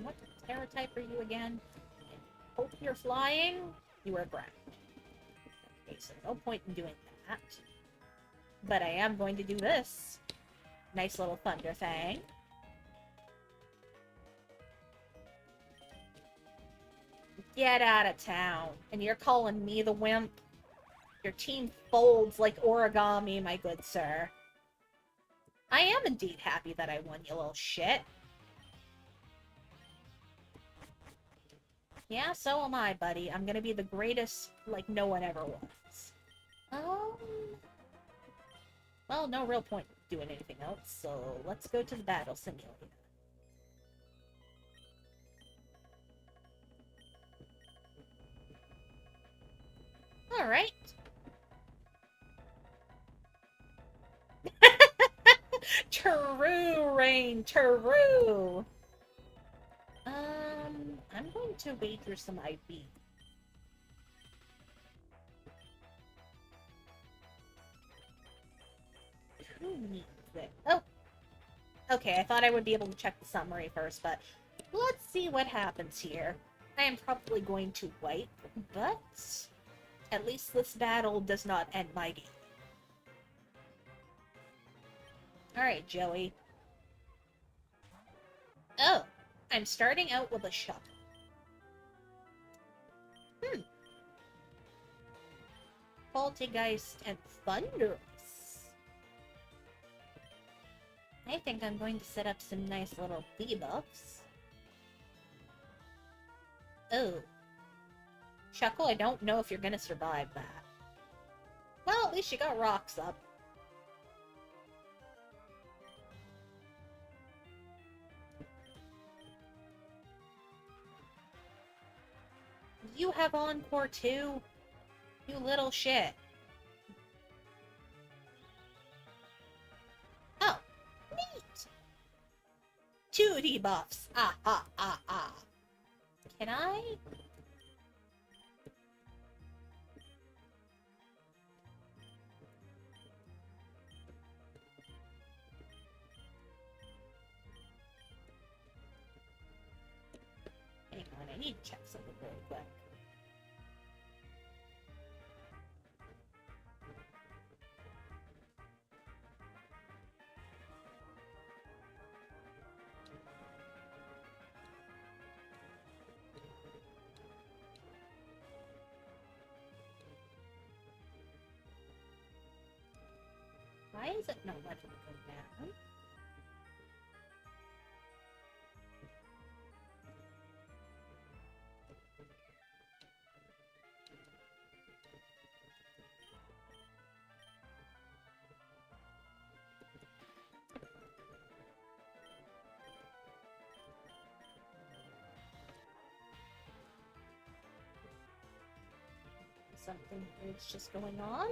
What terror type are you again? I hope you're flying. You are ground. Okay, so no point in doing that. But I am going to do this. Nice little thunder thing. Get out of town. And you're calling me the wimp? Your team folds like origami, my good sir. I am indeed happy that I won, you little shit. Yeah, so am I, buddy. I'm gonna be the greatest like no one ever was. Well, no real point doing anything else, so let's go to the battle simulator. Alright. True, Rain, true! I'm going to wager some IV. Who needs it? Oh! Okay, I thought I would be able to check the summary first, but let's see what happens here. I am probably going to wipe, but at least this battle does not end my game. Alright, Joey. Oh, I'm starting out with a shovel. Poltergeist and Thunderous. I think I'm going to set up some nice little debuffs. Oh. Chuckle, I don't know if you're gonna survive that. Well, at least you got rocks up. You have Encore too? You little shit. Oh, neat! 2 debuffs. Ah, ah, ah, ah. Can I? Hang on, I need to check something really quick. Why is it not letting me go down? something weird's just going on.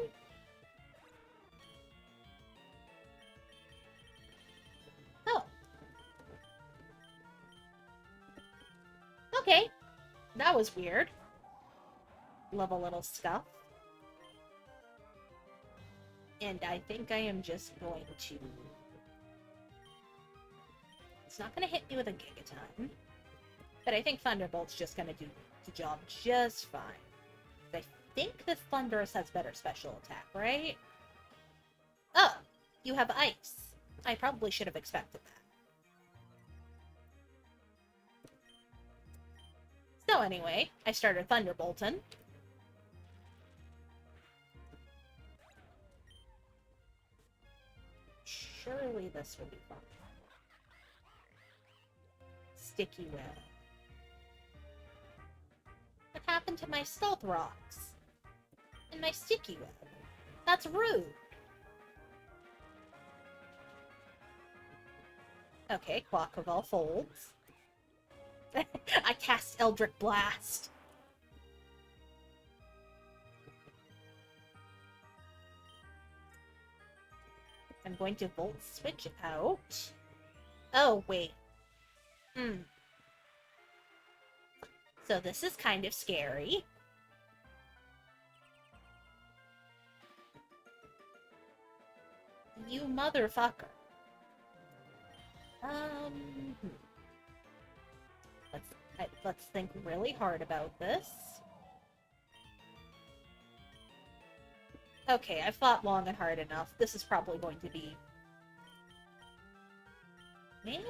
Oh. Okay. That was weird. Love a little scuff. And I think I am just going to... It's not going to hit me with a Gigaton. But I think Thunderbolt's just going to do the job just fine. I think the Thunderous has better special attack, right? Oh! You have ice. I probably should have expected that. So anyway, I started Thunderbolting. Surely this will be fun. Sticky web. What happened to my stealth rocks? And my sticky web? That's rude. Okay, Quackaball folds. I cast Eldritch Blast. I'm going to Volt Switch out. Oh, wait. So this is kind of scary. You motherfucker. Let's think really hard about this. Okay, I've thought long and hard enough. This is probably going to be... Maybe?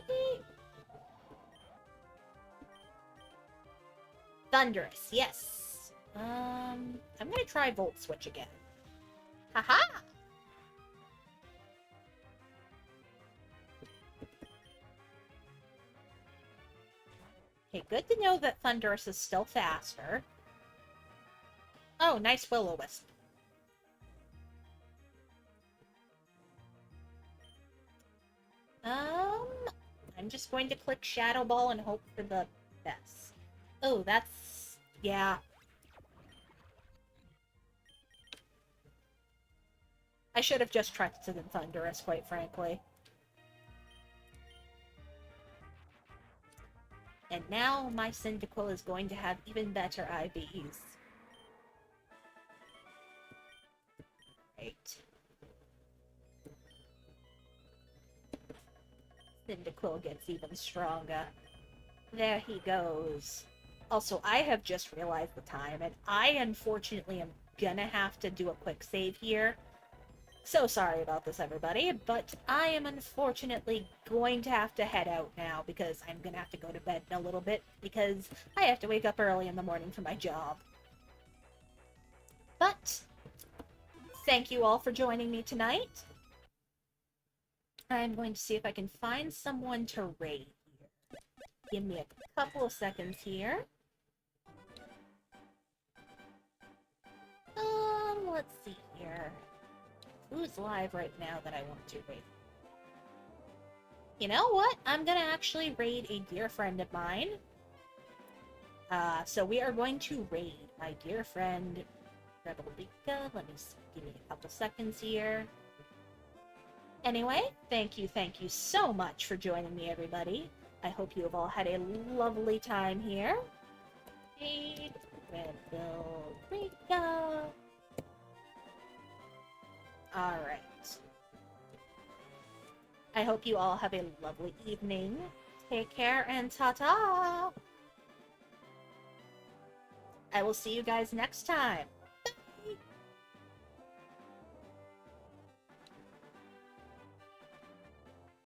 Thunderous, yes. I'm gonna try Volt Switch again. Haha! Okay, good to know that Thunderous is still faster. Oh, nice Will-O-Wisp. I'm just going to click Shadow Ball and hope for the best. Oh, that's... yeah. I should have just trusted in Thunderous, quite frankly. And now my Cyndaquil is going to have even better IVs. Right. Cyndaquil gets even stronger. There he goes. Also, I have just realized the time, and I unfortunately am gonna have to do a quick save here. So sorry about this, everybody, but I am unfortunately going to have to head out now because I'm gonna have to go to bed in a little bit because I have to wake up early in the morning for my job. But, thank you all for joining me tonight. I'm going to see if I can find someone to raid here. Give me a couple of seconds here. Let's see here. Who's live right now that I want to raid? You know what? I'm gonna actually raid a dear friend of mine. So we are going to raid my dear friend, Rebelika. Let me give me a couple seconds here. Anyway, thank you so much for joining me, everybody. I hope you have all had a lovely time here. Raid Rebelika. Alright. I hope you all have a lovely evening. Take care and ta-ta! I will see you guys next time.